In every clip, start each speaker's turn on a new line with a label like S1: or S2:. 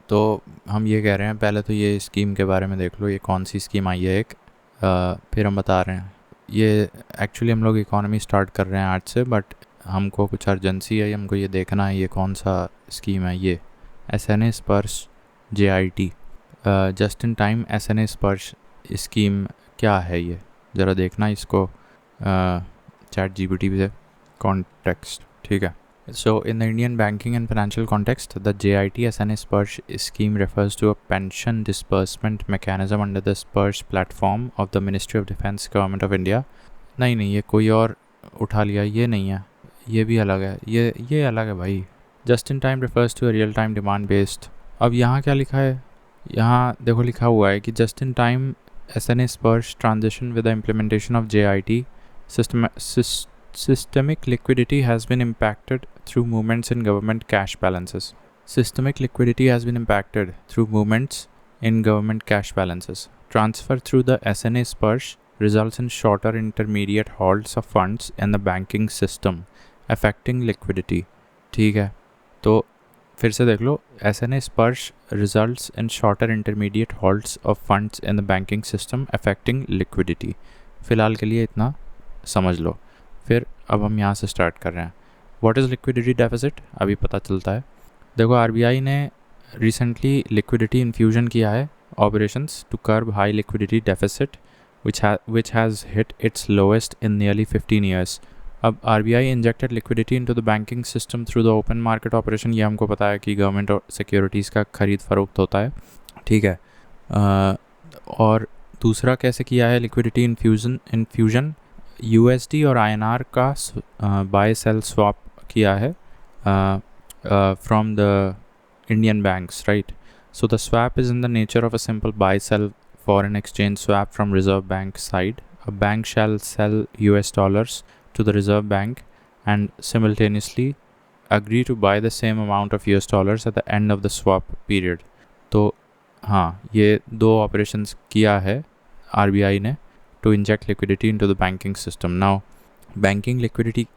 S1: तो हम ये कह रहे हैं, पहले तो ये स्कीम के बारे में देख लो, ये कौन सी स्कीम आई है एक। फिर हम बता रहे हैं। ये एक्चुअली हम लोग इकॉनमी स्टार्ट कर रहे हैं आज से, बट हमको कुछ अर्जेंसी है, हमको ये देखना है ये कौन सा स्कीम है। ये SNA स्पर्श JIT, just in time SNA स्पर्श स्कीम क्या है ये, ज़रा देखना इसको ChatGPT से कॉन्टेक्स्ट, ठीक है। So, in the Indian banking and financial context, the JIT SNA Sparsh scheme refers to a pension disbursement mechanism under the Sparsh platform of the Ministry of Defence, Government of India. नहीं, ये कोई और उठा लिया, ये नहीं है, ये भी अलग है, ये अलग है भाई। Just in time refers to a real time demand based। अब यहाँ क्या लिखा है, यहाँ देखो लिखा हुआ है कि just in time SNA Sparsh transition with the implementation of JIT systemic liquidity has been impacted through movements in government cash balances. Systemic liquidity has been impacted through movements in government cash balances. Transfer through the SNA Sparsh results in shorter intermediate halts of funds in the banking system, affecting liquidity. ठीक है, तो फिर से देख लो, SNA Sparsh results in shorter intermediate halts of funds in the banking system, affecting liquidity. फ़िलहाल के लिए इतना समझ लो। फिर अब हम यहाँ से स्टार्ट कर रहे हैं। व्हाट इज़ लिक्विडिटी डेफिसिट, अभी पता चलता है। देखो RBI ने रिसेंटली लिक्विडिटी इन्फ्यूजन किया है operations to curb high liquidity deficit which has hit its lowest in nearly 15 years. अब RBI injected liquidity into the banking system through the open market operation. ये हमको पता है कि गवर्नमेंट और सिक्योरिटीज़ का खरीद फरोख्त होता है, ठीक है। और दूसरा कैसे किया है लिक्विडिटी इन्फ्यूजन, USD और INR का बाय सेल स्वैप किया है from the Indian banks, right. So the swap is in the nature of a simple buy sell foreign exchange swap from Reserve Bank side. A bank shall sell US dollars to the Reserve Bank and simultaneously agree to buy the same amount of US dollars at the end of the swap period. तो हाँ, ये दो operations किया है RBI ने to inject liquidity into the banking system. Now, banking liquidity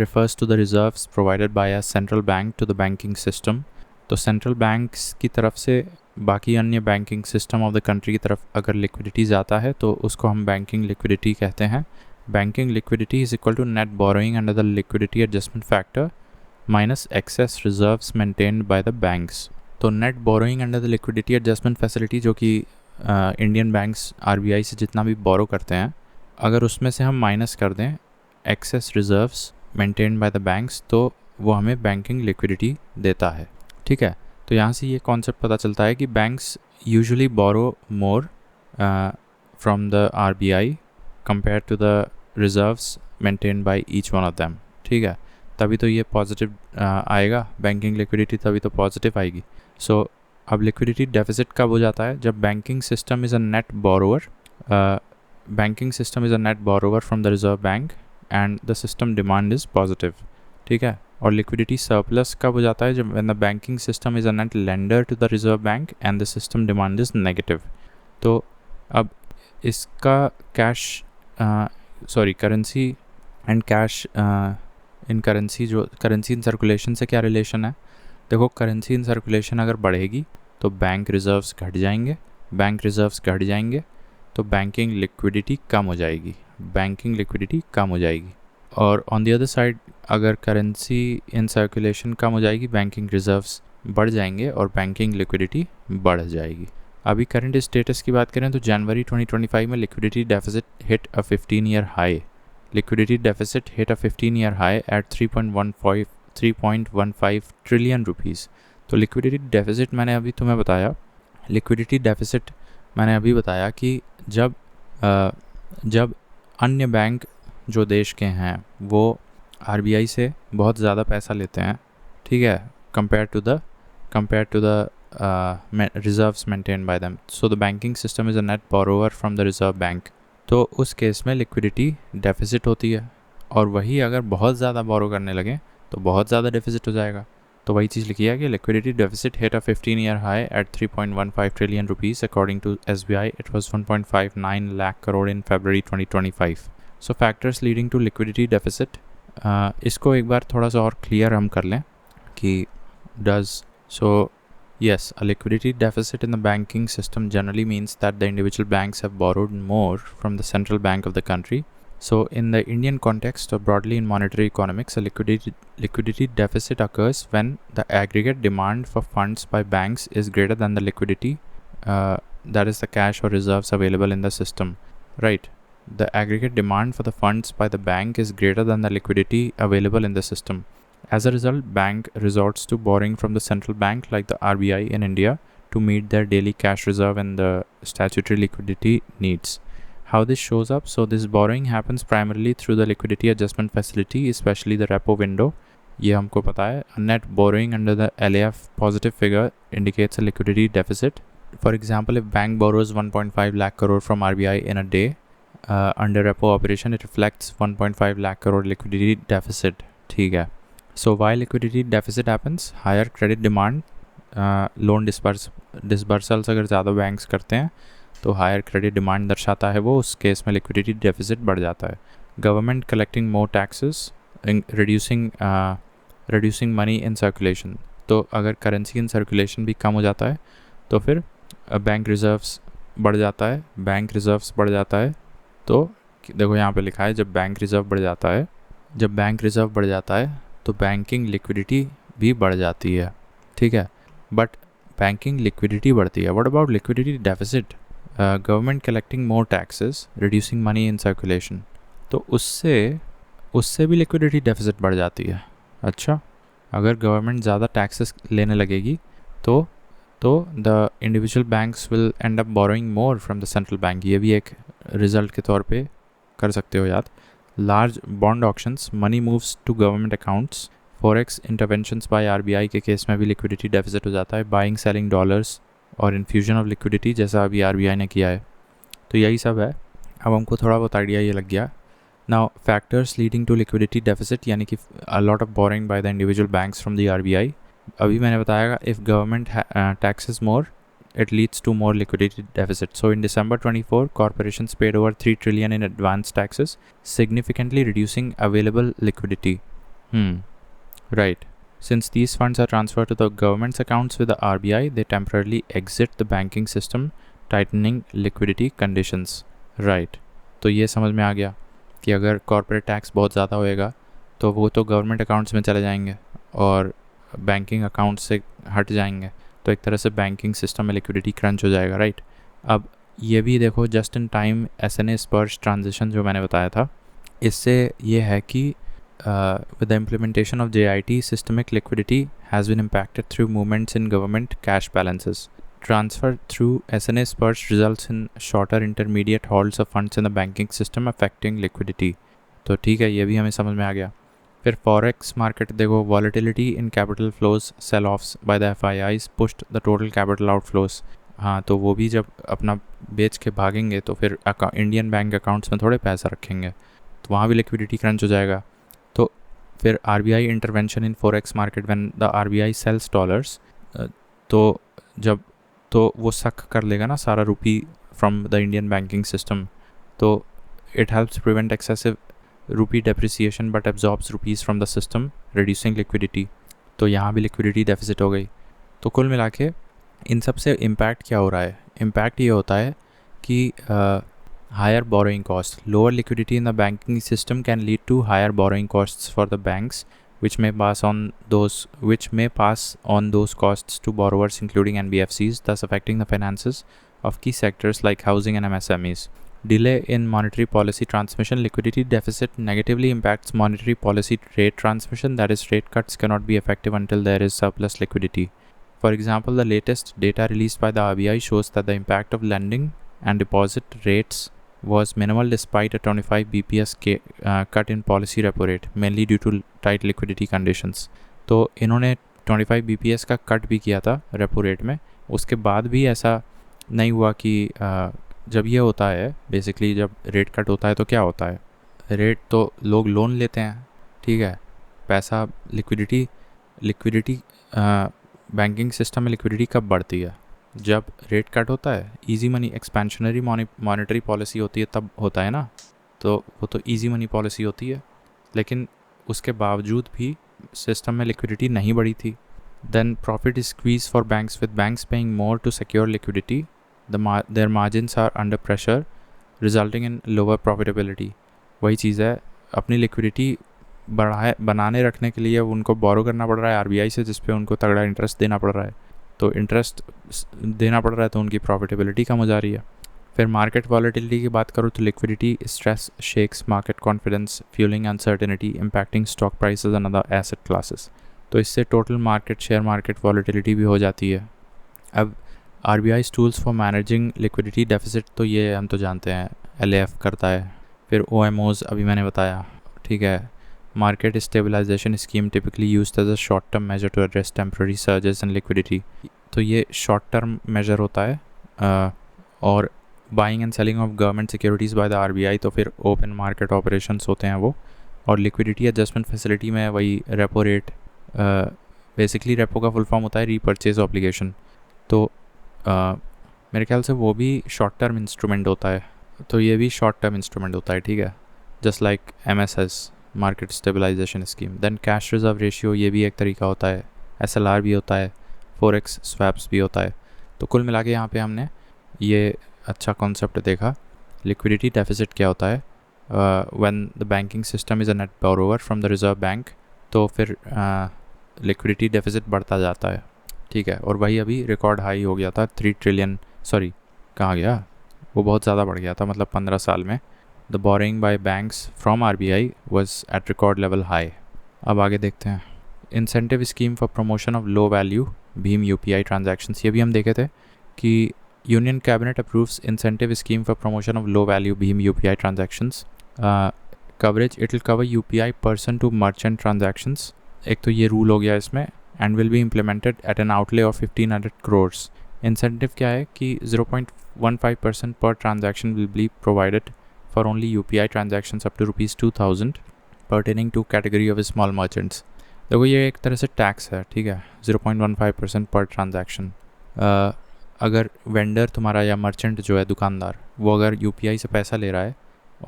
S1: refers to the reserves provided by a central bank to the banking system. तो central banks की तरफ से बाकी अन्य banking system of the country की तरफ अगर लिक्विडिटी जाता है तो उसको हम बैंकिंग लिक्विडिटी कहते हैं। Banking liquidity is equal to net borrowing under the liquidity adjustment factor minus excess reserves maintained by the banks. तो net borrowing under the liquidity adjustment facility जो कि इंडियन बैंक्स RBI से जितना भी बोरो करते हैं, अगर उसमें से हम माइनस कर दें excess reserves maintained by the banks तो वो हमें बैंकिंग लिक्विडिटी देता है, ठीक है। तो यहाँ से ये कॉन्सेप्ट पता चलता है कि banks usually borrow more from the RBI compare to the reserves maintain by each one of them, ठीक है। तभी तो ये पॉजिटिव आएगा बैंकिंग लिक्विडिटी, तभी तो पॉजिटिव आएगी। सो अब लिक्विडिटी डेफिसिट कब हो जाता है, जब banking system is a net borrower, banking system is a net borrower from the reserve bank and the system demand is positive, ठीक है। और लिक्विडिटी सरप्लस कब हो जाता है, जब when the banking system is a net lender to the reserve bank and the system demand is negative. तो अब इसका cash currency and cash in currency जो करेंसी इन सर्कुलेशन से क्या रिलेशन है। देखो करेंसी इन सर्कुलेशन अगर बढ़ेगी तो बैंक रिजर्व्स घट जाएंगे, बैंक रिजर्व्स घट जाएंगे तो बैंकिंग लिक्विडिटी कम हो जाएगी, बैंकिंग लिक्विडिटी कम हो जाएगी। और ऑन द अदर साइड अगर करेंसी इन सर्कुलेशन कम हो जाएगी, बैंकिंग रिजर्व्स बढ़ जाएंगे और बैंकिंग लिक्विडिटी बढ़ जाएगी। अभी करंट स्टेटस की बात करें तो जनवरी 2025 में liquidity deficit hit a 15 year high. Liquidity deficit hit a 15 year high at 3.15 trillion rupees. तो लिक्विडिटी डेफिसिट मैंने अभी तुम्हें बताया, लिक्विडिटी डेफिसिट मैंने अभी बताया कि जब अन्य बैंक जो देश के हैं वो RBI से बहुत ज़्यादा पैसा लेते हैं, ठीक है, compare to the reserves maintain by them, so the banking system is a net borrower from the reserve bank. तो उस केस में लिक्विडिटी डेफिसिट होती है, और वही अगर बहुत ज़्यादा बोरो करने लगे तो बहुत ज़्यादा डेफिसिट हो जाएगा। तो वही चीज़ लिखी है कि liquidity deficit hit a 15 year high at 3.15 trillion rupees according to SBI it was 1.59 lakh crore in February 2025। So factors leading to liquidity deficit, इसको एक बार थोड़ा सा और क्लियर हम कर लें कि Yes, a liquidity deficit in the banking system generally means that the individual banks have borrowed more from the central bank of the country. So in the Indian context, or broadly in monetary economics, a liquidity deficit occurs when the aggregate demand for funds by banks is greater than the liquidity, that is the cash or reserves available in the system, right? The aggregate demand for the funds by the bank is greater than the liquidity available in the system. As a result, bank resorts to borrowing from the central bank like the RBI in India to meet their daily cash reserve and the statutory liquidity needs. How this shows up? So this borrowing happens primarily through the liquidity adjustment facility, especially the repo window. ये हमको पता है. A net borrowing under the LAF positive figure indicates a liquidity deficit. For example, if bank borrows 1.5 lakh crore from RBI in a day, under repo operation it reflects 1.5 lakh crore liquidity deficit. ठीक है. So why liquidity deficit happens? Higher credit demand, loan disbursals अगर ज़्यादा banks करते हैं तो higher credit demand दर्शाता है वो, उस केस में liquidity deficit बढ़ जाता है. Government collecting more taxes, reducing money in circulation. तो अगर currency in circulation भी कम हो जाता है तो फिर बैंक रिजर्व्स बढ़ जाता है. बैंक रिजर्व्स बढ़ जाता है तो देखो यहाँ पे लिखा है जब बैंक रिजर्व बढ़ जाता है तो बैंकिंग लिक्विडिटी भी बढ़ जाती है. ठीक है, बट बैंकिंग लिक्विडिटी बढ़ती है. What about liquidity deficit? Government collecting more taxes, reducing money in circulation. तो उससे भी लिक्विडिटी डेफिसिट बढ़ जाती है. अच्छा, अगर गवर्नमेंट ज़्यादा टैक्सेस लेने लगेगी तो the individual banks will and up borrowing more from the central bank. ये भी एक रिजल्ट के तौर पे कर सकते हो याद. Large bond auctions, money moves to government accounts. Forex interventions by RBI के केस में भी liquidity deficit हो जाता है. Buying selling dollars और infusion of liquidity जैसा अभी RBI ने किया है. तो यही सब है. अब हमको थोड़ा बहुत आइडिया ये लग गया. Now factors leading to liquidity deficit यानी कि a lot of borrowing by the individual banks from the RBI. अभी मैंने बताया if government taxes more, it leads to more liquidity deficit. So in December 24, corporations paid over 3 trillion in advance taxes, significantly reducing available liquidity. Right. Since these funds are transferred to the government's accounts with the RBI, they temporarily exit the banking system, tightening liquidity conditions. Right. तो ये समझ में आ गया कि अगर corporate tax बहुत ज़्यादा होएगा तो वो तो government accounts में चले जाएंगे और banking accounts से हट जाएंगे. तो एक तरह से बैंकिंग सिस्टम में लिक्विडिटी क्रंच हो जाएगा. राइट. अब ये भी देखो just in time SNA Sparsh transition जो मैंने बताया था, इससे ये है कि with the implementation of JIT systemic liquidity has been impacted through movements in government cash balances. Transfer through SNA Sparsh results in shorter intermediate holds of funds in the banking system affecting liquidity. तो ठीक है, ये भी हमें समझ में आ गया. फिर फॉरेक्स मार्केट देखो, volatility in capital flows, sell offs by the FIIs pushed the total capital outflows. हाँ, तो वो भी जब अपना बेच के भागेंगे तो फिर इंडियन बैंक अकाउंट्स में थोड़े पैसा रखेंगे तो वहाँ भी लिक्विडिटी क्रंच हो जाएगा. तो फिर RBI intervention in forex market when the RBI sells dollars, तो वो सक कर लेगा ना सारा rupee from the Indian banking system. तो it helps prevent excessive rupee depreciation but absorbs rupees from the system, reducing liquidity. तो यहाँ भी liquidity deficit हो गई. तो कुल मिला के इन सब से impact क्या हो रहा है? impact ये होता है कि higher borrowing costs, lower liquidity in the banking system can lead to higher borrowing costs for the banks, which may pass on those costs to borrowers including NBFCs, thus affecting the finances of key sectors like housing and MSMEs. Delay in monetary policy transmission. Liquidity deficit negatively impacts monetary policy rate transmission, that is, rate cuts cannot be effective until there is surplus liquidity. For example, the latest data released by the RBI shows that the impact of lending and deposit rates was minimal despite a 25 bps cut in policy repo rate, mainly due to tight liquidity conditions. तो इन्होंने 25 bps का cut भी किया था repo rate में, उसके बाद भी ऐसा नहीं हुआ कि जब ये होता है बेसिकली, जब रेट कट होता है तो क्या होता है, रेट तो लोग लोन लेते हैं. ठीक है, पैसा लिक्विडिटी बैंकिंग सिस्टम में लिक्विडिटी कब बढ़ती है? जब रेट कट होता है. Easy money expansionary monetary policy होती है तब होता है ना. तो वो तो इजी मनी पॉलिसी होती है, लेकिन उसके बावजूद भी सिस्टम में लिक्विडिटी नहीं बढ़ी थी. Then profit is squeezed for banks, with banks paying more to secure liquidity. Their margins are under pressure, resulting in lower profitability. वही चीज़ है, अपनी लिक्विडिटी बनाने रखने के लिए उनको बोरो करना पड़ रहा है आरबीआई से, जिस पे उनको तगड़ा इंटरेस्ट देना पड़ रहा है. तो इंटरेस्ट देना पड़ रहा है तो उनकी प्रॉफिटेबिलिटी कम हो जा रही है. फिर मार्केट वॉलेटिलिटी की बात करूँ तो liquidity stress shakes market confidence, fuelling uncertainty, impacting stock prices and other asset classes. तो इससे total market share market volatility भी हो जाती है. अब RBI tools for managing liquidity deficit, तो ये हम तो जानते हैं एलएएफ करता है. फिर ओएमओज अभी मैंने बताया, ठीक है. Market stabilisation scheme typically used as a short term measure to address temporary surges in liquidity. तो ये शॉर्ट टर्म मेजर होता है. और buying and selling of government securities by the RBI, तो फिर ओपन मार्केट ऑपरेशंस होते हैं वो. और लिक्विडिटी एडजस्टमेंट फैसिलिटी में वही रेपो रेट, बेसिकली रेपो का फुल फॉर्म होता है रीपर्चेज ऑब्लिगेशन. तो मेरे ख्याल से वो भी शॉर्ट टर्म इंस्ट्रूमेंट होता है. तो ये भी शॉर्ट टर्म इंस्ट्रूमेंट होता है, ठीक है, just like MSS market stabilisation scheme. Then cash reserve ratio, ये भी एक तरीका होता है. एसएलआर भी होता है, फॉरेक्स स्वैप्स भी होता है. तो कुल मिला के यहाँ पे हमने ये अच्छा कॉन्सेप्ट देखा. लिक्विडिटी डेफिसिट क्या होता है, when the banking system is a net borrower from the reserve bank, तो फिर लिक्विडिटी डेफिसिट बढ़ता जाता है, ठीक है. और वही अभी रिकॉर्ड हाई हो गया था 3 ट्रिलियन, सॉरी कहाँ गया, वो बहुत ज़्यादा बढ़ गया था, मतलब 15 साल में. The borrowing by banks from RBI was at record level high. अब आगे देखते हैं. Incentive scheme for promotion of low value भीम यूपीआई ट्रांजैक्शंस, ये भी हम देखे थे कि union cabinet approves incentive scheme for promotion of low value भीम UPI transactions. Coverage, it will cover UPI person to merchant transactions. एक तो ये रूल हो गया इसमें. And will be implemented at N outlay of 1500 crores. Incentive क्या है कि 0.15% पर transaction will be provided for only UPI transactions up to ₹2,000 pertaining to category of small merchants. देखो ये एक तरह से टैक्स है, ठीक है, 0.15% पर ट्रांजैक्शन. अगर वेंडर तुम्हारा या मर्चेंट जो है दुकानदार, वो अगर यूपीआई से पैसा ले रहा है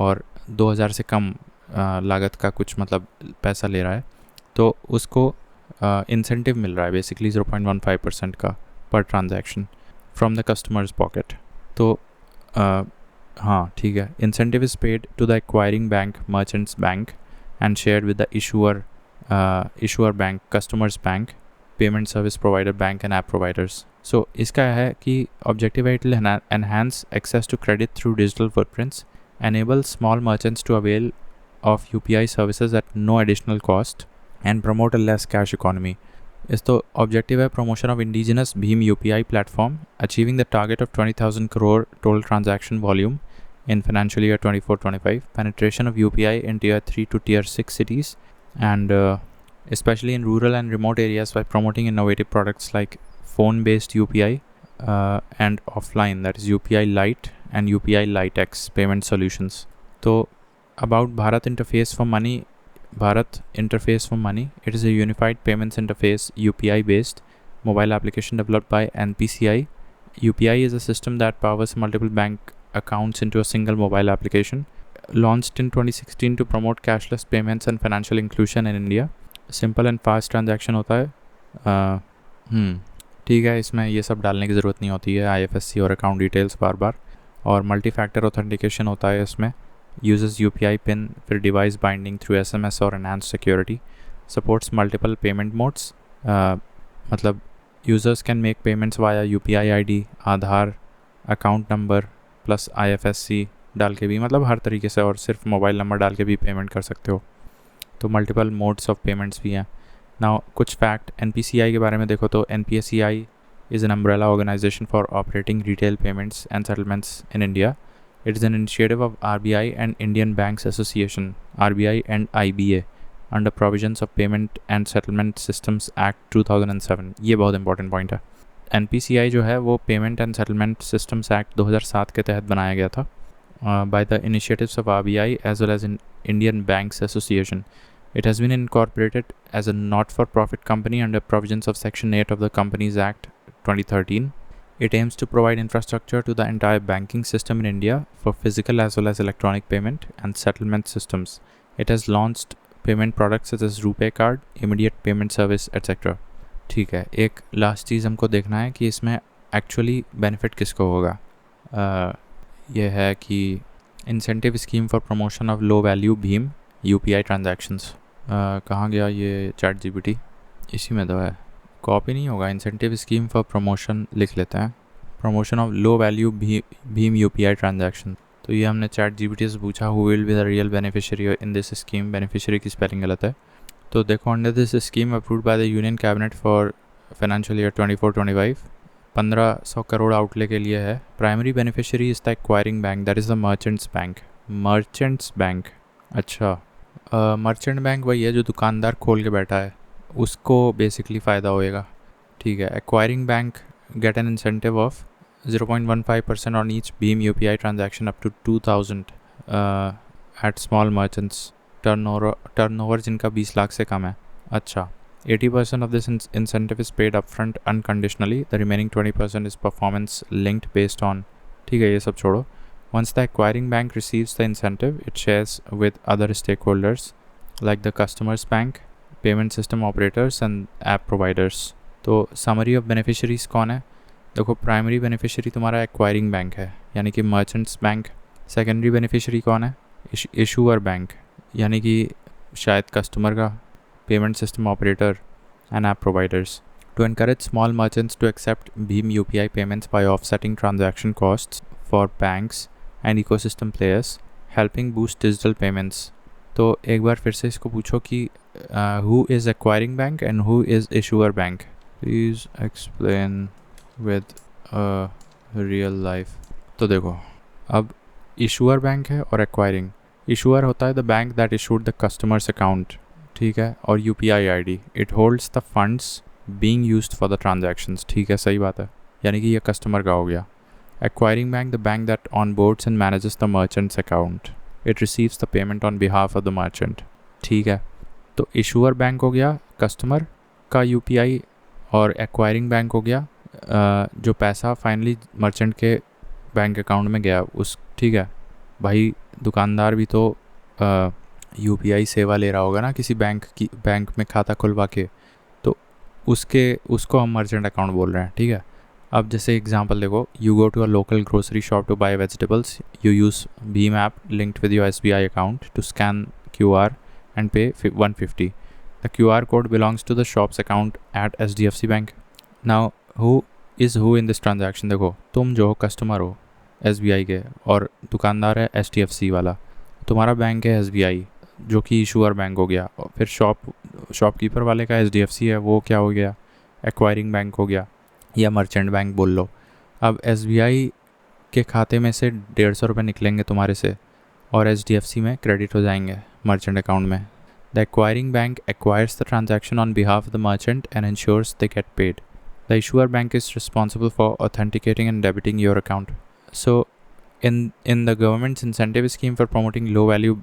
S1: और 2000 से कम लागत का कुछ मतलब पैसा ले रहा है, तो उसको इंसेंटिव मिल रहा है बेसिकली 0.15% का पर transaction from the customers pocket. तो हाँ ठीक है. Incentive is paid to the acquiring bank, merchants bank, and shared with the issuer bank, customers bank, payment service provider bank and app providers. So इसका है कि objective है, it will enhance access to credit through digital footprints, enable small merchants to avail of UPI services at no additional cost, and promote a less cash economy. इस तो objective है promotion of indigenous Bhim UPI platform, achieving the target of 20,000 crore total transaction volume in financial year 24-25, penetration of UPI in tier 3 to tier 6 cities, and especially in rural and remote areas by promoting innovative products like phone-based UPI and offline, that is UPI Lite and UPI Lite X payment solutions. So about Bharat Interface for Money, it is a unified payments interface UPI based mobile application developed by NPCI. UPI is a system that powers multiple bank accounts into a single mobile application. Launched in 2016 to promote cashless payments and financial inclusion in India. Simple and fast transaction होता है. ठीक है, इसमें ये सब डालने की ज़रूरत नहीं होती है, IFSC और अकाउंट डिटेल्स बार बार. और मल्टी फैक्टर ऑथेंटिकेशन होता है इसमें. यूजेस UPI पिन, फिर डिवाइस बाइंडिंग थ्रू SMS और enhanced security. Supports multiple payment modes, मतलब users can make payments via UPI ID, Aadhaar, account number plus IFSC डाल के भी, मतलब हर तरीके से, और सिर्फ मोबाइल नंबर डाल के भी पेमेंट कर सकते हो. तो मल्टीपल मोड्स ऑफ पेमेंट्स भी हैं. नाउ कुछ फैक्ट NPCI के बारे में देखो तो NPCI is an umbrella organization for operating retail payments and settlements in India. It is an initiative of RBI and Indian Banks Association, RBI and IBA, under provisions of Payment and Settlement Systems Act 2007. ये बहुत important point है. NPCI जो है वो Payment and Settlement Systems Act 2007 के तहत बनाया गया था by the initiatives of RBI as well as in Indian Banks Association. It has been incorporated as a not-for-profit company under provisions of Section 8 of the Companies Act 2013. It aims to provide infrastructure to the entire banking system in India for physical as well as electronic payment and settlement systems. It has launched payment products such as RuPay card, immediate payment service, etc. ठीक है, एक last चीज़ हमको देखना है कि इसमें actually benefit किसको होगा। ये है कि incentive scheme for promotion of low value भीम यूपीआई ट्रांजैक्शंस। कहाँ गया ये चैट जीपीटी, इसी में तो है, कॉपी नहीं होगा। इंसेंटिव स्कीम फॉर प्रमोशन लिख लेते हैं, प्रमोशन ऑफ लो वैल्यू भीम यूपीआई ट्रांजैक्शन। तो ये हमने चैट जीपीटी से पूछा who will be the real beneficiary in this scheme. Beneficiary की स्पेलिंग गलत है। तो देखो, under this scheme approved by the union cabinet for financial year 24-25 1500 crore outlay के लिए है। Primary beneficiary is the acquiring bank, that is the merchants bank. Merchants bank, अच्छा, merchant bank वही है जो दुकानदार खोल के बैठा है, उसको बेसिकली फ़ायदा होएगा। ठीक है, acquiring bank get an incentive of 0.15% on each Beam UPI transaction up to 2000 at small merchants turnover जिनका 20 लाख से कम है। अच्छा, 80% of this incentive is paid upfront unconditionally, the remaining 20% is performance linked based on, ठीक है ये सब छोड़ो। Once the acquiring bank receives the incentive, it shares with other stakeholders like the customers bank, payment system operators and app providers। तो summary of beneficiaries कौन है? देखो, primary beneficiary तुम्हारा एक्वायरिंग बैंक है, यानी कि मर्चेंट्स बैंक। सेकेंडरी बेनिफिशियरी कौन है? इशूअर बैंक, यानी कि शायद कस्टमर का, payment system operator and app providers. To encourage small merchants to accept भीम UPI payments by offsetting transaction costs for banks and ecosystem players, helping boost digital payments. तो एक बार फिर से इसको पूछो कि who is acquiring bank and who is issuer bank. Please explain with real life. तो देखो, अब इशूअर बैंक है और एक्वायरिंग। इशूअर होता है the bank that issued the customers account, ठीक है, और UPI ID, it holds the funds being used for the transactions. ठीक है, सही बात है, यानी कि ये कस्टमर का हो गया। Acquiring bank the bank that on boards and manages the merchants account, it receives the payment on behalf of the merchant. ठीक है, तो इशूअर बैंक हो गया कस्टमर का यूपीआई, और एक्वायरिंग बैंक हो गया जो पैसा फाइनली मर्चेंट के बैंक अकाउंट में गया उस। ठीक है भाई, दुकानदार भी तो यूपीआई सेवा ले रहा होगा ना किसी बैंक में खाता खुलवा के, तो उसको हम मर्चेंट अकाउंट बोल रहे हैं। ठीक है, अब जैसे एग्जांपल देखो, you go to a local grocery shop to buy vegetables, you use भीम app linked with your SBI account to scan QR and pay 150। The QR code belongs to the shop's account at HDFC bank. Now who is who in this transaction? देखो, तुम जो हो customer हो SBI के, और दुकानदार है HDFC वाला। तुम्हारा बैंक है एसबीआई जो कि इशूअर बैंक हो गया, और फिर शॉपकीपर वाले का एचडीएफसी है, वो क्या हो गया? एक्वायरिंग बैंक हो गया, या मर्चेंट बैंक बोल लो। अब एसबीआई के खाते में से 150 रुपये निकलेंगे तुम्हारे से, और एचडीएफसी में क्रेडिट हो जाएंगे मर्चेंट अकाउंट में। The acquiring bank acquires the transaction on behalf of the merchant and ensures they get paid. The issuer bank is responsible for authenticating and debiting your account. So, in the government's incentive scheme for promoting low-value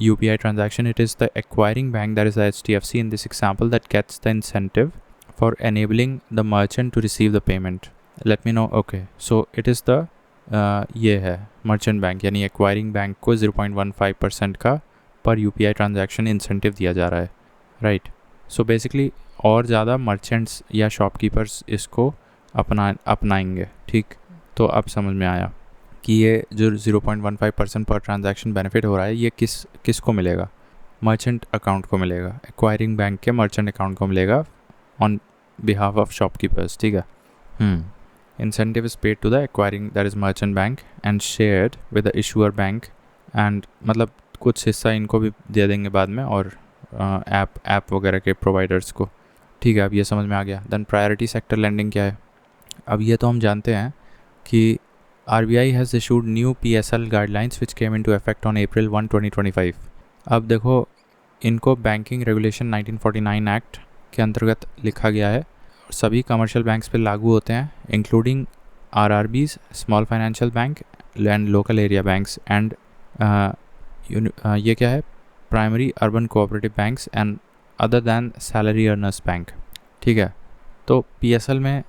S1: UPI transaction, it is the acquiring bank, that is the HDFC in this example, that gets the incentive for enabling the merchant to receive the payment. Let me know. Okay, so it is the ये है merchant bank, यानी acquiring bank को 0.15% का पर UPI transaction incentive दिया जा रहा है, right? So basically और ज़्यादा मर्चेंट्स या शॉपकीपर्स इसको अपनाएंगे। ठीक, तो अब समझ में आया कि ये जो 0.15% पर ट्रांजैक्शन बेनिफिट हो रहा है, ये किसको मिलेगा? मर्चेंट अकाउंट को मिलेगा, एक्वायरिंग बैंक के मर्चेंट अकाउंट को मिलेगा ऑन बिहाफ ऑफ शॉपकीपर्स। ठीक है, incentive is paid to the acquiring, that is merchant bank, and shared with the issuer bank, and मतलब कुछ हिस्सा इनको भी दे देंगे बाद में, और ऐप वगैरह के प्रोवाइडर्स को। ठीक है, अब ये समझ में आ गया। देन प्रायोरिटी सेक्टर लेंडिंग क्या है? अब ये तो हम जानते हैं कि RBI has issued new PSL guidelines which came into effect on April 1, 2025। अब देखो, इनको बैंकिंग रेगुलेशन 1949 एक्ट के अंतर्गत लिखा गया है, सभी कमर्शियल बैंक्स पे लागू होते हैं, including RRBs, small financial bank and local area banks, and ये क्या है? Primary urban cooperative banks and other than salary earners bank. ठीक है, तो पीएसएल में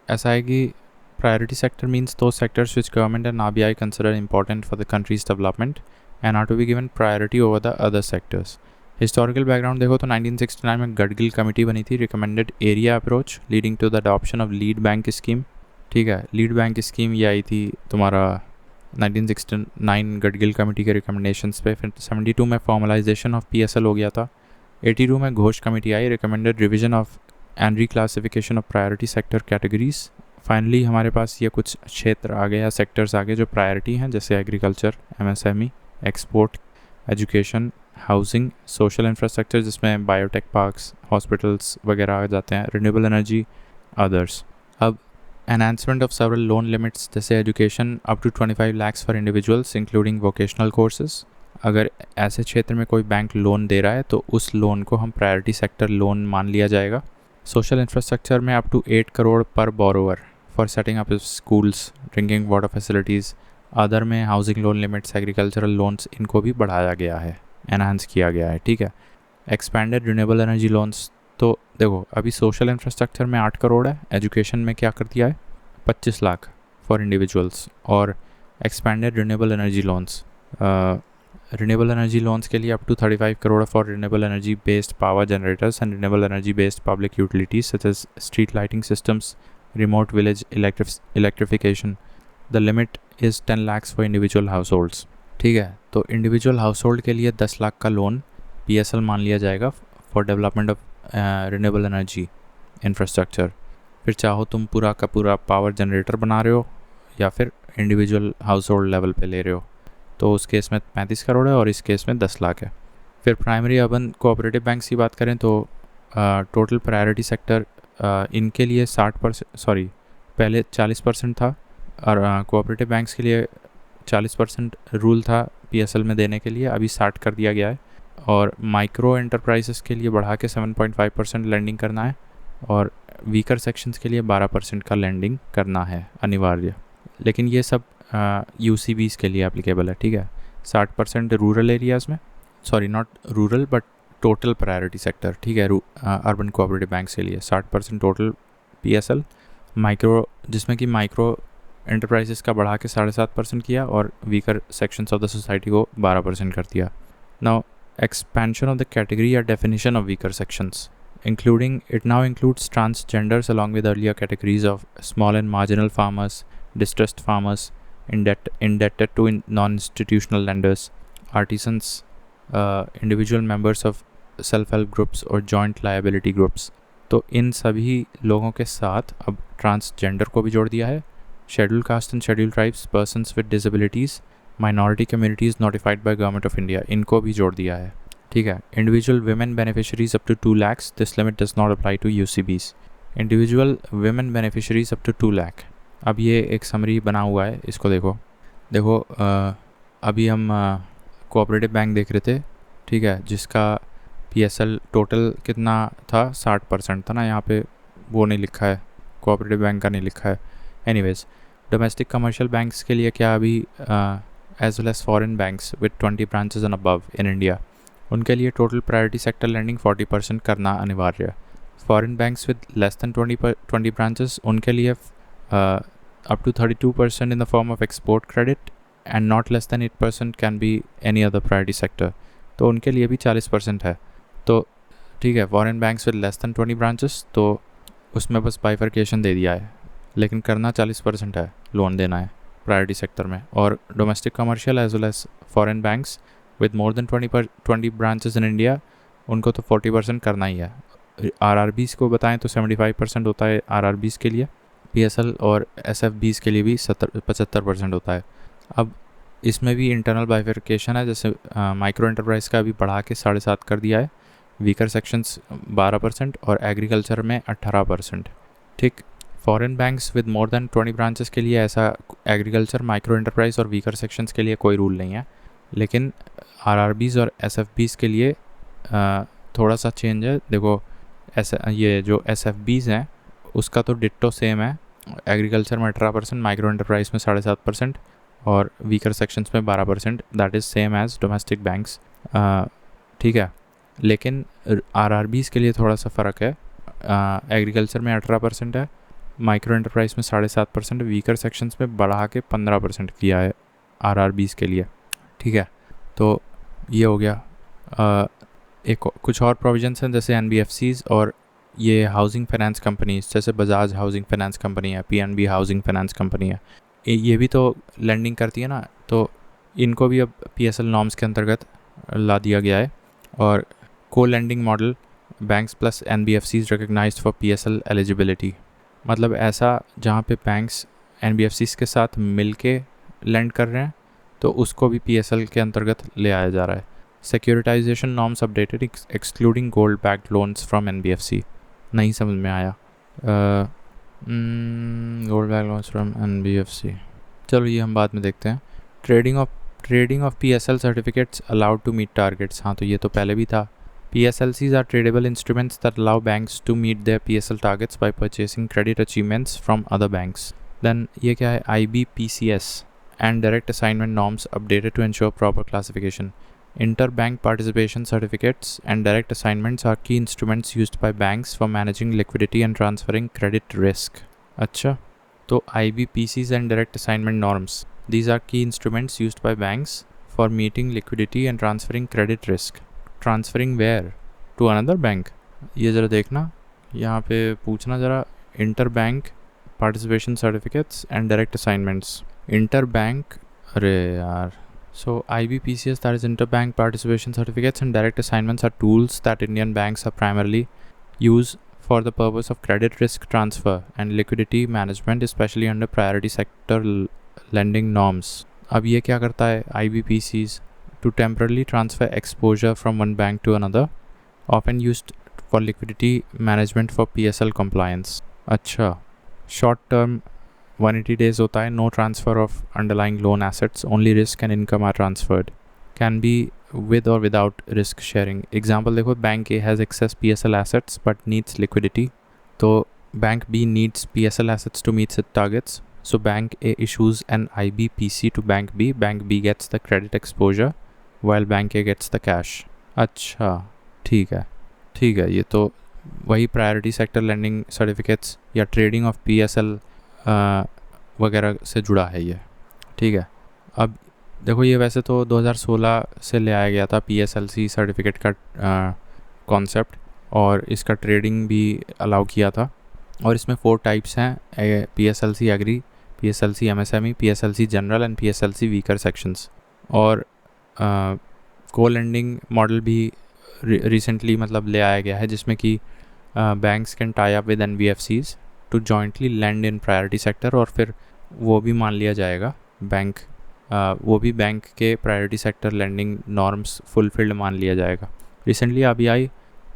S1: ऐसा है कि priority sector means those sectors which government and RBI consider important for the country's development and are to be given priority over the other sectors. Historical background देखो तो 1969 में गडगिल कमेटी बनी थी, recommended area approach leading to the adoption of lead bank scheme. ठीक है, lead bank scheme ये आई थी तुम्हारा 1969 गडगिल कमेटी के रिकमेंडेशंस पे। फिर 72 में फॉर्मलाइजेशन ऑफ PSL हो गया था। 82 में घोष कमेटी आई, recommended revision of and reclassification of priority sector categories. Finally हमारे पास ये कुछ क्षेत्र आ गए या सेक्टर्स आ गए जो प्रायोरिटी हैं, जैसे agriculture, MSME, export, education, housing, social infrastructure जिसमें बायोटेक पार्क्स, हॉस्पिटल्स वगैरह आ जाते हैं, रिन्यूएबल एनर्जी, अदर्स। अब enhancement of several loan limits जैसे education up to 25 lakhs for individuals including vocational courses. अगर ऐसे क्षेत्र में कोई बैंक लोन दे रहा है तो उस लोन को हम प्रायोरिटी सेक्टर लोन मान लिया जाएगा। सोशल इंफ्रास्ट्रक्चर में up to 8 crore per borrower for setting up schools, drinking water facilities. Other में housing loan limits, agricultural loans, इनको भी बढ़ाया गया है, एनहांस किया गया है। ठीक है, एक्सपैंडेड रिन्यूएबल एनर्जी लोन्स। तो देखो अभी सोशल इंफ्रास्ट्रक्चर में 8 crore है, एजुकेशन में क्या कर दिया है 25 लाख फॉर इंडिविजुअल्स, और expanded renewable energy loans. Renewable energy loans के लिए up to 35 crore for renewable energy based power generators and renewable energy based public utilities such as street lighting systems, remote village electrification. The limit is 10 lakhs for individual household. ठीक है, तो individual house hold के लिए 10 लाख का loan PSL मान लिया जाएगा for development of renewable energy infrastructure. फिर चाहो तुम पूरा का पूरा पावर जनरेटर बना रहे हो या फिर इंडिविजुअल हाउस होल्ड लेवल पे ले रहे हो, तो उस केस में 35 crore है और इस केस में 10 लाख है। फिर प्राइमरी अर्बन कोऑपरेटिव बैंक्स की बात करें तो टोटल प्रायोरिटी सेक्टर इनके लिए 60%, पहले 40% था, और कोऑपरेटिव बैंक्स के लिए 40% रूल था PSL में देने के लिए, अभी 60 कर दिया गया है। और माइक्रो एंटरप्राइजेस के लिए बढ़ा के 7.5% लैंडिंग करना है, और वीकर सेक्शंस के लिए 12% का लैंडिंग करना है अनिवार्य। लेकिन ये सब UCBs के लिए एप्लीकेबल है। ठीक है, 60% रूरल एरियाज़ में, sorry not rural but total priority sector. ठीक है, अर्बन कोऑपरेटिव बैंक्स के लिए 60% टोटल PSL, माइक्रो जिसमें कि माइक्रो एंटरप्राइजेस का बढ़ा के 7.5% किया और weaker sections of the society को 12% कर दिया। Now expansion of the category or definition of weaker sections, including it now includes transgenders along with earlier categories of small and marginal farmers, distressed farmers, indebted to non-institutional lenders, artisans, individual members of self-help groups और joint liability groups। तो इन सभी लोगों के साथ अब transgender को भी जोड़ दिया है, schedule caste and schedule tribes, persons with disabilities, minority communities notified by government of India, इनको भी जोड़ दिया है। ठीक है, individual women beneficiaries up to 2 lakhs, this limit does not apply to UCBs। Individual women beneficiaries up to 2 lakh। अब ये एक समरी बना हुआ है, इसको देखो अभी हम कोऑपरेटिव बैंक देख रहे थे। ठीक है, जिसका PSL टोटल कितना था 60% था ना, यहाँ पे वो नहीं लिखा है, कोऑपरेटिव बैंक का नहीं लिखा है। एनीवेज, डोमेस्टिक कमर्शियल बैंक्स के लिए क्या अभी as well as foreign banks with 20 branches and above in India, उनके लिए टोटल प्रायोरिटी सेक्टर लैंडिंग 40% करना अनिवार्य। Foreign banks with less than 20 branches, उनके लिए up to 32% in the form of export credit and not less than 8% can be any other priority sector, तो उनके लिए भी 40% है। तो ठीक है, foreign banks with less than 20 branches, तो उसमें बस बाइफर्केशन दे दिया है, लेकिन करना 40% है, लोन देना है प्रायोरिटी सेक्टर में। और domestic commercial as well as foreign banks with more than 20 branches in India, उनको तो 40% करना ही है। RRBs को बताएं तो 75% होता है RRBs के लिए PSL, और SFBs के लिए भी 75% होता है। अब इसमें भी इंटरनल बाइफर्केशन है, जैसे माइक्रो एंटरप्राइज का भी बढ़ा के 7.5 कर दिया है, वीकर सेक्शंस 12% और एग्रीकल्चर में 18%। ठीक, foreign banks with more than 20 branches के लिए ऐसा एग्रीकल्चर, माइक्रो एंटरप्राइज और वीकर सेक्शंस के लिए कोई रूल नहीं है, लेकिन RRBs और SFBs के लिए थोड़ा सा चेंज है। देखो ये जो SFBs हैं उसका तो डिट्टो सेम है, एग्रीकल्चर में 18%, माइक्रो एंटरप्राइज में 7.5% और वीकर सेक्शंस में 12%, that is same as domestic banks. ठीक है, लेकिन RRBs के लिए थोड़ा सा फ़र्क है, एग्रीकल्चर में 18% है, माइक्रो एंटरप्राइज में 7.5%, वीकर सेक्शंस में बढ़ा के 15% किया है RRBs के लिए। ठीक है, तो ये हो गया। एक कुछ और प्रोविजंस हैं जैसे NBFCs और ये हाउसिंग फाइनेंस कंपनीज, जैसे बजाज हाउसिंग फाइनेंस कंपनी है, PNB हाउसिंग फाइनेंस कंपनी है, ये भी तो लेंडिंग करती है ना, तो इनको भी अब PSL नॉर्म्स के अंतर्गत ला दिया गया है। और co lending model banks plus NBFCs recognised for PSL eligibility, मतलब ऐसा जहाँ पे बैंक्स NBFCs के साथ मिल के लेंड कर रहे हैं तो उसको भी PSL के अंतर्गत ले आया जा रहा है। Securitisation norms updated excluding gold backed loans from NBFC, नहीं समझ में आया। Gold backed loans from NBFC, चलो ये हम बाद में देखते हैं। Trading of PSL certificates allowed to meet targets, हाँ तो ये तो पहले भी था। PSLCs are tradable instruments that allow banks to meet their PSL targets by purchasing credit achievements from other banks. Then ये क्या है, IBPCS and direct assignment norms updated to ensure proper classification. Interbank participation certificates and direct assignments are key instruments used by banks for managing liquidity and transferring credit risk. अच्छा, तो IBPCs and direct assignment norms, these are key instruments used by banks for meeting liquidity and transferring credit risk. Transferring where to another bank, ये ज़रा देखना, यहाँ पे पूछना ज़रा, inter bank participation certificates and direct assignments, inter bank, अरे यार, so IBPCs, that is interbank participation certificates and direct assignments, are tools that Indian banks are primarily use for the purpose of credit risk transfer and liquidity management, especially under priority sector lending norms. अब ये क्या करता है IBPCs? To temporarily transfer exposure from one bank to another, often used for liquidity management for PSL compliance. अच्छा, short term 180 days होता है, no transfer of underlying loan assets, only risk and income are transferred, can be with or without risk sharing. Example देखो, bank A has excess PSL assets but needs liquidity, तो bank B needs PSL assets to meet its targets, so bank A issues an IBPC to bank B, bank B gets the credit exposure while bank A gets the cash. अच्छा, ठीक है, ये तो वही priority sector landing certificates या trading of PSL वगैरह से जुड़ा है ये, ठीक है। अब देखो, ये वैसे तो 2016 से ले आया गया था PSLC सर्टिफिकेट का कॉन्सेप्ट, और इसका ट्रेडिंग भी अलाउ किया था, और इसमें 4 टाइप्स हैं, PSLC agri, PSLC MSME, PSLC general and PSLC weaker sections. और को लेंडिंग मॉडल भी रिसेंटली मतलब ले आया गया है, जिसमें कि banks can tie up with NBFCs to jointly lend in priority sector, और फिर वो भी मान लिया जाएगा बैंक, वो भी बैंक के priority sector landing norms fulfilled मान लिया जाएगा। Recently RBI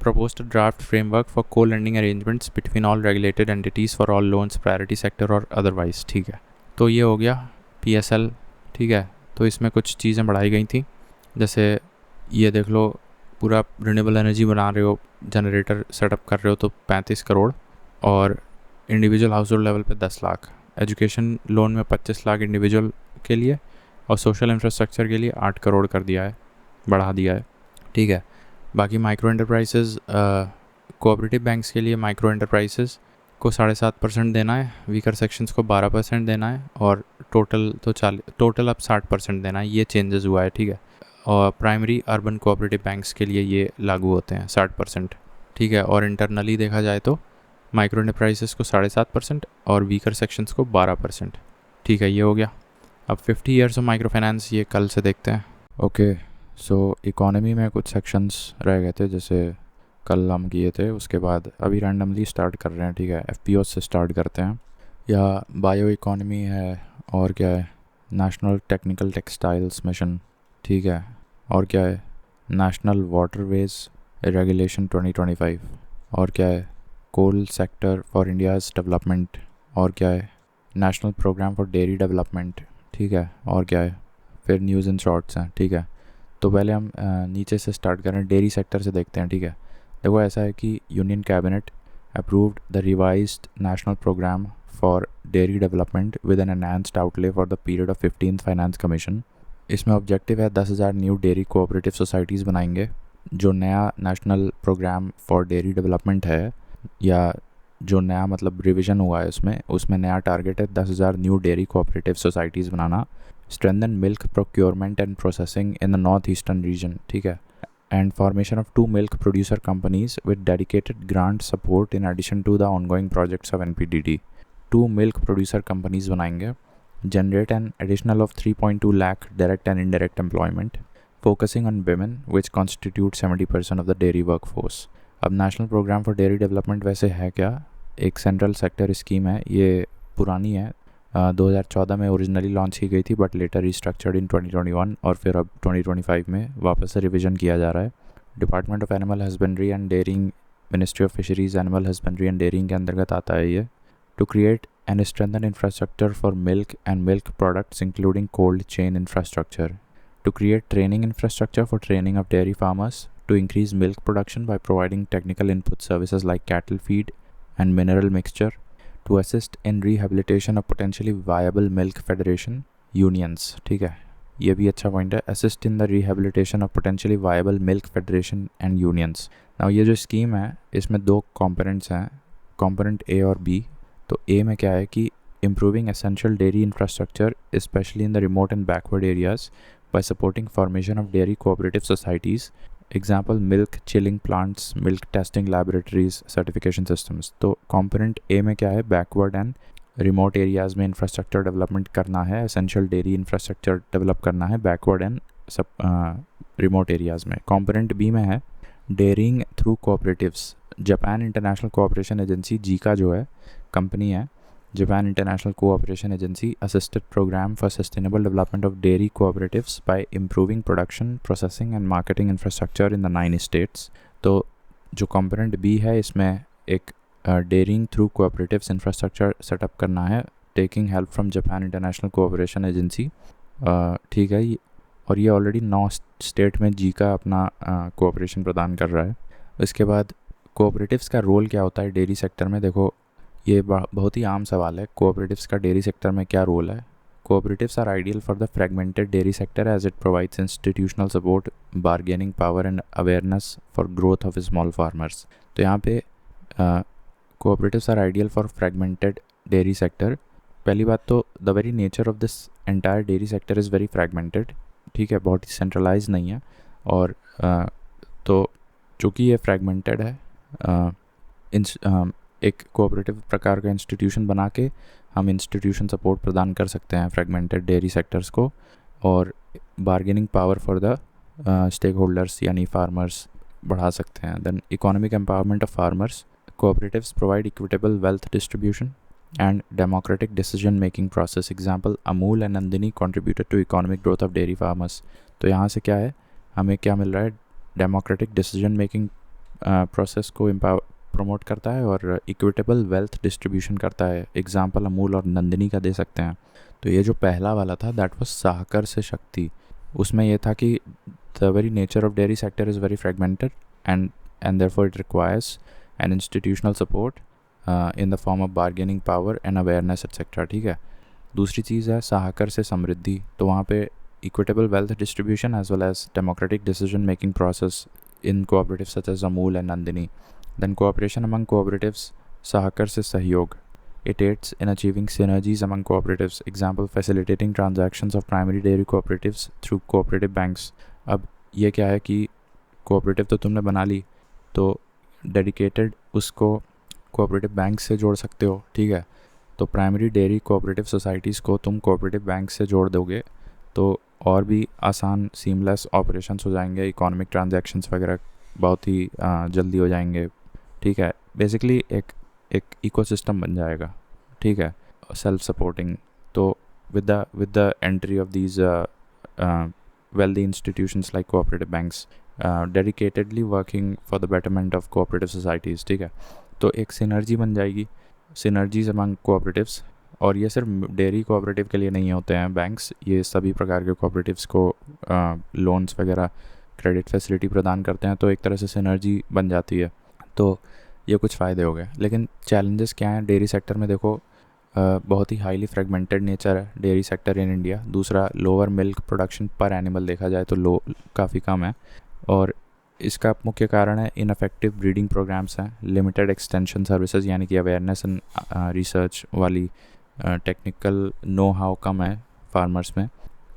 S1: proposed a draft framework for co-lending arrangements between all regulated entities for all loans, priority sector और otherwise, ठीक है। तो ये हो गया PSL, ठीक है। तो इसमें कुछ चीज़ें बढ़ाई गई थी, जैसे ये देख लो, पूरा रिन्यूएबल एनर्जी बना रहे हो, जनरेटर सेटअप कर रहे हो तो 35 करोड़, और इंडिविजुअल हाउस होल्ड लेवल पे 10 लाख, एजुकेशन लोन में 25 लाख इंडिविजुअल के लिए, और सोशल इंफ्रास्ट्रक्चर के लिए 8 करोड़ कर दिया है, बढ़ा दिया है, ठीक है। बाकी माइक्रो एंटरप्राइजेज़, कोऑपरेटिव बैंक्स के लिए माइक्रो एंटरप्राइजेज़ को 7.5% देना है, वीकर सेक्शंस को 12% देना है, और टोटल अब 60% देना है, ये चेंजेस हुआ है, ठीक है। और प्राइमरी अर्बन कोऑपरेटिव बैंक्स के लिए ये लागू होते हैं 60%, ठीक है। और इंटरनली देखा जाए तो माइक्रो एंटरप्राइजेस को 7.5% और वीकर सेक्शंस को 12%, ठीक है। ये हो गया। अब 50 ईयर्स ऑफ माइक्रो फाइनेंस, ये कल से देखते हैं। ओके, सो इकोनॉमी में कुछ सेक्शंस रह गए थे, जैसे कल हम किए थे, उसके बाद अभी रैंडमली स्टार्ट कर रहे हैं, ठीक है। FPO से स्टार्ट करते हैं, या बायो इकोनॉमी है, और क्या है, नेशनल टेक्निकल टेक्सटाइल्स मिशन, ठीक है। और क्या है, नेशनल वाटरवेज रेगुलेशन 2025, और क्या है, coal sector for India's development, और क्या है, national programme for dairy development, ठीक है। और क्या है, फिर न्यूज़ एंड शॉर्ट्स हैं, ठीक है। तो पहले हम नीचे से स्टार्ट करें, डेयरी सेक्टर से देखते हैं, ठीक है। देखो, ऐसा है कि union cabinet approved the revised national programme for dairy development with an enhanced outlay for the period of 15th finance commission. इसमें ऑब्जेक्टिव है 10,000 न्यू डेयरी कोऑपरेटिव सोसाइटीज़ बनाएंगे। जो नया national programme for dairy development है, या जो नया मतलब रिवीजन हुआ है उसमें नया टारगेट है 10,000 new dairy cooperative societies banana. Strengthen milk procurement and processing in the north eastern region, ठीक है। and formation of 2 milk producer companies with dedicated grant support in addition to the ongoing projects of NPDD. 2 milk producer companies बनाएंगे, generate an additional of 3.2 lakh direct and indirect employment, focusing on women which constitute 70% of the dairy workforce. अब national programme for dairy development वैसे है क्या, एक central sector scheme है, ये पुरानी है, 2014 में ओरिजिनली लॉन्च की गई थी बट लेटर रिस्ट्रक्चर्ड इन 2021 और फिर अब 2025 में वापस से रिवीजन किया जा रहा है. Department of animal husbandry and dairying, ministry of fisheries animal husbandry and dairying के अंतर्गत आता है ये. To create and strengthen infrastructure for milk and milk products including cold chain infrastructure. To create training infrastructure for training of dairy farmers to increase milk production by providing technical input services like cattle feed and mineral mixture, to assist in rehabilitation of potentially viable milk federation unions. ठीक है, ये भी अच्छा point है, assist in the rehabilitation of potentially viable milk federation and unions. Now ये जो scheme है इसमें 2 components हैं, component A और B. तो A में क्या है कि improving essential dairy infrastructure especially in the remote and backward areas by supporting formation of dairy cooperative societies. Example milk chilling plants, milk testing laboratories, certification systems. तो component A में क्या है, backward and remote areas में infrastructure development करना है, essential dairy infrastructure develop करना है backward and सब रिमोट एरियाज़ में. कंपोनेंट बी में है dairying through cooperatives. Japan International Cooperation Agency, JICA जो है कंपनी है, Japan International Cooperation Agency assisted program for sustainable development of dairy cooperatives by improving production, processing and marketing infrastructure in the 9 states. तो जो component B है इसमें एक dairying through cooperatives infrastructure setup करना है, taking help from Japan International Cooperation Agency. ठीक है, और ये ऑलरेडी 9 स्टेट में जी का अपना कोऑपरेशन प्रदान कर रहा है. इसके बाद कोऑपरेटिव्स का रोल क्या होता है डेयरी सेक्टर में. देखो ये बहुत ही आम सवाल है, कोऑपरेटिव्स का डेयरी सेक्टर में क्या रोल है. Cooperatives are ideal for the fragmented dairy sector as it provides institutional support, bargaining power and awareness for growth of small farmers. तो यहाँ पे cooperatives are ideal for fragmented dairy sector. पहली बात तो the very nature of this entire dairy sector is very fragmented. ठीक है, बहुत ही centralise नहीं है, और तो चूँकि ये फ्रेगमेंटेड है, एक कोऑपरेटिव प्रकार का इंस्टीट्यूशन बना के हम इंस्टीट्यूशन सपोर्ट प्रदान कर सकते हैं फ्रेगमेंटेड डेयरी सेक्टर्स को, और bargaining power for the stakeholders यानी फार्मर्स बढ़ा सकते हैं. Then economic empowerment of farmers. Cooperatives provide equitable wealth distribution and democratic decision making process. Example Amul and Nandini contributed to economic growth of dairy farmers. तो यहाँ से क्या है, हमें क्या मिल रहा है, डेमोक्रेटिक डिसीजन मेकिंग प्रोसेस को प्रमोट करता है और इक्विटेबल वेल्थ डिस्ट्रीब्यूशन करता है. एग्जाम्पल अमूल और नंदिनी का दे सकते हैं. तो ये जो पहला वाला था दैट वाज सहकर से शक्ति. उसमें ये था कि the very nature of dairy sector is very fragmented and therefore it requires an institutional support in the form of bargaining power and awareness etcetera. ठीक है. दूसरी चीज़ है सहकर से समृद्धि. तो वहाँ पे equitable wealth distribution as well as democratic decision making process in cooperatives such as Amul and Nandini. Then cooperation among cooperatives, सहकर से सहयोग. It aids in achieving synergies among cooperatives. Example, facilitating transactions of primary dairy cooperatives through cooperative banks. अब ये क्या है कि cooperative तो तुमने बना ली, तो dedicated उसको cooperative बैंक से जोड़ सकते हो. ठीक है. तो प्राइमरी डेयरी कोऑपरेटिव सोसाइटीज़ को तुम कोऑपरेटिव बैंक से जोड़ दोगे तो और भी आसान सीमलेस ऑपरेशंस हो जाएंगे, इकोनॉमिक ट्रांजैक्शंस वगैरह बहुत ही जल्दी हो जाएंगे. ठीक है. बेसिकली एक इकोसिस्टम बन जाएगा. ठीक है, सेल्फ सपोर्टिंग. तो with the entry of these wealthy institutions like cooperative banks dedicatedly working for the betterment of cooperative societies. ठीक है. तो एक सिनर्जी बन जाएगी, सिनर्जीज अमंग कोऑपरेटिव्स. और ये सिर्फ डेयरी कोऑपरेटिव के लिए नहीं होते हैं बैंक्स, ये सभी प्रकार के कोऑपरेटिव्स को लोन्स वगैरह क्रेडिट फैसिलिटी प्रदान करते हैं. तो एक तरह से सिनर्जी बन जाती है. तो ये कुछ फ़ायदे हो गए. लेकिन चैलेंजेस क्या हैं डेयरी सेक्टर में? देखो, बहुत ही हाईली फ्रेगमेंटेड नेचर है डेयरी सेक्टर इन इंडिया. दूसरा, लोअर मिल्क प्रोडक्शन पर एनिमल देखा जाए तो काफ़ी कम है. और इसका मुख्य कारण है इनफेक्टिव ब्रीडिंग प्रोग्राम्स हैं, लिमिटेड एक्सटेंशन सर्विसेज यानी कि अवेयरनेस एंड रिसर्च वाली टेक्निकल नो हाउ कम है फार्मर्स में,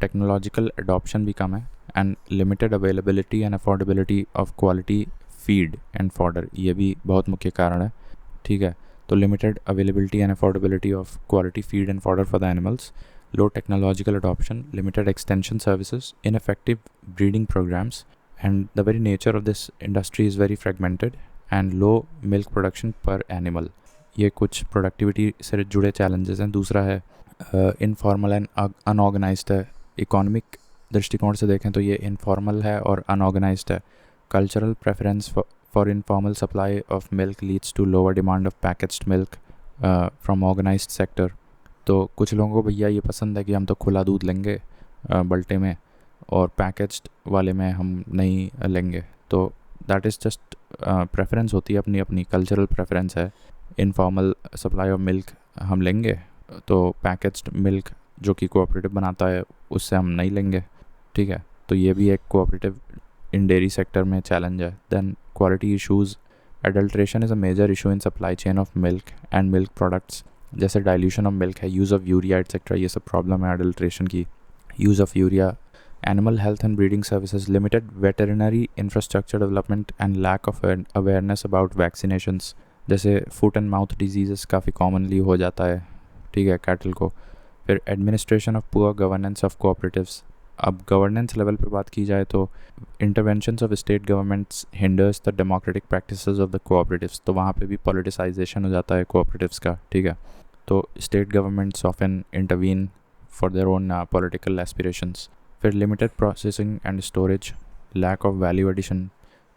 S1: टेक्नोलॉजिकल एडॉप्शन भी कम है, and limited availability and affordability of quality feed and fodder, ये भी बहुत मुख्य कारण है, ठीक है। तो limited availability and affordability of quality feed and fodder for the animals, low technological adoption, limited extension services, ineffective breeding programs, and the very nature of this industry is very fragmented, and low milk production per animal. ये कुछ productivity से जुड़े challenges हैं। दूसरा है informal and unorganised है। Economic दृष्टिकोण से देखें तो ये इनफॉर्मल है और अनऑर्गेनाइज्ड है। Cultural preference for informal supply of milk leads to lower demand of packaged milk from organised sector. तो कुछ लोगों को भैया ये पसंद है कि हम तो खुला दूध लेंगे बल्टे में, और पैकेज्ड वाले में हम नहीं लेंगे। तो दैट इज़ जस्ट प्रेफरेंस होती है, अपनी अपनी कल्चरल प्रेफरेंस है। इनफॉर्मल सप्लाई ऑफ मिल्क हम लेंगे, तो पैकेज्ड मिल्क जो कि कोऑपरेटिव बनाता है उससे हम नहीं लेंगे, ठीक है। तो ये भी एक कोऑपरेटिव इन डेयरी सेक्टर में चैलेंज है। Then quality issues, adulteration is a major issue in supply chain of milk and milk products, जैसे डाइल्यूशन ऑफ मिल्क है, यूज़ ऑफ यूरिया एट्सेट्रा, ये सब प्रॉब्लम है एडल्ट्रेशन की। Use of urea, animal health and breeding services, limited veterinary infrastructure development and lack of awareness about vaccinations, जैसे foot and mouth disease काफ़ी commonly हो जाता है, ठीक है, कैटल को। फिर administration of poor governance of cooperatives. अब गवर्नेंस लेवल पे बात की जाए तो interventions of state governments hinders the democratic practices of the cooperatives, तो वहाँ पे भी पॉलिटिसाइजेशन हो जाता है कोऑपरेटिव्स का, ठीक है। तो state governments often intervene for their own political aspirations. फिर limited processing and storage, lack of value addition,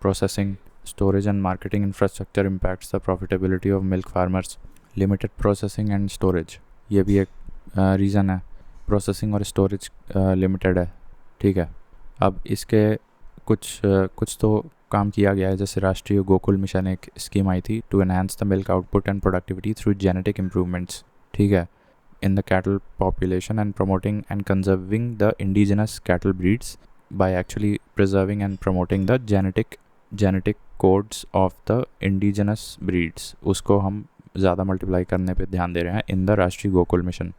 S1: processing, storage and marketing infrastructure impacts the profitability of milk farmers. Limited processing and storage, ये भी एक reason है, processing और storage limited है, ठीक है। अब इसके कुछ तो काम किया गया है, जैसे राष्ट्रीय गोकुल मिशन एक स्कीम आई थी to enhance the milk output and productivity through genetic improvements, ठीक है, in the cattle population and promoting and conserving the indigenous cattle breeds by actually preserving and promoting the genetic codes of the indigenous breeds, उसको हम ज़्यादा multiply करने पे ध्यान दे रहे हैं इन द राष्ट्रीय गोकुल मिशन।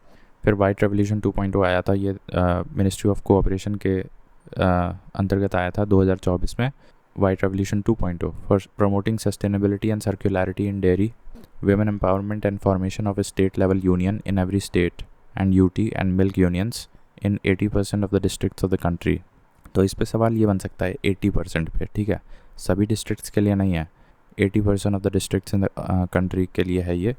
S1: फिर वाइट रेवोल्यूशन 2.0 आया था, ये मिनिस्ट्री ऑफ कोऑपरेशन के अंतर्गत आया था 2024 में। White revolution 2.0 for promoting sustainability and circularity in dairy, women empowerment and formation of a state level union in every state and UT and milk unions in 80% of the districts of the country। तो इस पे सवाल ये बन सकता है 80% पे, ठीक है, सभी डिस्ट्रिक्ट्स के लिए नहीं है, 80% of the districts in the country के लिए है। ये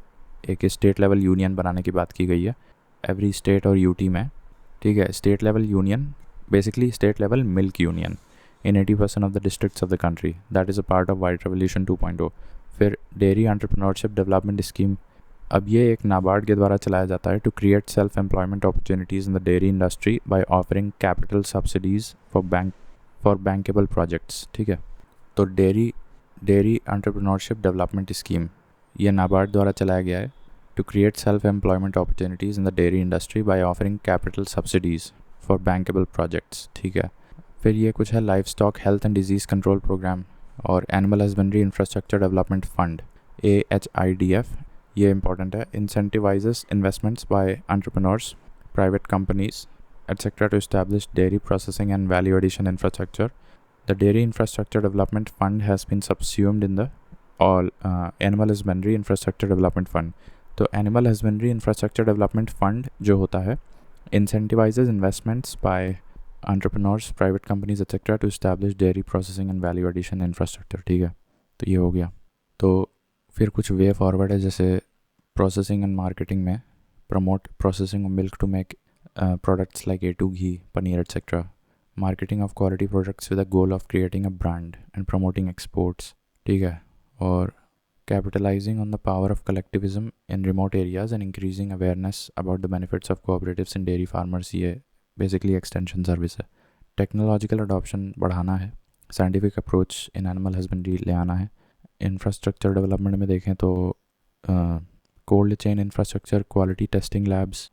S1: एक स्टेट लेवल यूनियन बनाने की बात की गई है एवरी स्टेट और यूटी में, ठीक है। State level union basically state level milk union in 80% of the districts of the country, that is a part of white revolution 2.0। फिर डेयरी एंटरप्रेन्योरशिप डेवलपमेंट स्कीम, अब ये एक नाबार्ड के द्वारा चलाया जाता है to create self employment opportunities in the dairy industry by offering capital subsidies for bankable projects, ठीक है। तो डेयरी एंटरप्रेन्योरशिप डेवलपमेंट स्कीम ये नाबार्ड द्वारा चलाया गया है to create self employment opportunities in the dairy industry by offering capital subsidies for bankable projects, ठीक है। फिर ये कुछ है life stock health and disease control programme और animal husbandry infrastructure development fund AHIDF, ये इंपॉर्टेंट है, incentivises investments by entrepreneurs, private companies et cetera to establish dairy processing and value addition infrastructure. The dairy infrastructure development fund has been subsumed in the all animal husbandry infrastructure development fund. तो animal husbandry infrastructure development fund जो होता है incentivises investments by entrepreneurs, private companies etc. to establish dairy processing and value addition infrastructure, ठीक है। तो ये हो गया। तो फिर कुछ वे फॉरवर्ड है, जैसे प्रोसेसिंग एंड मार्केटिंग में promote processing of milk to make products like A2 ghee, paneer etcetera. Marketing of quality products with the goal of creating a brand and promoting exports, ठीक है। और capitalizing on the power of collectivism in remote areas and increasing awareness about the benefits of cooperatives in dairy farmers, ये basically extension service है। Technological adoption बढ़ाना है, scientific approach in animal husbandry ले आना है। इंफ्रास्ट्रक्चर डेवलपमेंट में देखें तो cold chain infrastructure, quality testing labs,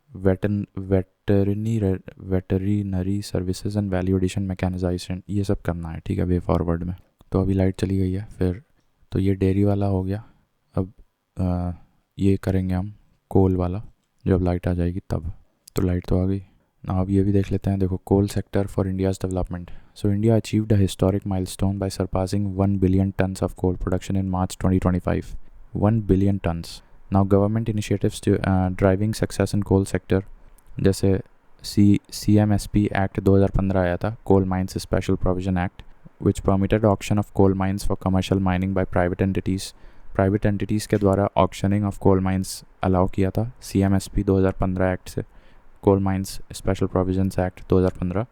S1: veterinary services and value addition mechanisation, ये सब करना है, ठीक है, वे फॉरवर्ड में। तो अभी लाइट चली गई है। फिर तो ये डेयरी वाला हो गया। अब ये करेंगे हम कोल वाला, जब लाइट आ जाएगी तब। तो लाइट तो आ गई ना, अब ये भी देख लेते हैं। देखो, coal sector for India's development, So India achieved a historic milestone by surpassing 1 billion tons of coal production in March 2025. 1 billion tons. Now government initiatives to driving success in coal sector, जैसे CMSP Act 2015 आया था, Coal Mines Special Provision Act, which permitted auction of coal mines for commercial mining by private entities. Private entities के द्वारा auctioning of coal mines allow किया था CMSP 2015 act से, coal mines special provisions act 2015.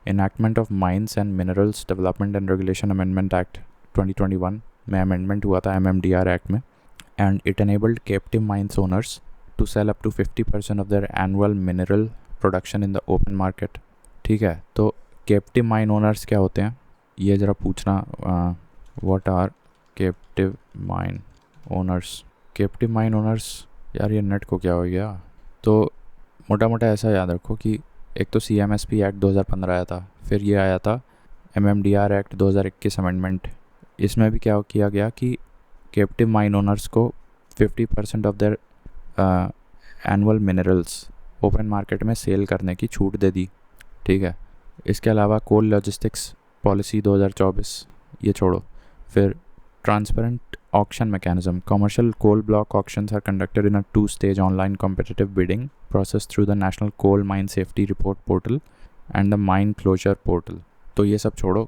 S1: Enactment of mines and minerals development and regulation amendment act 2021 में amendment हुआ था MMDR act में. And it enabled captive mines owners to sell up to 50% of their annual mineral production in the open market. ठीक है, तो captive mine owners क्या होते हैं ये ज़रा पूछना. what are captive mine owners? captive mine owners, यार ये नेट को क्या हो गया. तो मोटा मोटा ऐसा याद रखो कि एक तो CMSP एक्ट 2015 आया था, फिर ये आया था MMDR एक्ट 2021 अमेंडमेंट. इसमें भी क्या किया गया कि कैप्टिव माइन ओनर्स को 50% of their annual minerals open market में सेल करने की छूट दे दी. ठीक है, इसके अलावा कोल लॉजिस्टिक्स पॉलिसी 2024 ये छोड़ो. फिर transparent auction mechanism. Commercial coal block auctions are conducted in a 2-stage online competitive bidding process through the national coal mine safety report portal and the mine closure portal. तो ये सब छोड़ो,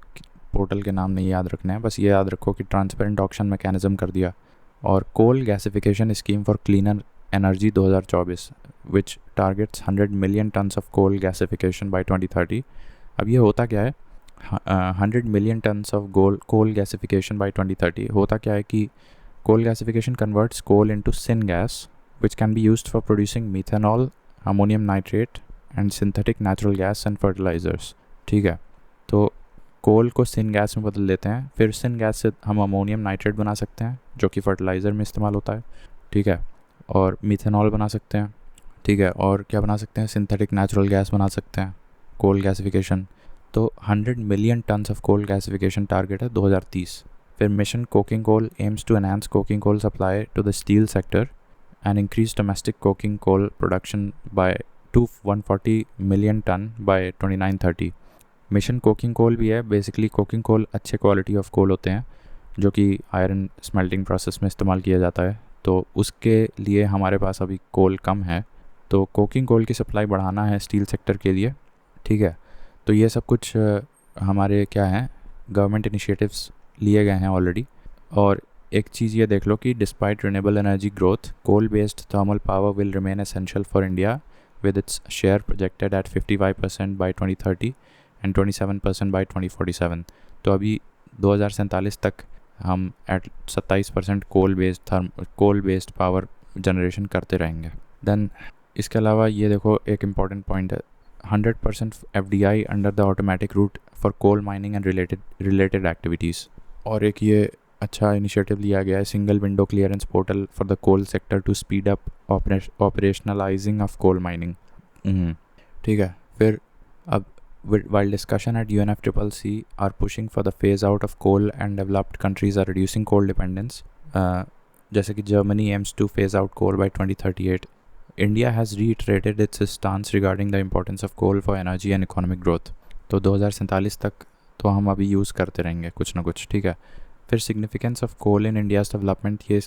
S1: portal के नाम नहीं याद रखने हैं, बस ये याद रखो कि ट्रांसपेरेंट ऑक्शन मैकेनिज्म कर दिया. और coal gasification scheme for cleaner energy 2024 which targets 100 million tons of coal gasification by 2030. अब ये होता क्या है, 100 million tons of coal gasification by 2030 होता क्या है कि coal gasification converts coal into syngas which can be used for producing methanol, ammonium nitrate and synthetic natural gas and fertilisers. ठीक है, तो कोल को सिन गैस में बदल देते हैं, फिर सिन गैस से हम अमोनियम नाइट्रेट बना सकते हैं जो कि फर्टिलाइज़र में इस्तेमाल होता है. ठीक है, और मिथेनॉल बना सकते हैं. ठीक है, और क्या बना सकते हैं, सिंथेटिक नेचुरल गैस बना सकते हैं. कोल गैसिफिकेशन तो 100 million tons of coal gasification target है 2030. फिर mission coking coal aims to enhance coking coal supply to the steel sector and increase domestic coking coal production by 140 million ton by 2930. Mission coking coal भी है. Basically coking coal अच्छे quality of coal होते हैं जो कि iron smelting process में इस्तेमाल किया जाता है, तो उसके लिए हमारे पास अभी कोल कम है, तो कोकिंग कोल की सप्लाई बढ़ाना है स्टील सेक्टर के लिए. ठीक है, तो ये सब कुछ हमारे क्या हैं, गवर्नमेंट इनिशिएटिव्स लिए गए हैं ऑलरेडी. और एक चीज़ ये देख लो कि despite renewable energy growth, coal based thermal power will remain essential for India with its share projected at 55% by 2030 and 27% by 2047. तो अभी 2047 तक हम at 27% coal based power generation करते रहेंगे. देन इसके अलावा ये देखो एक इम्पॉर्टेंट पॉइंट है, 100% FDI under the automatic route for coal mining and related activities. और एक ये अच्छा इनिशिएटिव लिया गया है, single window clearance portal for the coal sector to speed up operationalising of coal mining. ठीक है, फिर अब while discussion at UNFCCC are pushing for the phase out of coal and developed countries are reducing coal dependence, जैसे कि Germany aims to phase out coal by 2038, India has reiterated its stance regarding the importance of coal for energy and economic growth. तो 2047 तक तो हम अभी use करते रहेंगे कुछ ना कुछ. ठीक है, फिर significance of coal in India's development, ये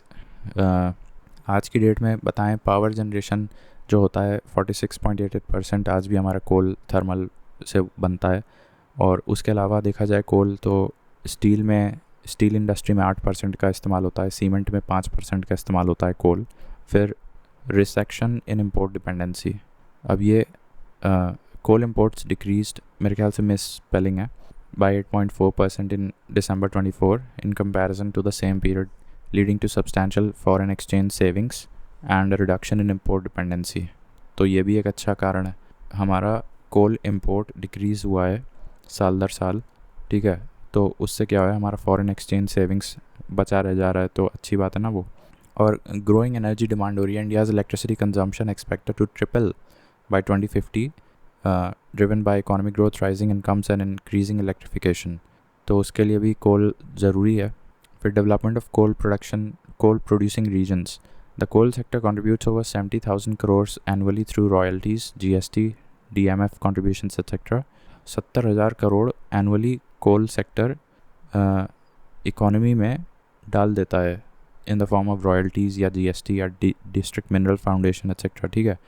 S1: आज की डेट में बताएं. पावर जनरेशन जो होता है 46.88% आज भी हमारा कोल थर्मल से बनता है. और उसके अलावा देखा जाए कोल तो स्टील इंडस्ट्री में 8% का इस्तेमाल होता है, सीमेंट में 5% का इस्तेमाल होता है कोल. फिर रिसेक्शन इन इम्पोर्ट डिपेंडेंसी. अब ये कोल इम्पोर्ट्स डिक्रीज्ड, मेरे ख्याल से मिस स्पेलिंग है, by 8.4% in December 24 in comparison to the same period, leading to substantial foreign exchange savings and reduction in import dependency. तो ये भी एक अच्छा कारण है, हमारा कोल इंपोर्ट डिक्रीज़ हुआ है साल दर साल. ठीक है, तो उससे क्या हुआ है, हमारा फॉरेन एक्सचेंज सेविंग्स बचा रह जा रहा है, तो अच्छी बात है ना वो. और ग्रोइंग एनर्जी डिमांड हो रही है. India's electricity consumption expected to triple by 2050 driven by economic growth, rising incomes and increasing electrification. तो उसके लिए भी कोल ज़रूरी है. फिर development of coal producing regions. The coal sector contributes over 70,000 crores annually through royalties, GST, DMF contributions, etc. 70,000 crore annually coal sector economy में डाल देता है in the form of royalties या जीएसटी या डिस्ट्रिक्ट मिनरल फाउंडेशन एक्सेट्रा, ठीक है,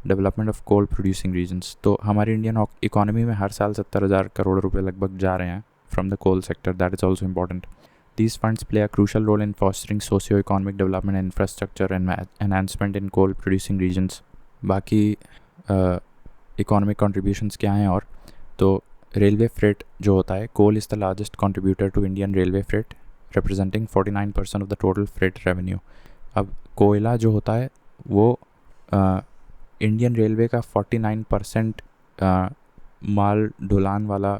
S1: development of coal producing regions. तो हमारी इंडियन इकोनॉमी में हर साल 70,000 करोड़ रुपए लगभग जा रहे हैं from the coal sector, that is also important. These funds play a crucial role in fostering socio-economic development and infrastructure and enhancement in coal producing regions. बाकी इकोनॉमिक कंट्रीब्यूशंस क्या हैं? और तो रेलवे फ्रेट जो होता है, coal is the largest contributor to Indian railway freight representing 49% of the total freight revenue. अब कोयला जो होता है वो इंडियन रेलवे का 49% माल ढुलान वाला,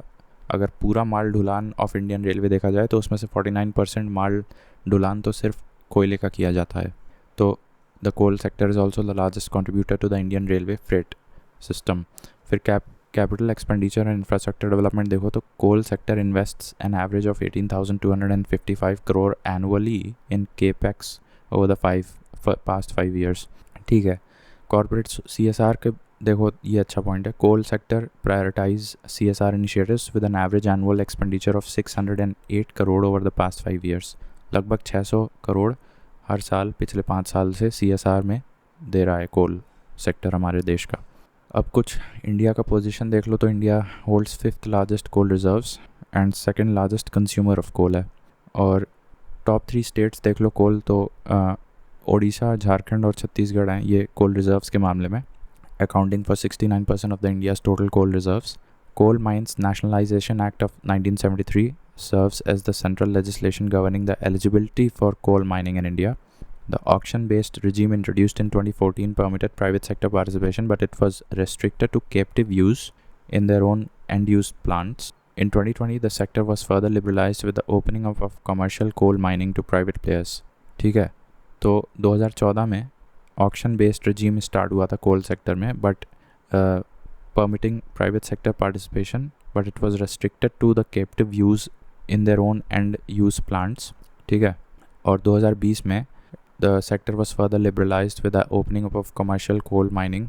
S1: अगर पूरा माल ढुलान ऑफ इंडियन रेलवे देखा जाए तो उसमें से 49% माल ढुलान तो सिर्फ कोयले का किया जाता है। तो the coal sector is also the largest contributor to the Indian railway freight system. फिर capital expenditure and infrastructure development देखो तो coal sector invests an average of 18,255 crore annually in capex over the past 5 years, ठीक है। Corporate CSR के देखो, ये अच्छा point है। Coal sector prioritise CSR initiatives with an average annual expenditure of 608 crore over the past 5 years. लगभग 600 करोड़ हर साल पिछले 5 साल से CSR में दे रहा है कोल सेक्टर हमारे देश का। अब कुछ इंडिया का पोजीशन देख लो तो India holds 5th largest coal reserves and 2nd largest consumer of coal है। और टॉप 3 स्टेट्स देख लो कोल तो ओडिशा, झारखंड और छत्तीसगढ़ हैं ये कोल रिजर्व्स के मामले में, accounting for 69% of the India's total coal reserves. Coal Mines Nationalization Act of 1973 serves as the central legislation governing the eligibility for coal mining in India. The auction-based regime introduced in 2014 permitted private sector participation, but it was restricted to captive use in their own end-use plants. In 2020, the sector was further liberalized with the opening of commercial coal mining to private players. ठीक है, तो 2014 में auction based रजीम start हुआ था coal sector में, but permitting private sector participation, but it was restricted to the captive use in their own end use plants, ठीक है। और 2020 में the sector was further liberalised with the opening of commercial coal mining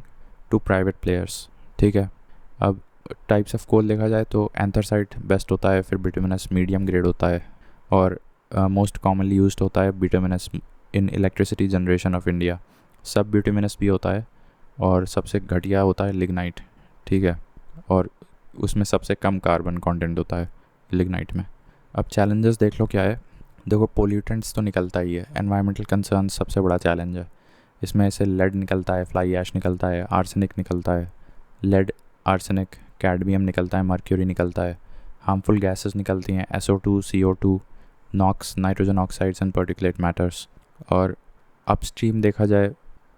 S1: to private players, ठीक है। अब types of coal देखा जाए तो एंथ्रासाइट बेस्ट होता है, फिर बिटुमिनस मीडियम ग्रेड होता है, और मोस्ट कॉमनली यूज्ड होता है bituminous in electricity generation of India. सब बिटुमिनस भी होता है और सबसे घटिया होता है लिग्नाइट, ठीक है, और उसमें सबसे कम कार्बन कंटेंट होता है लिग्नाइट में। अब चैलेंजेस देख लो क्या है। देखो, पोल्यूटेंट्स तो निकलता ही है, एनवायरमेंटल कंसर्न सबसे बड़ा चैलेंज है। इसमें से लेड निकलता है, फ्लाई ऐश निकलता है, आर्सेनिक निकलता है, लेड, आर्सेनिक, कैडमियम निकलता है, मर्क्यूरी निकलता है, हार्मफुल गैसेस निकलती हैं SO2, CO2, NOx, nitrogen oxides and particulate matters. और अपस्ट्रीम देखा जाए,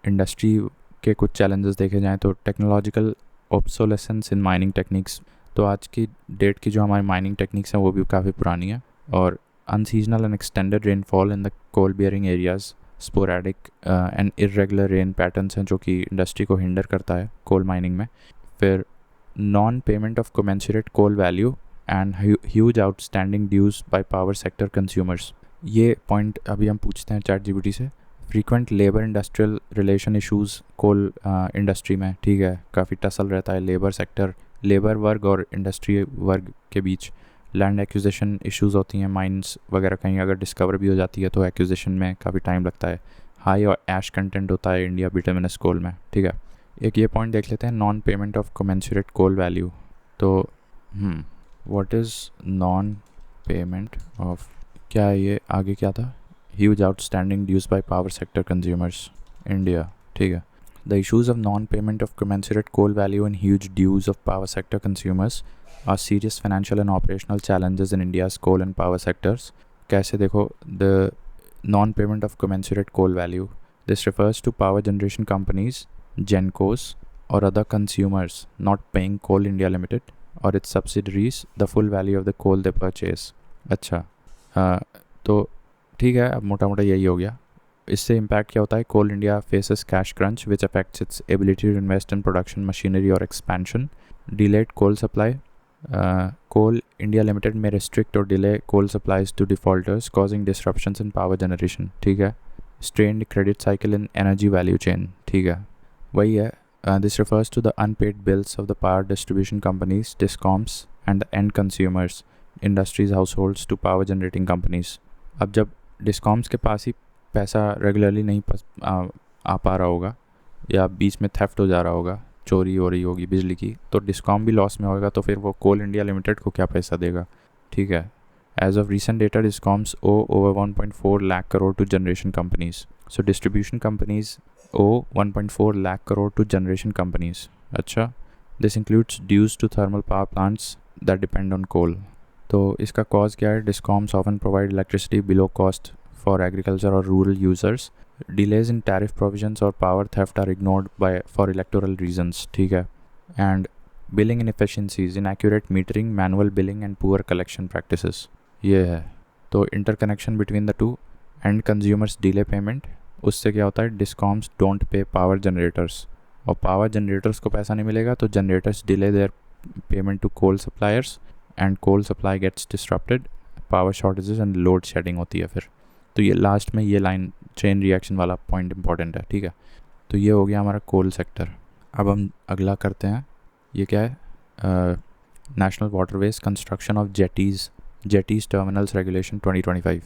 S1: इंडस्ट्री के कुछ चैलेंजेस देखे जाएँ तो technological obsolescence in mining techniques. तो आज की डेट की जो हमारी माइनिंग टेक्निक्स हैं वो भी काफ़ी पुरानी है। और unseasonal and extended rainfall in the coal bearing areas, sporadic and irregular rain patterns हैं जो कि इंडस्ट्री को हिंडर करता है कोल माइनिंग में। फिर non payment of commensurate coal value and huge outstanding dues by power sector consumers. ये point अभी हम पूछते हैं ChatGPT से। Frequent labour industrial relation issues coal industry में, ठीक है, काफ़ी टसल रहता है लेबर सेक्टर, लेबर वर्ग और इंडस्ट्री वर्ग के बीच। लैंड एक्विजिशन इश्यूज़ होती हैं, माइंस वगैरह कहीं अगर डिस्कवर भी हो जाती है तो एक्विजिशन में काफ़ी टाइम लगता है। हाई और ऐश कंटेंट होता है इंडिया बिटुमिनस कोल में, ठीक है। एक ये पॉइंट देख लेते हैं, non payment of commensurate coal value. तो what is non payment of, क्या है ये, आगे क्या था, huge outstanding dues by power sector consumers India, ठीक है। The issues of non-payment of commensurate coal value and huge dues of power sector consumers are serious financial and operational challenges in India's coal and power sectors. कैसे देखो, the non-payment of commensurate coal value, this refers to power generation companies, Gencos or other consumers not paying Coal India Limited or its subsidiaries the full value of the coal they purchase. अच्छा, तो ठीक है, अब मोटा मोटा यही हो गया। इससे इम्पैक्ट क्या होता है, coal India faces cash crunch which affects its ability to invest in production machinery और expansion. Delayed coal supply, coal India limited में रिस्ट्रिक्ट और delay coal supplies to defaulters causing disruptions in power generation, ठीक है। Strained credit cycle in energy value chain, ठीक है, वही है। This refers to the unpaid bills of the power distribution companies, DISCOMs, and the end consumers, industries, households to power generating companies. अब जब discoms के पास ही पैसा रेगुलरली नहीं आ पा रहा होगा या बीच में थेफ्ट हो जा रहा होगा, चोरी हो रही होगी बिजली की, तो डिस्कॉम भी लॉस में होगा, तो फिर वो कोल इंडिया लिमिटेड को क्या पैसा देगा, ठीक है. As of recent data discoms owe over 1.4 lakh crore to generation companies. So distribution companies owe 1.4 lakh crore to generation companies. अच्छा, this includes dues to thermal power plants that depend on coal. तो इसका कॉज क्या है? Discoms often provide electricity below cost for agriculture और rural users. Delays in tariff provisions or power theft are ignored for electoral reasons, ठीक है. And billing inefficiencies, inaccurate metering, manual billing and poor collection practices, ये है. तो interconnection between the two, end consumers delay payment, उससे क्या होता है? Discoms don't pay power generators, और power generators को पैसा नहीं मिलेगा तो generators delay their payment to coal suppliers and coal supply gets disrupted, power shortages and load shedding होती है फिर. तो ये लास्ट में ये लाइन चेन रिएक्शन वाला पॉइंट इंपॉर्टेंट है, ठीक है. तो ये हो गया हमारा कोल सेक्टर. अब हम अगला करते हैं. ये क्या है? National waterways construction of jetties terminals regulation 2025.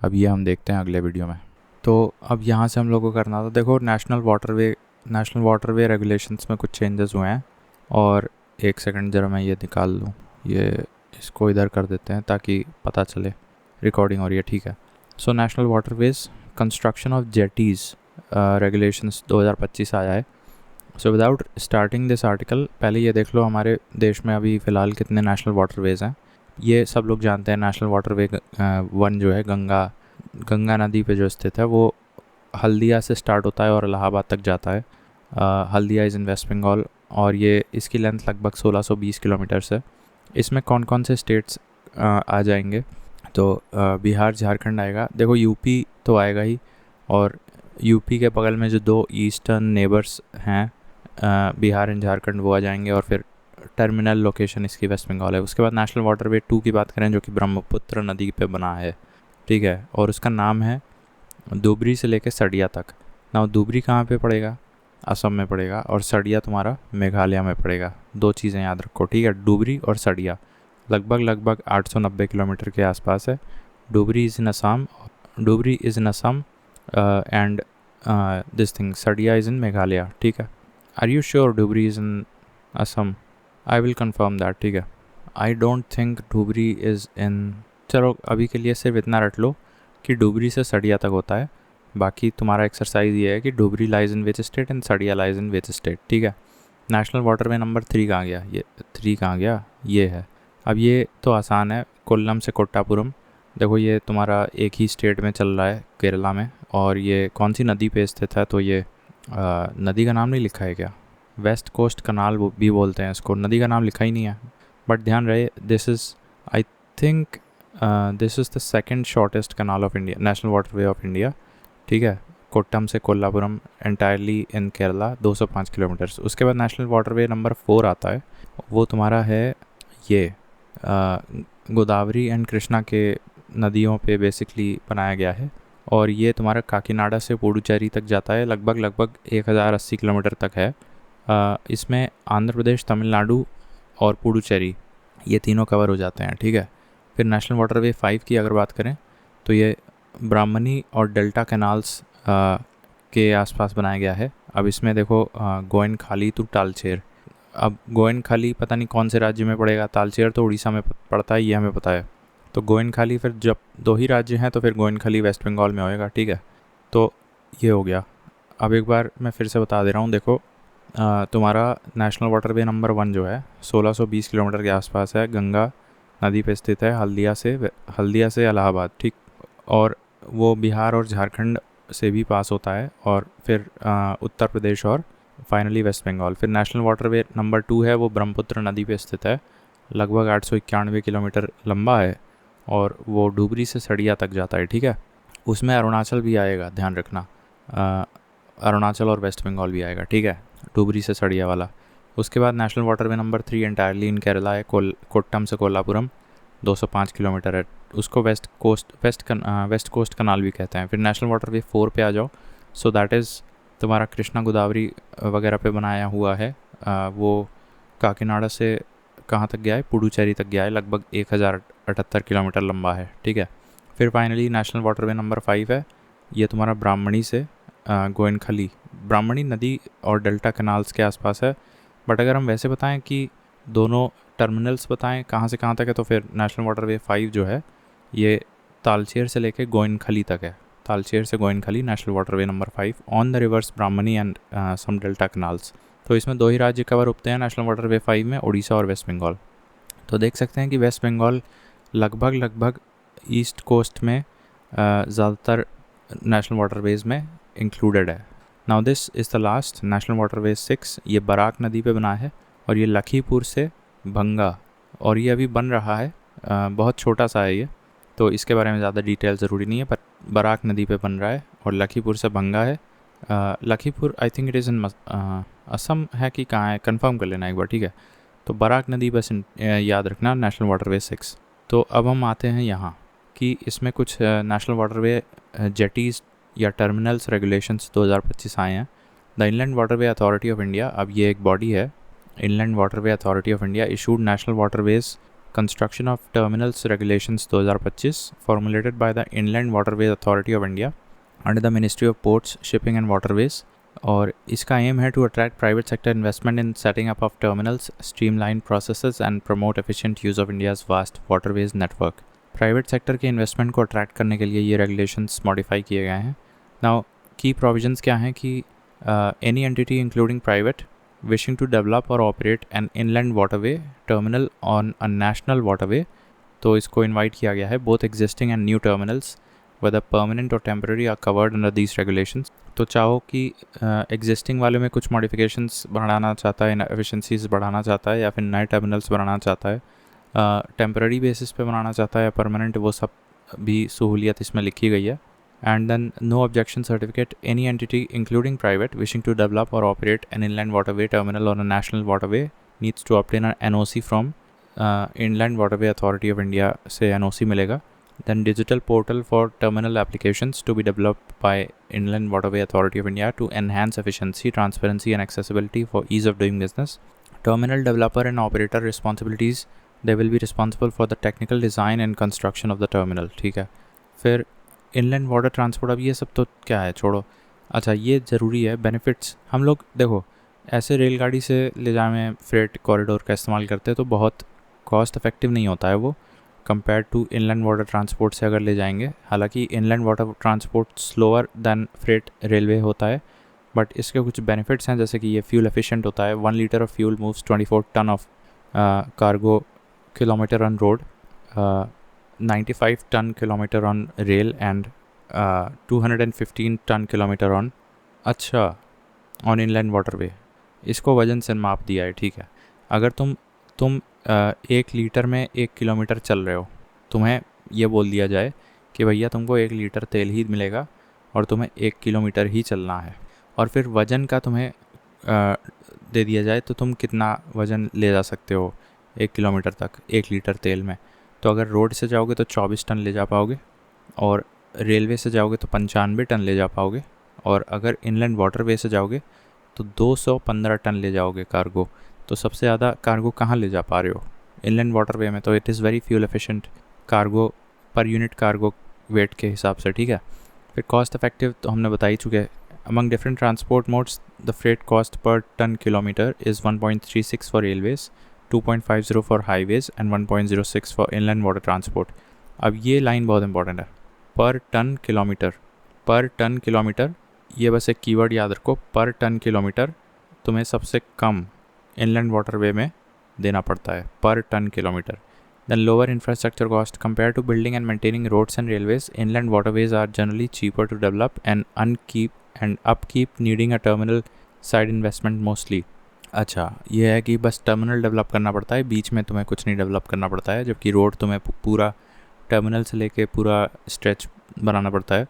S1: अब ये हम देखते हैं अगले वीडियो में. तो अब यहाँ से हम लोगों को करना था, देखो नेशनल वाटरवे रेगुलेशंस में कुछ चेंजेस हुए हैं. और एक सेकंड ज़रा मैं ये निकाल लूँ, ये इसको इधर कर देते हैं ताकि पता चले रिकॉर्डिंग हो रही है, ठीक है. So national waterways construction of jetties regulations 2025 आया है. So without starting this article, पहले ये देख लो हमारे देश में अभी फ़िलहाल कितने नेशनल वाटरवेज़ हैं. ये सब लोग जानते हैं. नेशनल वाटरवे 1 जो है गंगा नदी पे जो स्थित है, वो हल्दिया से स्टार्ट होता है और इलाहाबाद तक जाता है. हल्दिया इज़ इन वेस्ट बंगाल और ये इसकी लेंथ लगभग 1620 किलोमीटर्स है. इसमें कौन कौन से स्टेट्स आ जाएंगे? तो बिहार, झारखंड आएगा. देखो यूपी तो आएगा ही, और यूपी के बगल में जो 2 ईस्टर्न नेबर्स हैं, बिहार एंड झारखंड, वो आ जाएंगे. और फिर टर्मिनल लोकेशन इसकी वेस्ट बंगाल है. उसके बाद नेशनल वाटरवे 2 की बात करें, जो कि ब्रह्मपुत्र नदी पे बना है, ठीक है. और उसका नाम है धुबरी से लेकर सड़िया तक. ना धुबरी कहाँ पे पड़ेगा? असम में पड़ेगा, और सड़िया तुम्हारा मेघालय में पड़ेगा. 2 चीज़ें याद रखो, ठीक है. डुबरी और सड़िया लगभग 890 किलोमीटर के आसपास है. Dhubri is in Assam and this thing Sadiya is in Meghalaya, ठीक है. Are you sure Dhubri is in Assam? I will confirm that, ठीक है. I don't think Dhubri is in, चलो अभी के लिए सिर्फ इतना रट लो कि डुबरी से सड़िया तक होता है. बाकी तुम्हारा एक्सरसाइज ये है कि Dhubri lies in which state and सड़िया लाइज इन विच स्टेट, ठीक है. नेशनल वाटरवे नंबर 3 कहाँ गया? ये 3 कहाँ गया? ये है. अब ये तो आसान है, कोल्लम से कोट्टापुरम. देखो ये तुम्हारा एक ही स्टेट में चल रहा है, केरला में. और ये कौन सी नदी पे स्थित है? तो ये नदी का नाम नहीं लिखा है क्या? वेस्ट कोस्ट कनाल भी बोलते हैं इसको. नदी का नाम लिखा ही नहीं है, बट ध्यान रहे this is, I think this is the second shortest canal of India, national waterway of India, ठीक है. कोट्टम से Kollapuram entirely in Kerala 205 kilometres. उसके बाद नेशनल वाटरवे नंबर 4 आता है, वो तुम्हारा है ये गोदावरी एंड कृष्णा के नदियों पे बेसिकली बनाया गया है. और ये तुम्हारा काकीनाडा से पुडुचेरी तक जाता है, लगभग 1080 किलोमीटर तक है. इसमें आंध्र प्रदेश, तमिलनाडु और पुडुचेरी ये तीनों कवर हो जाते हैं, ठीक है. फिर नेशनल वाटरवे 5 की अगर बात करें तो ये ब्राह्मणी और डेल्टा कैनाल्स के आसपास बनाया गया है. अब इसमें देखो गोयनखाली टू तालचेर. अब गोयनखाली पता नहीं कौन से राज्य में पड़ेगा, तालचेर तो उड़ीसा में पड़ता है, ये हमें पता है. तो गोयनखाली, फिर जब 2 ही राज्य हैं तो फिर गोयनखाली वेस्ट बंगाल में होएगा, ठीक है. तो ये हो गया. अब एक बार मैं फिर से बता दे रहा हूँ. देखो तुम्हारा नेशनल वाटरवे नंबर 1 जो है 1620 किलोमीटर के आसपास है, गंगा नदी पे स्थित है, हल्दिया से इलाहाबाद, ठीक. और वो बिहार और झारखंड से भी पास होता है, और फिर उत्तर प्रदेश और फाइनली वेस्ट बंगाल. फिर नेशनल वाटरवे नंबर 2 है, वो ब्रह्मपुत्र नदी पे स्थित है, लगभग 891 किलोमीटर लंबा है, और वो डुबरी से सड़िया तक जाता है, ठीक है. उसमें अरुणाचल भी आएगा, ध्यान रखना. अरुणाचल और वेस्ट बंगाल भी आएगा, ठीक है, डुबरी से सड़िया वाला. उसके बाद national waterway number 3 entirely in Kerala है, कोट्टम से कोल्लापुरम 205 किलोमीटर है. उसको वेस्ट कोस्ट कनाल भी कहते हैं. फिर नेशनल वाटरवे 4 पे आ जाओ. सो दैट इज़ तुम्हारा कृष्णा गोदावरी वगैरह पे बनाया हुआ है, वो काकीनाडा से कहाँ तक गया है, पुडुचेरी तक गया है, लगभग 1078 किलोमीटर लंबा है, ठीक है। फिर फाइनली नेशनल वाटरवे नंबर 5 है, ये तुम्हारा ब्राह्मणी से गोयनखली, ब्राह्मणी नदी और डेल्टा कैनाल्स के आसपास है। बट अगर हम वैसे बताएं कि दोनों टर्मिनल्स बताएं कहाँ से कहाँ तक है, तो फिर नेशनल वाटरवे 5 जो है ये तालचेर से लेके गोयनखली तक है। तालचेर से Geonkhali national waterway number 5 on the rivers Brahmani and some delta canals. तो इसमें 2 ही राज्य कवर होते हैं नेशनल वाटरवे 5 में, उड़ीसा और वेस्ट बंगाल। तो देख सकते हैं कि वेस्ट बंगाल लगभग ईस्ट कोस्ट में ज़्यादातर नेशनल वाटरवेज़ में इंक्लूडेड है। Now this is the last national waterway 6, ये बराक नदी पे बना है और ये लखीमपुर से भंगा, और ये अभी बन रहा है, बहुत छोटा सा है ये, तो इसके बारे में ज़्यादा डिटेल ज़रूरी नहीं है, पर बराक नदी पे बन रहा है और लखीमपुर से भंगा है। Lakhimpur I think it is in Assam है कि कहाँ है, कंफर्म कर लेना एक बार, ठीक है। तो बराक नदी बस याद रखना नेशनल वाटरवे 6। तो अब हम आते हैं यहाँ कि इसमें कुछ नेशनल वाटरवे जेटीज़ या टर्मिनल्स रेगुलेशंस 2025 आए हैं। The inland waterway authority of India, अब ये एक बॉडी है, inland waterway authority of India issued national waterways construction of terminals regulations 2025 formulated by the inland waterways authority of India under the ministry of ports, shipping and waterways. और इसका aim है to attract private sector investment in setting up of terminals, streamline processes and promote efficient use of India's vast waterways network. Private sector के investment को attract करने के लिए ये regulations modify किए गए हैं। नाउ की प्रोविजंस क्या हैं कि any entity including private wishing to develop or operate an inland waterway terminal on a national waterway, तो इसको इनवाइट किया गया है। both existing and new terminals whether permanent or temporary are covered under these regulations। तो चाहो कि existing वाले में कुछ modifications बढ़ाना चाहता है, efficiencies बढ़ाना चाहता है, या फिर नए terminals बनाना चाहता है, temporary basis पे बनाना चाहता है या permanent, वो सब भी सहूलियत इसमें लिखी गई है। And then no objection certificate, any entity including private wishing to develop or operate an inland waterway terminal on a national waterway needs to obtain an NOC from Inland Waterway Authority of India से NOC मिलेगा। Then digital portal for terminal applications to be developed by Inland Waterway Authority of India to enhance efficiency, transparency and accessibility for ease of doing business। Terminal developer and operator responsibilities, they will be responsible for the technical design and construction of the terminal, ठीक है। फिर inland water transport, अब ये सब तो क्या है, छोड़ो। अच्छा, ये ज़रूरी है बेनिफिट्स। हम लोग देखो ऐसे रेलगाड़ी से ले जाने फ्रेट कॉरिडोर का इस्तेमाल करते हैं तो बहुत कॉस्ट इफेक्टिव नहीं होता है वो, compare to inland water transport से अगर ले जाएंगे। हालांकि inland water transport slower than freight railway होता है, बट इसके कुछ बेनिफिट्स हैं, जैसे कि ये फ्यूल एफिशिएंट होता है। 1 litre of fuel moves 24 ton of cargo kilometre on road, 95 ton kilometre on rail and 215 ton kilometre on on inland waterway. इसको वजन से माप दिया है, ठीक है। अगर तुम 1 लीटर में 1 किलोमीटर चल रहे हो, तुम्हें ये बोल दिया जाए कि भैया तुमको 1 लीटर तेल ही मिलेगा और तुम्हें 1 किलोमीटर ही चलना है, और फिर वज़न का तुम्हें दे दिया जाए तो तुम कितना वज़न ले जा सकते हो 1 किलोमीटर तक 1 लीटर तेल में। तो अगर रोड से जाओगे तो 24 टन ले जा पाओगे, और रेलवे से जाओगे तो 95 टन ले जा पाओगे, और अगर इनलैंड वाटरवे से जाओगे तो 215 टन ले जाओगे कार्गो। तो सबसे ज़्यादा कार्गो कहाँ ले जा पा रहे हो, इनलैंड वाटरवे में। तो it is very fuel efficient cargo per unit cargo weight के हिसाब से, ठीक है। फिर कॉस्ट इफेक्टिव तो हमने बता ही चुके हैं। Among different transport modes the freight cost per ton kilometre is 1.36 for railways, 2.50 for highways and 1.06 for inland water transport. अब ये लाइन बहुत इंपॉर्टेंट है, पर टन किलोमीटर, ये बस एक कीवर्ड याद रखो, पर टन किलोमीटर तुम्हें सबसे कम इनलैंड वाटरवे में देना पड़ता है, per ton kilometre. Then lower infrastructure cost compare to building and maintaining roads and railways, inland waterways are generally cheaper to develop and upkeep needing a terminal side investment mostly. अच्छा, ये है कि bus terminal develop करना पड़ता है, बीच में तुम्हें कुछ नहीं डेवलप करना पड़ता है, जबकि रोड तुम्हें पूरा टर्मिनल से लेके पूरा स्ट्रेच बनाना पड़ता है।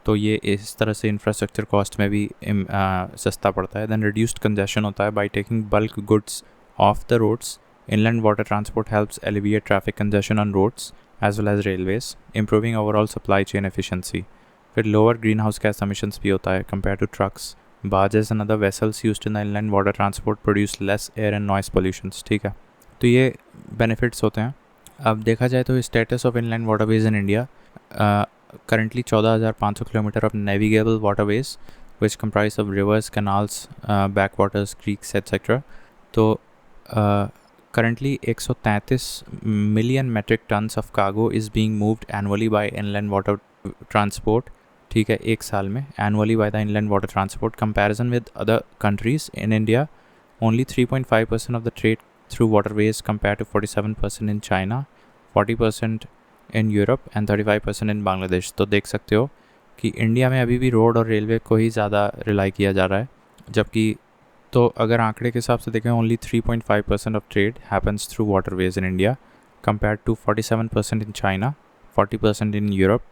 S1: तो ये इस तरह से इंफ्रास्ट्रक्चर कॉस्ट में भी सस्ता पड़ता है। देन रिड्यूस्ड कंजेशन होता है by taking bulk goods off the roads. Inland water transport helps alleviate traffic congestion on roads as well as railways, improving overall supply chain efficiency. फिर lower green house gas emissions भी होता है compare to trucks. barges and other vessels used in the inland water transport produce less air and noise pollutions, ठीक है। तो ये benefits होते हैं। अब देखा जाए तो status of inland waterways in India, currently 14,500 kilometre of navigable waterways which comprise of rivers, canals, backwaters, creeks, etc. तो currently 133 million metric tons of cargo is being moved annually by inland water transport, ठीक है, एक साल में annually by the inland water transport. Comparison with other countries, in India only 3.5% of the trade through waterways compared to 47% in China, 40% in Europe and 35% in Bangladesh. तो देख सकते हो कि इंडिया में अभी भी रोड और रेलवे को ही ज़्यादा रिलाई किया जा रहा है, जबकि तो अगर आंकड़े के हिसाब से देखें only 3.5% of trade happens through waterways in India compare to 47% in China, 40% in Europe.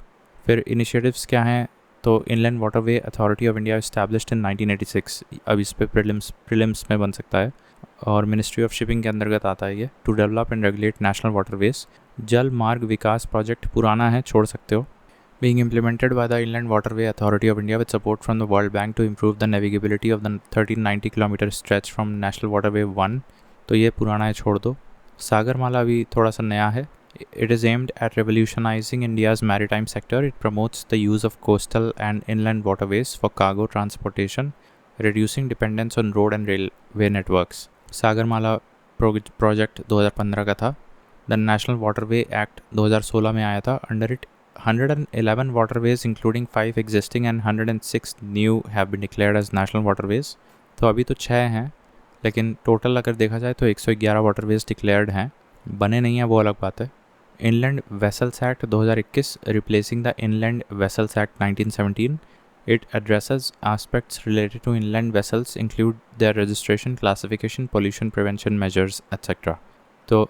S1: फिर इनिशिएटिव्स क्या हैं, तो inland waterway authority of India established in 1986, अब इस पर प्रीलिम्स में बन सकता है, और मिनिस्ट्री ऑफ शिपिंग के अंतर्गत आता है ये, to develop and regulate national waterways. Jal Marg Vikas project पुराना है, छोड़ सकते हो। Being implemented by the Inland Waterway Authority of India with support from the World Bank to improve the navigability of the 1390 kilometer stretch from National Waterway 1, तो ये पुराना है, छोड़ दो। सागरमाला भी थोड़ा सा नया है। It is aimed at revolutionizing India's maritime sector. It promotes the use of coastal and inland waterways for cargo transportation, reducing dependence on road and railway networks. Sagarmala project 2015 का था। The National Waterway Act 2016 में आया था। Under it 111 waterways including 5 existing and 106 new have been declared as national waterways. तो अभी तो 6 हैं, लेकिन टोटल अगर देखा जाए तो 111 वाटरवेज डिक्लेयर्ड हैं, बने नहीं हैं वो अलग बात है। Inland vessels act 2021 replacing the inland vessels act 1917. It addresses aspects related to inland vessels include their registration, classification, pollution prevention measures etc. तो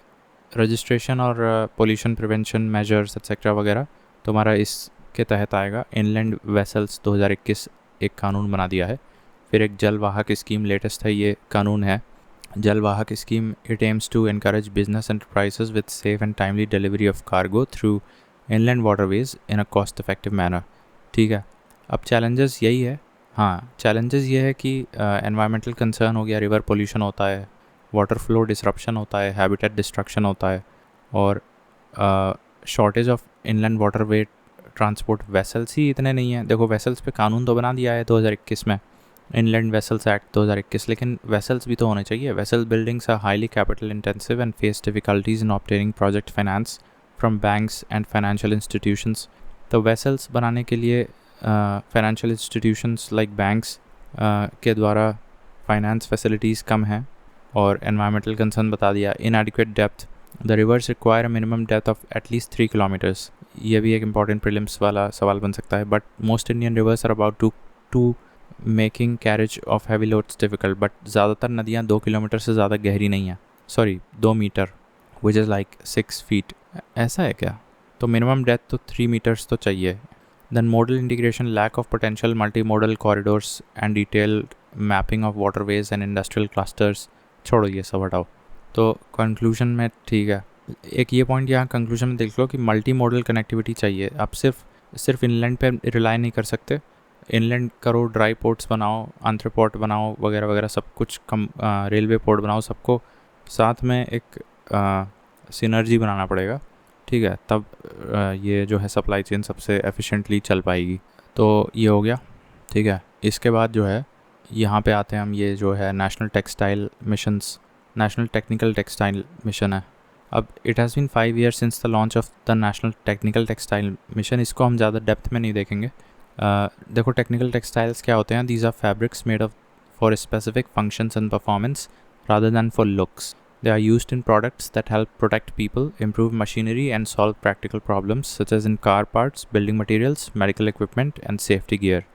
S1: रजिस्ट्रेशन और पोल्यूशन प्रिवेंशन मेजर्स एक्सेट्रा वगैरह तुम्हारा इसके तहत आएगा। इनलैंड वेसल्स 2021 एक कानून बना दिया है। फिर एक जल वाहक स्कीम लेटेस्ट है, ये कानून है Jal Vahak scheme. It aims to encourage business enterprises with safe and timely delivery of cargo through inland waterways in a cost effective manner, ठीक है। अब चैलेंजेस यही है, हाँ चैलेंजेस ये है कि एनवायरमेंटल कंसर्न हो गया, रिवर पोल्यूशन होता है, वाटर फ्लो डिसरप्शन होता है, हैबिटेट डिस्ट्रक्शन होता है, और shortage of inland waterway transport vessels ही इतने नहीं हैं। देखो वेसल्स पे कानून तो बना दिया है 2021 में, इनलैंड वेसल्स एक्ट 2021, लेकिन वेसल्स भी तो होने चाहिए। Vessel buildings are highly capital intensive and face difficulties in obtaining project finance from banks and financial institutions. तो वेसल्स बनाने के लिए फाइनेंशियल इंस्टीट्यूशंस लाइक बैंक्स के द्वारा फाइनेंस फैसिलिटीज़ कम हैं, और एनवायरमेंटल कंसर्न बता दिया। इनएडिक्वेट depth, the reverse require a minimum depth of at least 3 kilometres, ये भी एक इंपॉर्टेंट प्रीलिम्स वाला सवाल बन सकता है। But most Indian rivers are about to making carriage of heavy loads difficult, but ज़्यादातर नदियाँ 2 किलोमीटर से ज़्यादा गहरी नहीं हैं, sorry 2 metre, which is like 6 feet, ऐसा है क्या? तो मिनिमम डेप्थ तो 3 मीटर्स तो चाहिए। Then model integration, lack of potential multi model corridors and detailed mapping of waterways and industrial clusters, छोड़ो ये सब हटाओ। तो कंक्लूजन में ठीक है, एक ये पॉइंट यहाँ कंक्लूजन में देख लो कि मल्टी मॉडल कनेक्टिविटी चाहिए। आप सिर्फ इनलैंड पे रिलाई नहीं कर सकते, इनलैंड करो, ड्राई पोर्ट्स बनाओ, अंतरपोर्ट बनाओ वगैरह वगैरह सब कुछ, रेलवे पोर्ट बनाओ, सबको साथ में एक सिनर्जी बनाना पड़ेगा, ठीक है, तब ये जो है सप्लाई चेन सबसे एफिशिएंटली चल पाएगी। तो ये हो गया, ठीक है। इसके बाद जो है यहाँ पे आते हैं हम, ये जो है national textile missions, national technical textile mission है। अब it has been 5 years since the launch of the national technical textile mission, इसको हम ज़्यादा डेप्थ में नहीं देखेंगे। देखो टेक्निकल टेक्सटाइल्स क्या होते हैं, these are fabrics made of for specific functions and performance rather than for looks. They are used in products that help protect people, improve machinery and solve practical problems such as in car parts, building materials, medical equipment and safety gear.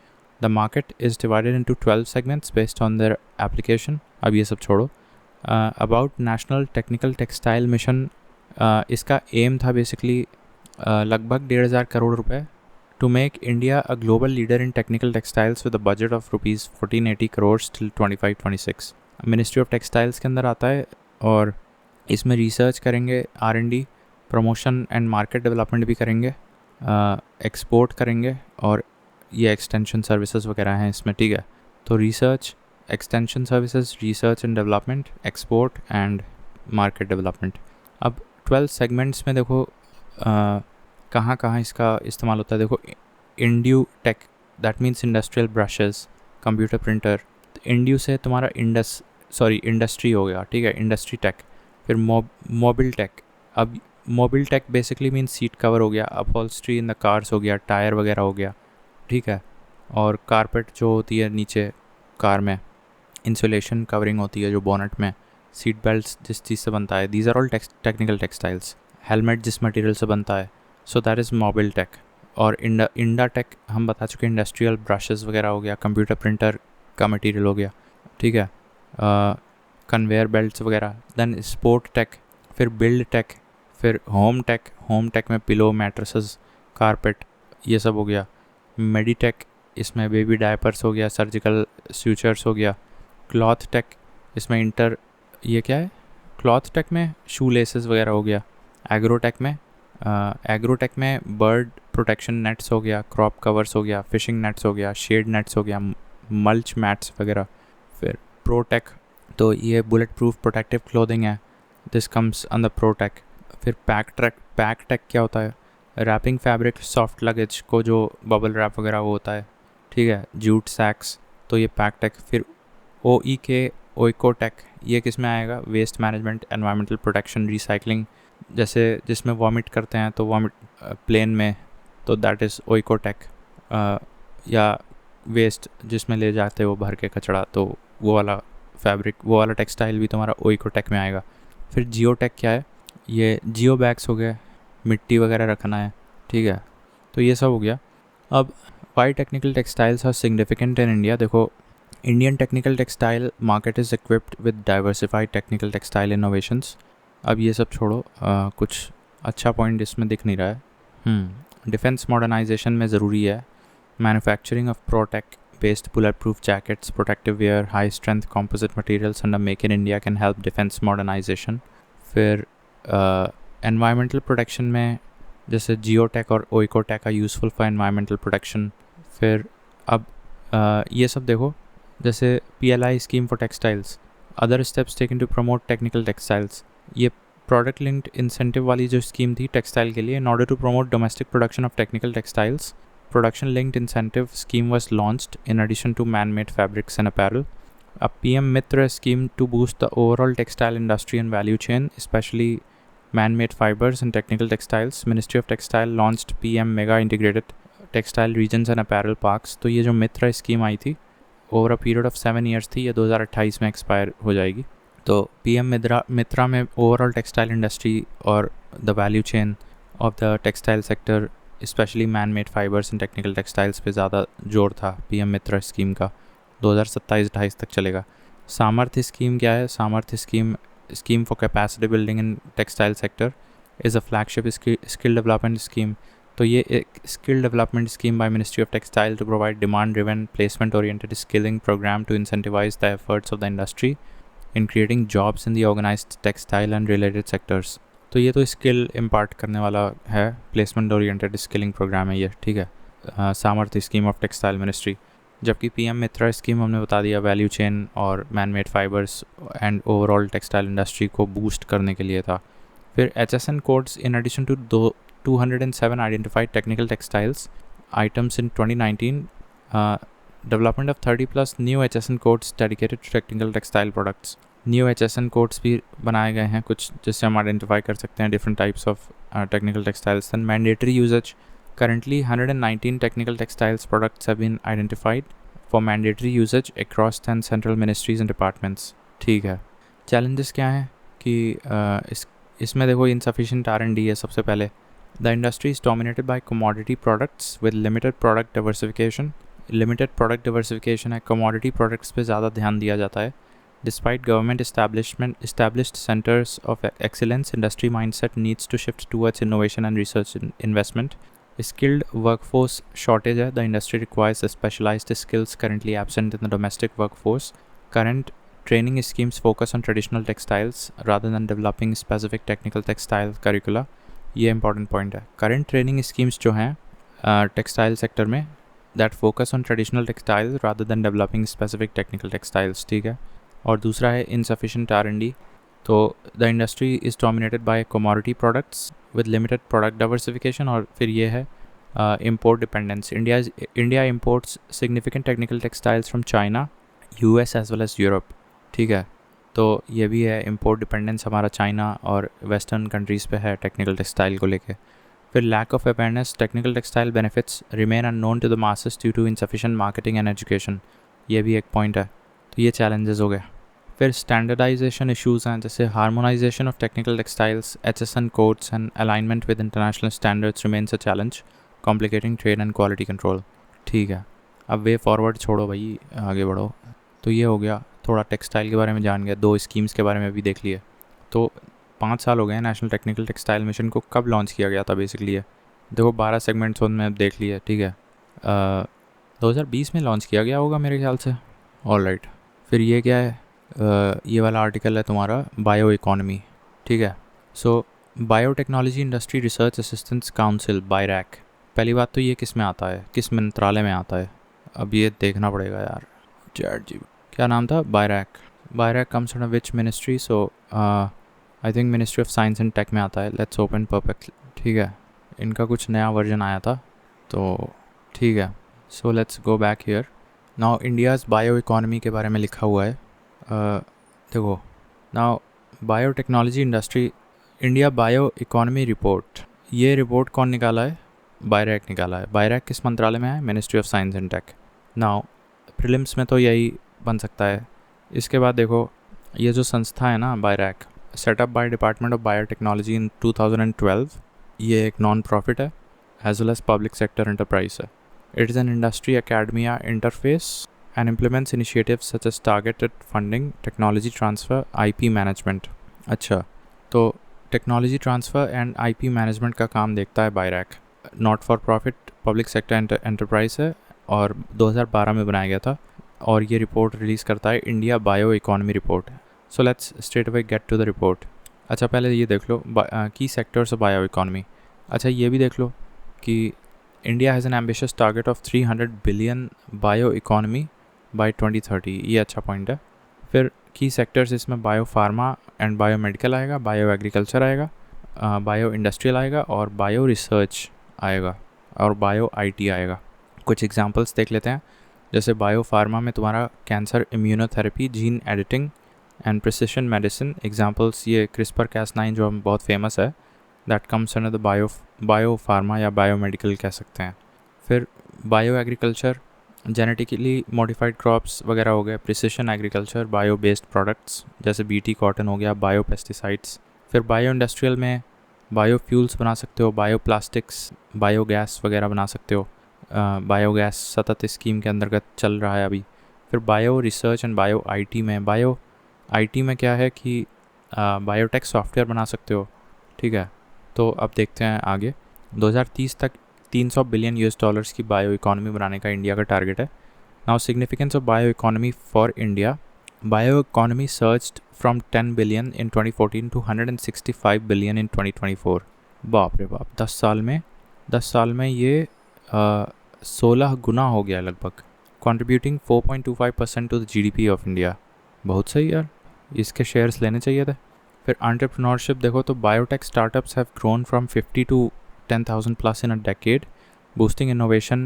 S1: The market is divided into 12 segments based on their application. अब ये सब छोड़ो। About National Technical Textile Mission, इसका M था basically लगभग 1,500 करोड़ रुपए, to make India a global leader in technical textiles with a budget of rupees 1480 crores till 25-26. Ministry of textiles के अंदर आता है, और इसमें रिसर्च करेंगे, R&D, promotion and market development भी करेंगे, एक्सपोर्ट करेंगे, और ये एक्सटेंशन सर्विसेज वगैरह हैं इसमें, ठीक है। तो research, extension services, research and development, export and market development. अब 12 सेगमेंट्स में देखो कहाँ कहाँ इसका इस्तेमाल होता है। देखो Indutech, that means industrial brushes, computer printer. Indu से तुम्हारा इंडस्ट्री हो गया, ठीक है, इंडस्ट्री टेक। फिर मोबिल टेक। अब Mobiltech basically means seat cover हो गया, अपहोल्स्ट्री इन द कार्स हो गया, टायर वगैरह हो गया, ठीक है, और कारपेट जो होती है नीचे कार में, इंसुलेशन कवरिंग होती है जो बोनट में, सीट बेल्ट जिस चीज़ से बनता है, these are all technical textiles. Helmet जिस मटेरियल से बनता है, so that is mobiltech. और इंडा टेक हम बता चुके, इंडस्ट्रियल ब्रशेस वगैरह हो गया, कंप्यूटर प्रिंटर का मटेरियल हो गया, ठीक है, कन्वेयर बेल्ट्स वगैरह। देन स्पोर्ट टेक, फिर बिल्ड टेक, फिर होम टेक में पिलो, मैट्रेसेस, कारपेट, ये सब हो गया। मेडिटेक, इसमें बेबी डायपर्स हो गया, सर्जिकल स्यूचर्स हो गया। क्लॉथ टेक, इसमें ये क्या है, क्लॉथ टेक में शू लेसेस वगैरह हो गया। एग्रोटेक में बर्ड प्रोटेक्शन नेट्स हो गया, क्रॉप कवर्स हो गया, फिशिंग नेट्स हो गया, शेड नेट्स हो गया, मल्च मैट्स वगैरह। फिर प्रोटेक, तो ये बुलेट प्रूफ प्रोटेक्टिव क्लोथिंग है, दिस कम्स अंडर प्रोटेक। फिर पैक टेक क्या होता है, रैपिंग फैब्रिक, सॉफ्ट लगेज को जो बबल रैप वगैरह वो होता है, ठीक है, जूट सैक्स, तो ये पैक टेक। फिर ओइकोटेक, ये किस में आएगा, waste management, environmental protection, recycling, जैसे जिसमें वॉमिट करते हैं तो वॉमिट प्लेन में, तो दैट इज़ ओइकोटेक। या वेस्ट जिसमें ले जाते हो भर के कचरा, तो वो वाला फैब्रिक, वो वाला टेक्सटाइल भी तुम्हारा ओइकोटेक में आएगा। फिर जियोटेक क्या है, ये जियो बैग्स हो गए, मिट्टी वगैरह रखना है, ठीक है, तो ये सब हो गया। अब why technical textiles are significant in India. देखो Indian technical textile market is equipped with diversified technical textile innovations. अब ये सब छोड़ो, कुछ अच्छा पॉइंट इसमें दिख नहीं रहा है। डिफेंस मॉडर्नाइजेशन में ज़रूरी है। Manufacturing of protech based bullet proof jackets, protective wear, high strength composite materials under make in India can help defence modernisation. फिर एनवायरमेंटल प्रोटेक्शन में जैसे जियोटेक और Oekotech are useful for environmental protection. फिर अब ये सब देखो, जैसे PLI scheme for textiles, other steps taken to promote technical textiles. ये प्रोडक्ट लिंक्ड इंसेंटिव वाली जो स्कीम थी टेक्सटाइल के लिए, in order to promote domestic production of technical textiles, production linked incentive scheme was launched in addition to man-made fabrics and apparel. A PM Mitra scheme to boost the overall textile industry and value chain, especially man-made fibers and technical textiles. Ministry of Textile launched PM Mega Integrated Textile Regions and Apparel Parks. तो ये जो मित्रा scheme आई थी over a period of 7 years थी, ये 2028 में expire हो जाएगी। तो PM मित्रा में ओवरऑल टेक्सटाइल इंडस्ट्री और the value chain of the textile sector, specially man made fibres and technical textiles पे ज़्यादा जोर था PM मित्रा स्कीम का। 2027-28 तक चलेगा। सामर्थ्य स्कीम क्या है, Samarth scheme for capacity building in textile sector is a flagship skill development scheme. तो ये एक skill development scheme by ministry of textile to provide demand driven placement oriented skilling programme to incentivise the efforts of the industry in creating jobs in the organised textile and related sectors. तो ये तो skill impart करने वाला है, placement oriented skilling programme है ये, ठीक है, Samarth scheme of textile ministry. जबकि PM मित्रा स्कीम हमने बता दिया वैल्यू चेन और man made fibres and overall textile industry को बूस्ट करने के लिए था। फिर HSN codes, in addition to 207 identified technical textiles items in 2019, development of 30+ new HSN codes dedicated to technical textile products. New HSN codes भी बनाए गए हैं कुछ, जिससे हम आइडेंटिफाई कर सकते हैं different types of technical textiles. And mandatory usages, currently 119 technical textiles products have been identified for mandatory usage across 10 central ministries and departments। ठीक है, challenges क्या हैं कि इसमें देखो insufficient R&D है सबसे पहले। The industry is dominated by commodity products with limited product diversification। Limited product diversification है, commodity products पे ज़्यादा ध्यान दिया जाता है। Despite government established centers of excellence, industry mindset needs to shift towards innovation and research investment। Skilled workforce shortage है, the industry requires specialized skills currently absent in the domestic workforce। Current training schemes focus on traditional textiles rather than developing specific technical textile curricula। ये important point है। Current training schemes जो हैं textile sector में that focus on traditional textiles rather than developing specific technical textiles, ठीक है। और दूसरा है इनसफिशिएंट R&D। तो the industry is dominated by commodity products with limited product diversification. और फिर ये है import dependence. India imports significant technical textiles from China, US as well as Europe, ठीक है। तो ये भी है, import dependence हमारा चाइना और वेस्टर्न कंट्रीज़ पे है टेक्निकल टेक्सटाइल को लेके। फिर lack of awareness, technical textile benefits remain unknown to the masses due to insufficient marketing and education, ये भी एक पॉइंट है। तो ये चैलेंजेस हो गए। फिर स्टैंडर्डाइजेशन इश्यूज़ हैं, जैसे harmonisation of technical textiles, HSN codes and alignment with international standards remains a challenge, complicating trade and quality control, ठीक है। अब वे फॉरवर्ड छोड़ो भाई, आगे बढ़ो। तो ये हो गया, थोड़ा टेक्सटाइल के बारे में जान गया, 2 स्कीम्स के बारे में भी देख लिए। तो 5 साल हो गए नेशनल टेक्निकल टेक्सटाइल मिशन को। कब लॉन्च किया गया था बेसिकली ये देखो, 12 सेगमेंट्स उनमें देख लिए, ठीक है। 2020 में लॉन्च किया गया होगा मेरे ख्याल से। ऑल राइट, फिर ये क्या है, ये वाला आर्टिकल है तुम्हारा बायो इकोनॉमी, ठीक है। So biotechnology industry research assistance council, BIRAC. पहली बात तो ये किस में आता है, किस मंत्रालय में आता है, अब ये देखना पड़ेगा यार। चैट जी, क्या नाम था, BIRAC comes under which ministry? So I think ministry of science and tech में आता है। लेट्स ओपन परफेक्ट, ठीक है। इनका कुछ नया वर्जन आया था, तो ठीक है। So let's go back here. Now India's bio economy के बारे में लिखा हुआ है। देखो, now biotechnology industry India bio economy report, ये रिपोर्ट कौन निकाला है? बायरैक निकाला है। बायरैक किस मंत्रालय में है? Ministry of science and tech. Now prelims में तो यही बन सकता है। इसके बाद देखो, ये जो संस्था है ना BIRAC, set up by department of biotechnology in 2012, ये एक नॉन प्रॉफिट है as well as public sector enterprise है। It is an industry academia interface and implements initiatives such as targeted funding, technology transfer, IP management। अच्छा, तो technology transfer and IP management का काम देखता है BIRAC. Not for profit public sector enterprise है और 2012 में बनाया गया था, और ये रिपोर्ट रिलीज़ करता है India bio economy report. So let's straight away get to the report. अच्छा, पहले ये देख लो की सेक्टर्स ऑफ बायो इकोनॉमी। अच्छा, ये भी देख लो कि India has an ambitious target of 300 billion bio economy bye 2030, ये अच्छा पॉइंट है। फिर की सेक्टर्स इसमें bio pharma and bio medical आएगा, बायो एग्रीकल्चर आएगा, बायो इंडस्ट्रियल आएगा, और बायो रिसर्च आएगा, और बायो IT आएगा। कुछ एग्जांपल्स देख लेते हैं। जैसे बायो फार्मा में तुम्हारा cancer immunotherapy, gene editing and precision medicine. Examples ये CRISPR-Cas9 जो हम बहुत फेमस है, that comes under the bio pharma या बायो मेडिकल कह सकते हैं। फिर bio agriculture, genetically modified crops वगैरह हो गए। Precision agriculture, bio based products जैसे BT कॉटन हो गया, बायो पेस्टिसाइड्स। फिर बायो इंडस्ट्रियल में बायो फ्यूल्स बना सकते हो, बायो प्लास्टिक्स, बायो गैस वगैरह बना सकते हो। बायो गैस सतत स्कीम के अंतर्गत चल रहा है अभी। फिर bio research and bio IT में, बायो IT में क्या है कि बायोटेक सॉफ्टवेयर बना सकते हो, ठीक है। तो अब देखते हैं आगे। 2030 तक $300 बिलियन की बायो इकोनॉमी बनाने का इंडिया का टारगेट है। Now significance of bio economy for India. Bio economy surged from 10 billion in 2014 to 165 billion in 2024। बाप रे बाप, 10 साल में ये 16 गुना हो गया लगभग, contributing 4.25% to the GDP of India. बहुत सही यार, इसके शेयर्स लेने चाहिए थे। फिर एंटरप्रेन्योरशिप देखो तो biotech startups have grown from 50 to 10,000 plus in a decade, boosting innovation.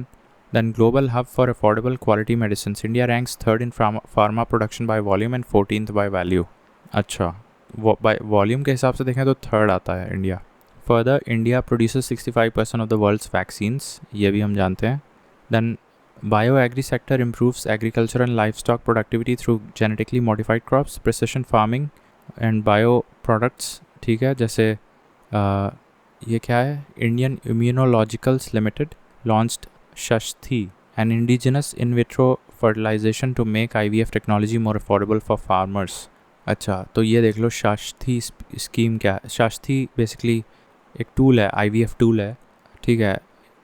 S1: Then global hub for affordable quality medicines. India ranks 3rd in pharma production by volume and 14th by value. अच्छा, by volume के हिसाब से देखें तो 3rd आता है India. Further, India produces 65% of the world's vaccines, ये भी हम जानते हैं। Then bio-agri sector improves agriculture and livestock productivity through genetically modified crops, precision farming and bio products, ठीक है। जैसे ये क्या है, इंडियन इम्यूनोलॉजिकल्स लिमिटेड लॉन्च्ड शस्ती, an indigenous in vitro fertilisation to make IVF technology more affordable for farmers. अच्छा, तो ये देख लो शास्ती स्कीम क्या है। शास्ती बेसिकली एक टूल है, IVF टूल है, ठीक है।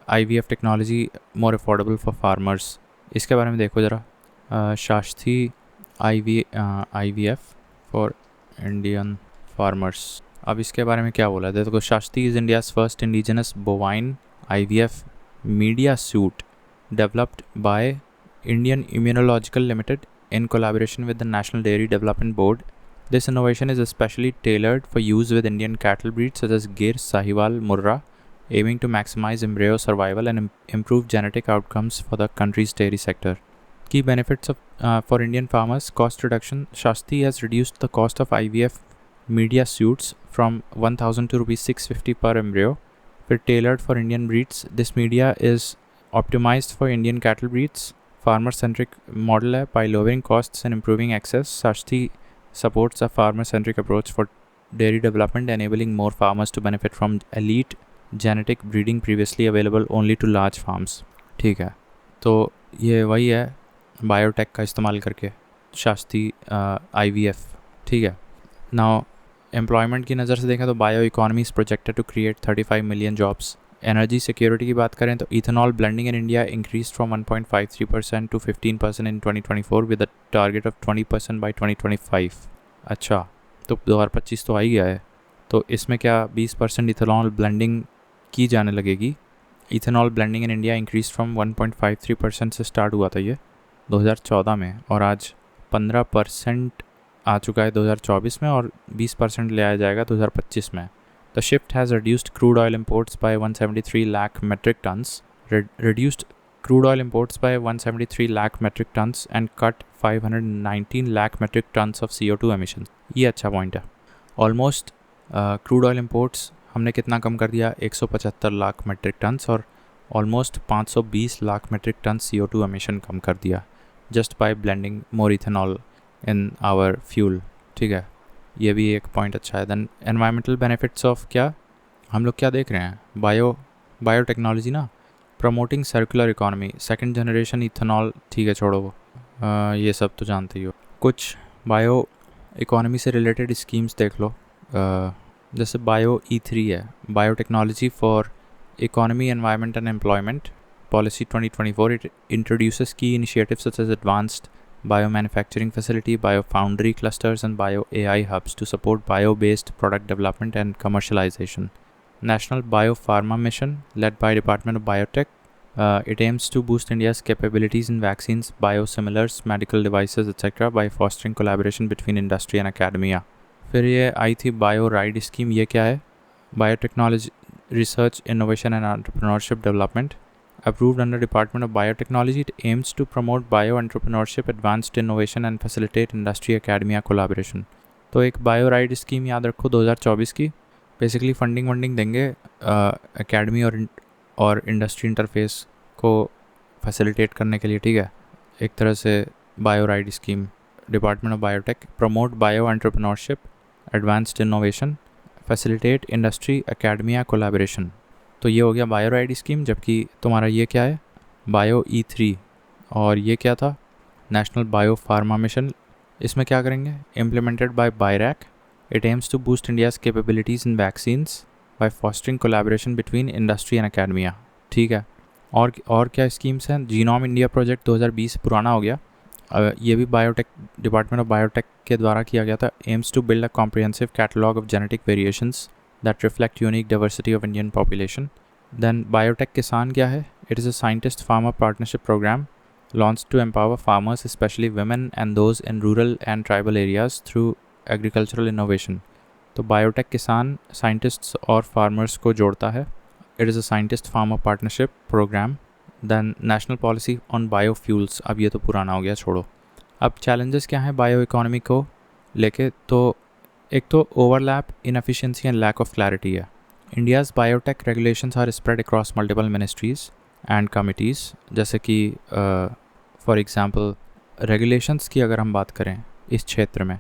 S1: IVF technology more affordable for farmers, इसके बारे में देखो ज़रा। शास्ती IVF फॉर इंडियन फार्मर्स, अब इसके बारे में क्या बोला है देखो। शास्ती is India's first indigenous bovine IVF media suit developed by Indian Immunological Limited in collaboration with the National Dairy Development Board. This innovation is especially tailored for use with Indian cattle breeds such as Gir, Sahiwal, Murrah, aiming to maximize embryo survival and improve genetic outcomes for the country's dairy sector. Key benefits for Indian farmers: cost reduction. Shasti has reduced the cost of IVF media suits from 1000 to rupees 650 per embryo. For tailored for Indian breeds, this media is optimized for Indian cattle breeds. Farmer-centric model है. By lowering costs and improving access, Shasti supports a farmer-centric approach for dairy development, enabling more farmers to benefit from elite genetic breeding previously available only to large farms. ठीक है, तो ये वही है biotech का इस्तेमाल करके शास्ती IVF. ठीक है. नाउ एम्प्लॉयमेंट की नज़र से देखें तो bio economy is projected to create 35 million jobs. Energy security की बात करें तो ethanol blending in India increase from 1.53% to 15% in 2024 with a target of 20% by 2025. अच्छा, तो 2025 तो आ ही गया है, तो इसमें क्या 20% इथेनॉल ब्लेंडिंग की जाने लगेगी. Ethanol blending in India increase from 1.53% से स्टार्ट हुआ था ये 2014 में, और आज 15% आ चुका है 2024 में, और 20% ले आया जाएगा 2025 में. The shift has reduced crude oil imports by 173 lakh metric tons, reduced crude oil imports by 173 lakh metric tons and cut 519 lakh metric tons of CO2 emissions. ये अच्छा पॉइंट है. ऑलमोस्ट क्रूड ऑयल इम्पोर्ट्स हमने कितना कम कर दिया, 175 lakh metric tons, और almost 520 lakh metric ton CO2 emission कम कर दिया just by blending more ethanol in our fuel. ठीक है, ये भी एक पॉइंट अच्छा है. देन एनवायरमेंटल बेनिफिट्स ऑफ क्या हम लोग क्या देख रहे हैं, बायोटेक्नोलॉजी ना, promoting circular economy, second generation ethanol. ठीक है, छोड़ो वो, ये सब तो जानते ही हो. कुछ बायो इकोनॉमी से रिलेटेड स्कीम्स देख लो. जैसे बायो E3 है, biotechnology for economy, environment and employment policy 2024. It introduces key initiatives such as advanced biomanufacturing facility, biofoundry clusters and bio AI hubs to support bio-based product development and commercialization. National Biopharma Mission led by Department of Biotech. It aims to boost India's capabilities in vaccines, biosimilars, medical devices, etc. by fostering collaboration between industry and academia. फिर ये आई थी bio ride scheme. ये क्या है, biotechnology research, innovation and entrepreneurship development. Approved under Department of Biotechnology, it aims to promote bio-entrepreneurship, advanced innovation and facilitate industry-academia collaboration. तो एक bio ride scheme याद रखो 2024 की. बेसिकली फंडिंग देंगे एकेडमी और इंडस्ट्री इंटरफेस को फैसिलिटेट करने के लिए. ठीक है, एक तरह से bio ride scheme. Department of biotech promote bio entrepreneurship, advanced innovation, facilitate industry academia collaboration. तो ये हो गया बायो राइड स्कीम. जबकि तुम्हारा ये क्या है, बायो E3, और ये क्या था, नेशनल बायो फार्मा मिशन. इसमें क्या करेंगे, implemented by BIRAC. It aims to boost India's capabilities in vaccines by fostering collaboration between industry and academia. ठीक है, और क्या स्कीम्स हैं. जीनोम इंडिया प्रोजेक्ट 2020 पुराना हो गया. ये भी बायोटेक, डिपार्टमेंट ऑफ बायोटेक के द्वारा किया गया था. Aims to build a comprehensive catalogue of genetic variations that reflect unique diversity of Indian population. Then Biotech Kisan क्या है, it is a scientist farmer partnership program launched to empower farmers, especially women and those in rural and tribal areas through agricultural innovation. तो Biotech Kisan scientists और farmers को जोड़ता है. It is a scientist farmer partnership program. Then national policy on biofuels. अब ये तो पुराना हो गया, छोड़ो. अब challenges क्या हैं बायो इकोनॉमी को लेके, तो एक तो overlap, inefficiency and lack of clarity है. India's biotech regulations are spread across multiple ministries and committees. जैसे कि फॉर एग्जांपल रेगुलेशंस की अगर हम बात करें इस क्षेत्र में,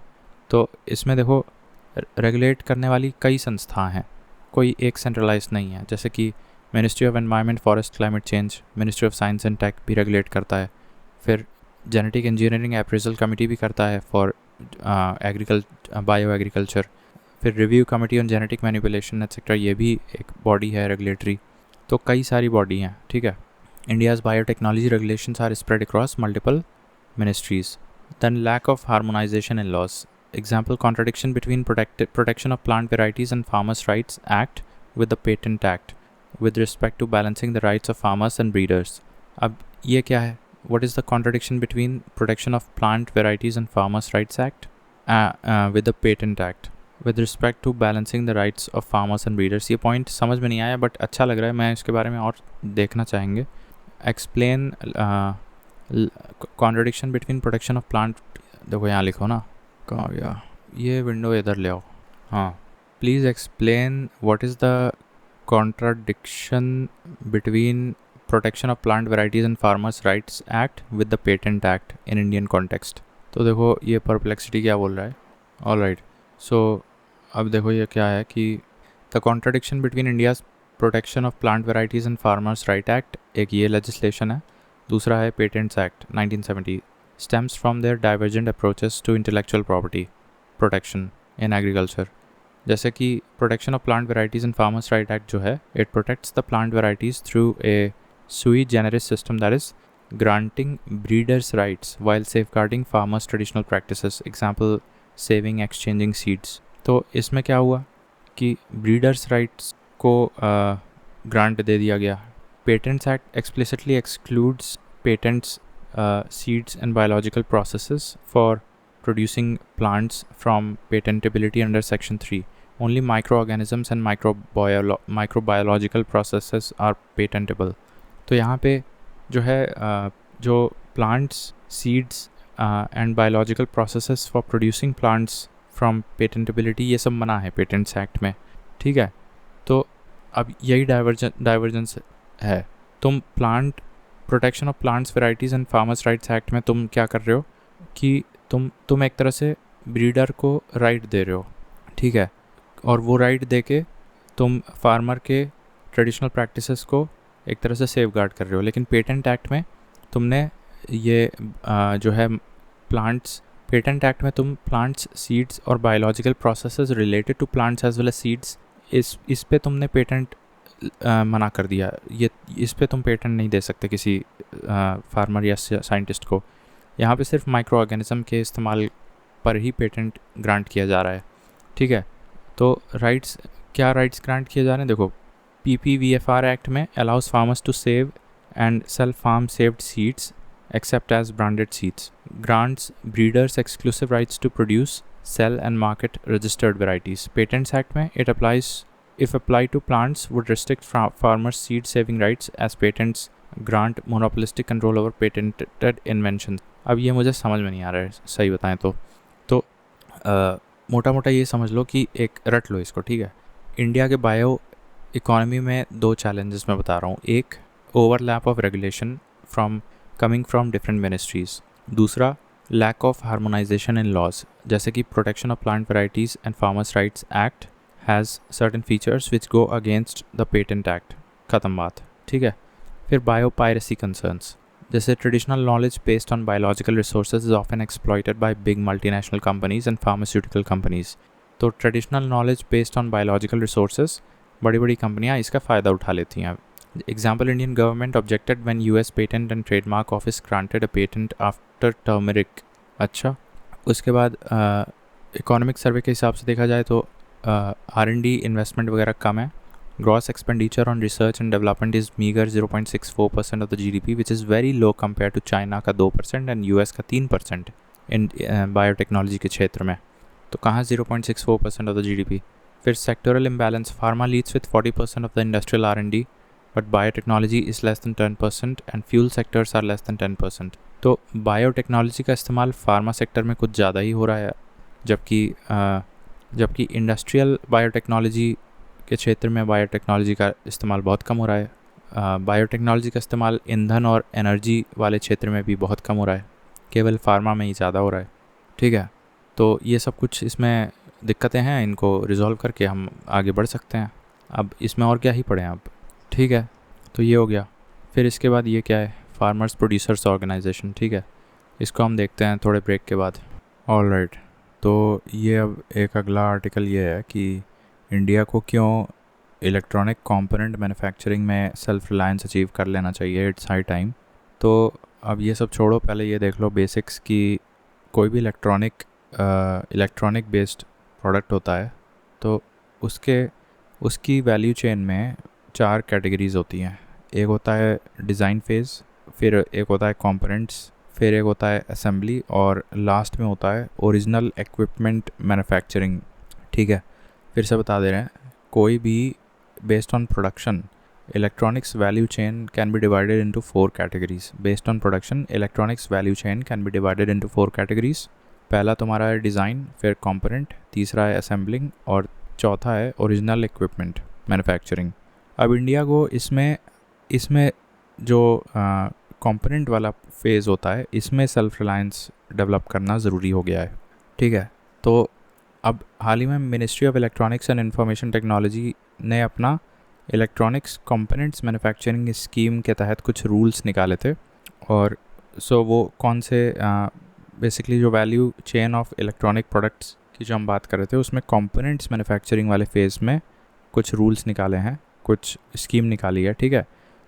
S1: तो इसमें देखो रेगुलेट करने वाली कई संस्थाएं हैं, कोई एक सेंट्रलाइज नहीं है. जैसे कि ministry of environment, forest, climate change, ministry of science and tech भी रेगुलेट करता है. फिर जेनेटिक इंजीनियरिंग अप्रेजल कमेटी भी करता है फॉर बायो एग्रीकल्चर. फिर review committee on genetic manipulation etcetera, ये भी एक बॉडी है रेगुलेटरी. तो कई सारी बॉडी हैं. ठीक है, India's biotechnology regulations are spread across multiple ministries. Then lack of harmonisation in laws. Example, contradiction between protection of plant varieties and farmers rights act with the patent act with respect to balancing the rights of farmers and breeders. अब ये क्या है? What is the contradiction between Protection of Plant Varieties and Farmers' Rights Act with the Patent Act with respect to balancing the rights of farmers and breeders? ये point समझ में नहीं आया but अच्छा लग रहा है, मैं इसके बारे में और देखना चाहेंगे. Explain contradiction between protection of plant. देखो यहाँ लिखो ना, कहाँ गया ये विंडो, इधर ले आओ. हाँ, please explain what is the contradiction between Protection of Plant Varieties and Farmers' Rights Act with the Patent Act in Indian context. तो देखो ये perplexity क्या बोल रहा है. All right, so अब देखो ये क्या है कि the contradiction between India's Protection of Plant Varieties and Farmers' Right Act, एक ये legislation है, दूसरा है Patents Act 1970, stems from their divergent approaches to intellectual property protection in agriculture. जैसे कि protection of plant varieties and farmers right act जो है, it protects the plant varieties through a sui generis system, that is granting breeders rights while safeguarding farmers traditional practices, example saving exchanging seeds. तो इसमें क्या हुआ कि breeders rights को grant दे दिया गया. Patents Act explicitly excludes patents, seeds and biological processes for producing plants from patentability under section 3. Only microorganisms and microbiological processes are patentable. तो यहाँ पे जो है जो plants, seeds and biological processes for producing plants from patentability, ये सब मना है पेटेंट्स एक्ट में. ठीक है, तो अब यही डाइवर्जेंस है. तुम plant protection of plants varieties and farmers rights act में तुम क्या कर रहे हो कि तुम एक तरह से ब्रीडर को राइट दे रहे हो. ठीक है, और वो राइट दे के तुम फार्मर के ट्रेडिशनल प्रैक्टिसेस को एक तरह से सेफ गार्ड कर रहे हो. लेकिन पेटेंट एक्ट में तुमने ये जो है प्लांट्स, पेटेंट एक्ट में तुम प्लांट्स, सीड्स और biological processes related to plants as well as seeds, इस पे तुमने पेटेंट मना कर दिया. ये इस पे तुम पेटेंट नहीं दे सकते किसी फार्मर या साइंटिस्ट को. यहाँ पे सिर्फ माइक्रो ऑर्गेनिज्म के इस्तेमाल पर ही पेटेंट ग्रांट किया जा रहा है. ठीक है, तो राइट्स, क्या राइट्स ग्रांट किए जा रहे हैं? देखो, PPVFR एक्ट में allows farmers to save and sell farm saved seeds except as branded seeds, grants breeders exclusive rights to produce, sell and market registered varieties. Patents Act में it applies, if applied to plants, would restrict farmers seed saving rights as patents grant monopolistic control over patented inventions. अब ये मुझे समझ में नहीं आ रहा है सही बताएं तो मोटा मोटा ये समझ लो कि एक रट लो इसको. ठीक है, इंडिया के बायो इकोनॉमी में दो चैलेंजेस मैं बता रहा हूँ. एक, overlap of regulation coming from different ministries. दूसरा, lack of harmonisation in laws. जैसे कि protection of plant varieties and farmers rights act has certain features which go against the patent act. ख़त्म बात. ठीक है, फिर बायो पायरेसी कंसर्न्स. जैसे traditional knowledge based on biological resources is often exploited by big multinational companies and pharmaceutical companies. तो traditional knowledge based on biological resources, बड़ी बड़ी कंपनियां इसका फ़ायदा उठा लेती हैं. Example, Indian government objected when US patent and trademark office granted a patent after turmeric. अच्छा, उसके बाद इकोनॉमिक सर्वे के हिसाब से देखा जाए तो R&D इन्वेस्टमेंट वगैरह कम है. Gross expenditure on research and development is meagre 0.64% of the GDP, which is very low compare to China का 2% एंड US का 3% इन बायोटेक्नोलॉजी के क्षेत्र में. तो कहाँ 0.64% ऑफ द GDP. फिर sectoral imbalance, pharma leads with 40% of the industrial R&D, but biotechnology is less than 10% and fuel sectors are less than 10%. तो biotechnology का इस्तेमाल फार्मा सेक्टर में कुछ ज़्यादा ही हो रहा है, जबकि इंडस्ट्रियल बायोटेक्नोलॉजी के क्षेत्र में बायोटेक्नोलॉजी का इस्तेमाल बहुत कम हो रहा है. बायोटेक्नोलॉजी का इस्तेमाल ईंधन और एनर्जी वाले क्षेत्र में भी बहुत कम हो रहा है, केवल फार्मा में ही ज़्यादा हो रहा है. ठीक है, तो ये सब कुछ इसमें दिक्कतें हैं, इनको रिजॉल्व करके हम आगे बढ़ सकते हैं. अब इसमें और क्या ही पढ़ें अब. ठीक है, तो ये हो गया. फिर इसके बाद ये क्या है, फार्मर्स प्रोड्यूसर्स ऑर्गेनाइजेशन. ठीक है, इसको हम देखते हैं थोड़े ब्रेक के बाद. ऑल राइट, तो ये अब एक अगला आर्टिकल ये है कि इंडिया को क्यों इलेक्ट्रॉनिक कंपोनेंट मैन्युफैक्चरिंग में सेल्फ रिलायंस अचीव कर लेना चाहिए. It's high time. तो अब ये सब छोड़ो, पहले ये देख लो बेसिक्स की. कोई भी इलेक्ट्रॉनिक बेस्ड प्रोडक्ट होता है तो उसकी वैल्यू चेन में 4 कैटेगरीज़ होती हैं. एक होता है डिज़ाइन फेज़, फिर एक होता है कंपोनेंट्स, फिर एक होता है असेंबली, और लास्ट में होता है ओरिजिनल इक्विपमेंट मैन्युफैक्चरिंग। ठीक है, फिर से बता दे रहे हैं, कोई भी based on production electronics value chain can be divided into 4 categories. Based on production electronics value chain can be divided into 4 categories. पहला तुम्हारा है डिज़ाइन, फिर कंपोनेंट, तीसरा है असेंबलिंग, और चौथा है ओरिजिनल इक्विपमेंट मैन्युफैक्चरिंग। अब इंडिया को इसमें जो कंपोनेंट वाला फेज़ होता है, इसमें सेल्फ रिलायंस डेवलप करना ज़रूरी हो गया है। ठीक है, तो अब हाल ही में ministry of electronics and information technology ने अपना इलेक्ट्रॉनिक्स कंपोनेंट्स मैन्युफैक्चरिंग स्कीम के तहत कुछ रूल्स निकाले थे। और वो कौन से बेसिकली जो value chain of electronic products की जो हम बात कर रहे थे, उसमें कंपोनेंट्स मैन्युफैक्चरिंग वाले फेज़ में कुछ रूल्स निकाले हैं, कुछ स्कीम निकाली है। ठीक है,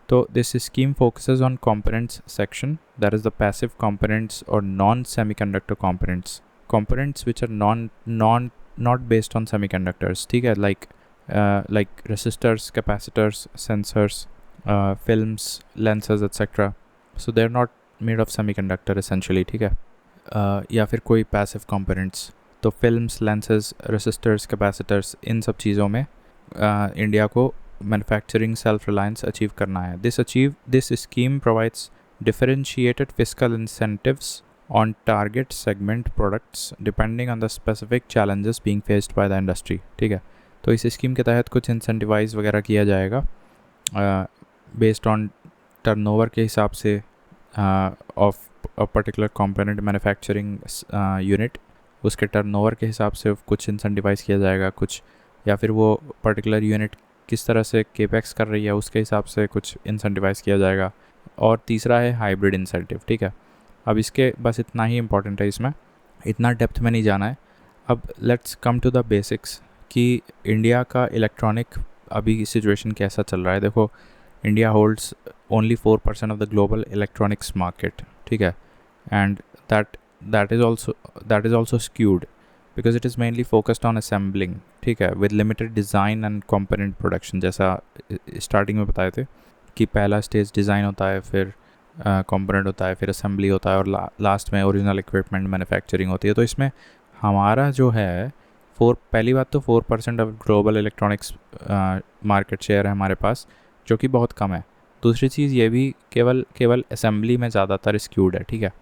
S1: तो this scheme focuses on components section, that is the passive components और non semiconductor components which are not based on semiconductors. ठीक है, like resistors, capacitors, sensors, films, lenses, etc. So they're not made of semiconductor essentially. ठीक है, या फिर कोई passive components, तो films, lenses, resistors, capacitors, इन सब चीज़ों में इंडिया को मैन्युफैक्चरिंग सेल्फ रिलायंस अचीव करना है। This scheme provides differentiated fiscal incentives on target segment products depending on the specific challenges being faced by the industry। ठीक है, तो इस स्कीम के तहत कुछ इंसेंटिवाइज वगैरह किया जाएगा बेस्ड ऑन टर्नओवर के हिसाब से of a particular component manufacturing unit, उसके टर्नओवर के हिसाब से कुछ इंसेंटिवाइज किया जाएगा कुछ, या फिर वो पर्टिकुलर यूनिट किस तरह से केपेक्स कर रही है उसके हिसाब से कुछ इंसेंटिवाइज किया जाएगा। और तीसरा है हाइब्रिड इंसेंटिव। ठीक है, अब इसके बस इतना ही इम्पोर्टेंट है, इसमें इतना डेप्थ में नहीं जाना है। अब let's come to the basics कि इंडिया का इलेक्ट्रॉनिक अभी सिचुएशन कैसा चल रहा है। देखो, India holds only 4% of the global electronics market. ठीक है, and that is also skewed because it is mainly focused on assembling. ठीक है, with limited design and component production, जैसा स्टार्टिंग में बताए थे कि पहला स्टेज डिज़ाइन होता है, फिर कंपोनेंट होता है, फिर असेंबली होता है, और लास्ट में ओरिजिनल इक्विपमेंट मैन्युफैक्चरिंग होती है। तो इसमें हमारा जो है पहली बात तो 4% of global electronics market share है हमारे पास, जो कि बहुत कम है। दूसरी चीज़ ये भी केवल असेंबली में ज़्यादातर स्क्यूड है। ठीक है,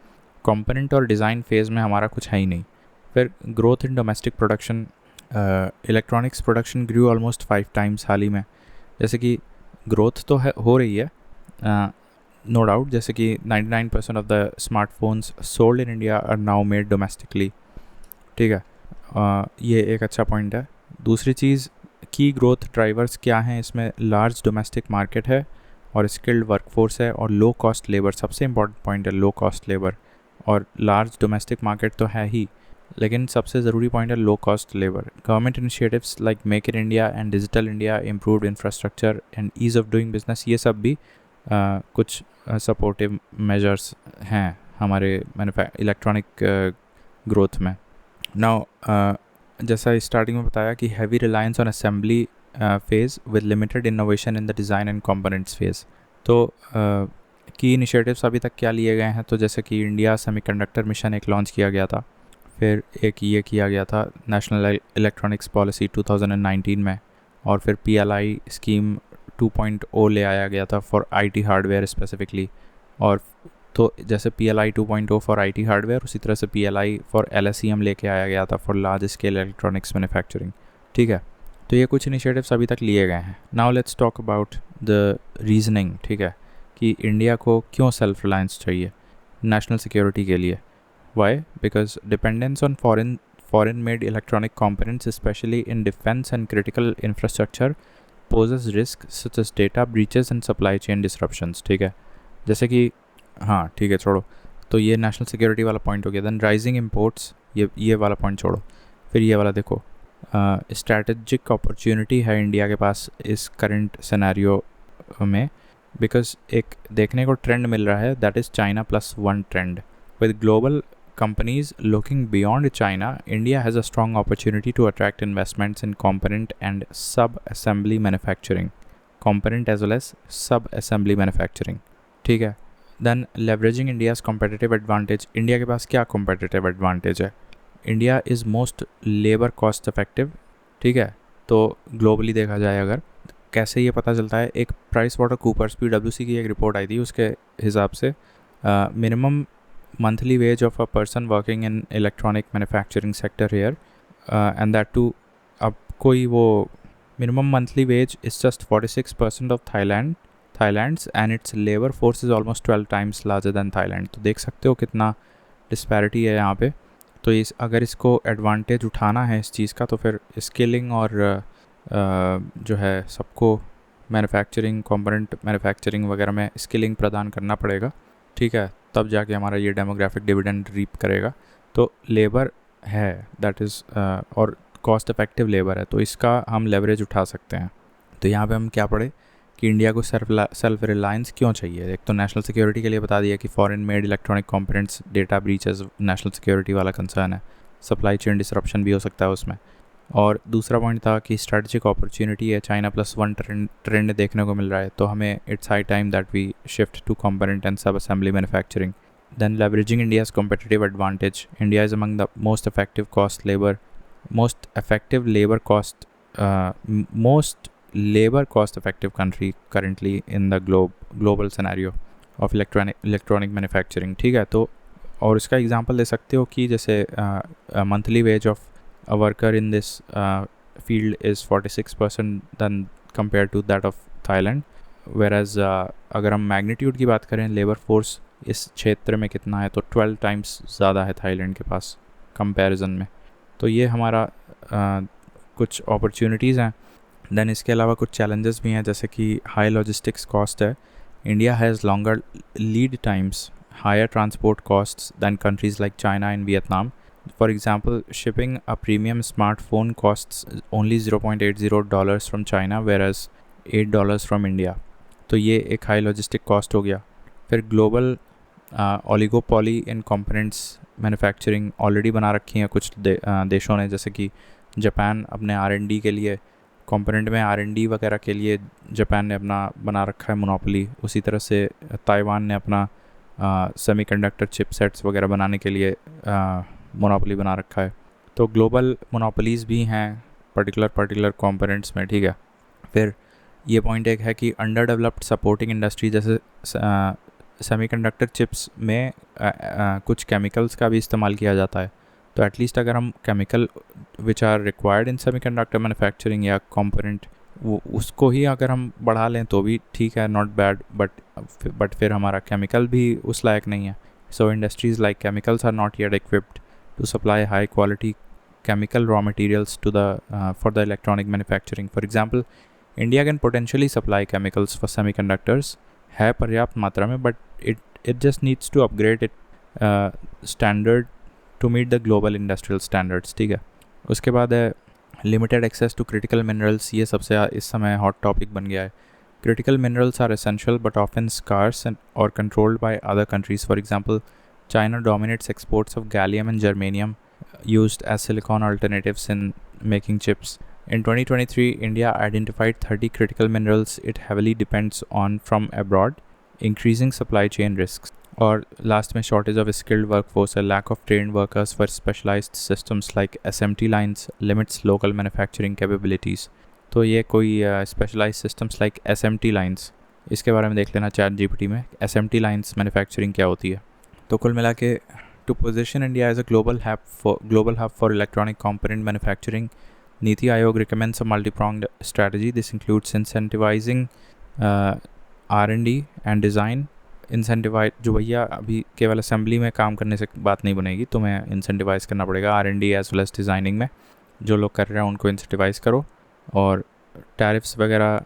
S1: कंपोनेंट और डिज़ाइन फेज़ में हमारा कुछ है ही नहीं। फिर growth in domestic production, electronics production grew almost 5 times हाल ही में। जैसे कि ग्रोथ तो हो रही है नो डाउट, जैसे कि 99% of the smartphones sold in India are now made domestically. ठीक है, ये एक अच्छा पॉइंट है। दूसरी चीज़ की ग्रोथ ड्राइवर्स क्या हैं, इसमें लार्ज डोमेस्टिक मार्केट है और स्किल्ड वर्कफोर्स है और लो कॉस्ट लेबर। सबसे इम्पॉर्टेंट पॉइंट है लो कॉस्ट लेबर, और लार्ज डोमेस्टिक मार्केट तो है ही, लेकिन सबसे ज़रूरी पॉइंट है low cost labour. Government initiatives like make in India and digital India, improved infrastructure and ease of doing business, ये सब भी कुछ सपोर्टिव मेजर्स हैं हमारे इलेक्ट्रॉनिक ग्रोथ में। नाउ जैसा स्टार्टिंग में बताया कि heavy reliance on assembly phase with limited innovation in the design and components phase. तो की इनिशिएटिव्स अभी तक क्या लिए गए हैं, तो जैसे कि इंडिया सेमीकंडक्टर मिशन एक लॉन्च किया गया था, फिर एक ये किया गया था नेशनल इलेक्ट्रॉनिक्स पॉलिसी 2019 में, और फिर PLI स्कीम 2.0 ले आया गया था फॉर IT हार्डवेयर स्पेसिफिकली। और तो जैसे PLI 2.0 फॉर IT हार्डवेयर, उसी तरह से PLI फॉर LSEM लेके आया गया था for large scale electronics manufacturing. ठीक है, तो ये कुछ इनिशिएटिव्स अभी तक लिए गए हैं। Now let's talk about the reasoning. ठीक है, कि इंडिया को क्यों सेल्फ रिलायंस चाहिए नेशनल सिक्योरिटी के लिए। Why? Because dependence on foreign made electronic components specially in defence and critical infrastructure poses risk such as data breaches and supply chain disruptions। ठीक है, जैसे कि हाँ ठीक है छोड़ो, तो ये नेशनल सिक्योरिटी वाला पॉइंट हो गया। देन राइजिंग इम्पोर्ट्स, ये वाला पॉइंट छोड़ो, फिर ये वाला देखो, स्ट्रैटेजिक अपॉर्चुनिटी है इंडिया के पास इस करंट सिनेरियो में, बिकॉज एक देखने को ट्रेंड मिल रहा है, that is China+1 trend. With global companies looking beyond China, India has a strong opportunity to attract investments in component and sub-assembly manufacturing, component as well as sub-assembly manufacturing। ठीक है, then leveraging India's competitive advantage, India के पास क्या competitive advantage है? India is most labour cost effective, ठीक है। तो globally देखा जाए अगर, कैसे ये पता चलता है, एक प्राइस वाटर कूपर्स PwC की एक रिपोर्ट आई थी, उसके हिसाब से minimum monthly wage of a person working in electronic manufacturing sector here and that too, अब कोई वो minimum monthly wage is just 46% of Thailand's and its labour force is almost 12 times larger than Thailand. तो देख सकते हो कितना disparity है यहाँ पे। तो अगर इसको एडवांटेज उठाना है इस चीज़ का, तो फिर स्किलिंग और जो है सबको मैन्युफैक्चरिंग, कंपोनेंट मैन्युफैक्चरिंग वगैरह में स्किलिंग प्रदान करना पड़ेगा, ठीक है, तब जाके हमारा ये डेमोग्राफिक डिविडेंड रीप करेगा। तो लेबर है दैट इज़ और कॉस्ट इफेक्टिव लेबर है, तो इसका हम लेवरेज उठा सकते हैं। तो यहाँ पे हम क्या पढ़े कि इंडिया को सेल्फ रिलायंस क्यों चाहिए। एक तो नेशनल सिक्योरिटी के लिए बता दिया कि foreign made electronic components data breaches national security वाला कंसर्न है, सप्लाई चेन डिसरप्शन भी हो सकता है उसमें। और दूसरा पॉइंट था कि स्ट्रेटजिक अपॉर्चुनिटी है, चाइना +1 ट्रेंड देखने को मिल रहा है, तो हमें it's high time that we shift to component and sub assembly manufacturing. Then leveraging India's competitive advantage, India is among the most effective cost effective country currently in the global scenario of electronic manufacturing, ठीक है। तो और इसका example दे सकते हो कि जैसे monthly wage of a worker in this field is 46% than compared to that of Thailand, whereas अगर हम मैग्नीट्यूड की बात करें लेबर फोर्स इस क्षेत्र में कितना है, तो 12 टाइम्स ज़्यादा है थाईलैंड के पास कंपैरिजन में। तो ये हमारा कुछ अपॉर्चुनिटीज़ हैं। देन इसके अलावा कुछ चैलेंजेस भी हैं, जैसे कि हाई लॉजिस्टिक्स कॉस्ट है, India has longer lead times, higher transport costs than countries like China and Vietnam. For example, shipping a premium smartphone costs only $0.80 from China, whereas $8 from India. तो ये एक high logistic cost हो गया। फिर global oligopoly इन components manufacturing already बना रखी हैं कुछ देशों ने, जैसे कि जापान अपने R&D के लिए, कंपोनेंट में R&D वगैरह के लिए जापान ने अपना बना रखा है मोनोपोली। उसी तरह से ताइवान ने अपना सेमीकंडक्टर चिपसेट्स वगैरह बनाने के लिए मोनोपोली बना रखा है। तो ग्लोबल मोनोपोलीज़ भी हैं पर्टिकुलर कंपोनेंट्स में, ठीक है। फिर ये पॉइंट एक है कि अंडर डेवलप्ड सपोर्टिंग इंडस्ट्री, जैसे सेमीकंडक्टर चिप्स में कुछ केमिकल्स का भी इस्तेमाल किया जाता है। तो एटलीस्ट अगर हम chemical which are required in semiconductor manufacturing या कंपोनेंट, वो उसको ही अगर हम बढ़ा लें तो भी ठीक है, नॉट बैड, बट फिर हमारा केमिकल भी उस लायक नहीं है। So industries like chemicals are not yet equipped to supply high quality chemical raw materials to the for the electronic manufacturing. For example, India can potentially supply chemicals for semiconductors है पर्याप्त मात्रा में, but it just needs to upgrade it standard to meet the global industrial standards, ठीक है। उसके बाद है limited access to critical minerals, ये सबसे इस समय hot topic बन गया है। Critical minerals are essential but often scarce or controlled by other countries. For example, China dominates exports of gallium and germanium used as silicon alternatives in making chips. In 2023, India identified 30 critical minerals it heavily depends on from abroad, increasing supply chain risks. और last में shortage of skilled workforce, a lack of trained workers for specialized systems like SMT lines limits local manufacturing capabilities. तो ये कोई specialized systems like SMT lines, इसके बारे में देख लेना ChatGPT में, SMT lines manufacturing क्या होती है। तो कुल मिला के to position India as a global hub for electronic component manufacturing, NITI Aayog recommends a multi pronged strategy. This includes incentivizing R&D and design. Incentivise, जो भैया अभी केवल असेंबली में काम करने से बात नहीं बनेगी, तुम्हें इंसेंटिवाइज़ करना पड़ेगा R&D as well as designing में। जो लोग कर रहे हैं उनको इंसेंटिवाइज़ करो और टैरिफ्स वगैरह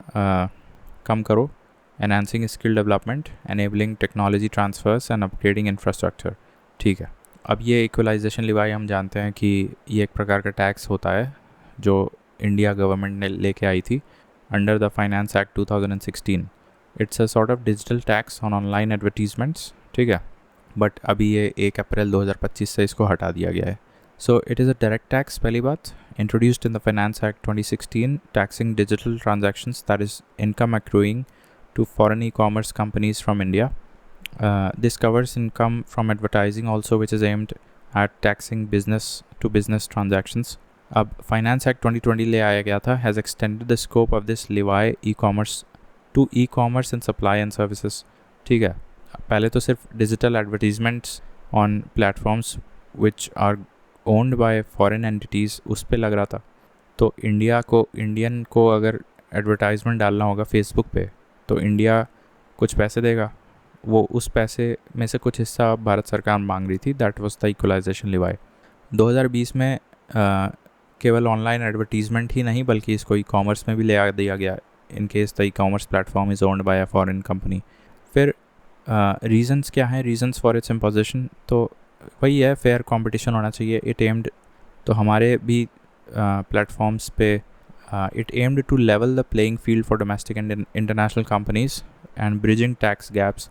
S1: कम करो। Enhancing skill development, enabling technology transfers and upgrading infrastructure, ठीक है। अब ये इक्वलाइजेशन लिवाई हम जानते हैं कि ये एक प्रकार का टैक्स होता है जो इंडिया गवर्नमेंट ने लेके आई थी under the finance act 2016। It's a sort of digital tax on online advertisements, ठीक है, बट अभी ये 1 अप्रैल 2025 से इसको हटा दिया गया है। So it is a direct tax, पहली बात, introduced in the finance act 2016, taxing digital transactions that is income accruing to foreign e-commerce companies from India. This covers income from advertising also, which is aimed at taxing business to business transactions. अब finance act 2020 ले आया गया था, has extended the scope of this levy e commerce to e commerce and supply and services. ठीक है, पहले तो सिर्फ digital advertisements on platforms which are owned by foreign entities उस पर लग रहा था. तो इंडियन को अगर एडवर्टाइजमेंट डालना होगा फेसबुक पे तो इंडिया कुछ पैसे देगा, वो उस पैसे में से कुछ हिस्सा भारत सरकार मांग रही थी. That was the equalisation levy. 2020 में केवल ऑनलाइन एडवर्टीजमेंट ही नहीं बल्कि इसको ई कॉमर्स में भी ले आ दिया गया, in case the e commerce platform is owned by a foreign company. फिर रीजंस क्या हैं, रीजंस फॉर इट्स इम्पोजिशन, तो वही है फेयर कंपटीशन होना चाहिए. इट एम्ड, तो हमारे भी प्लेटफॉर्म्स पे it aimed to level the playing field for domestic and international companies and bridging tax gaps,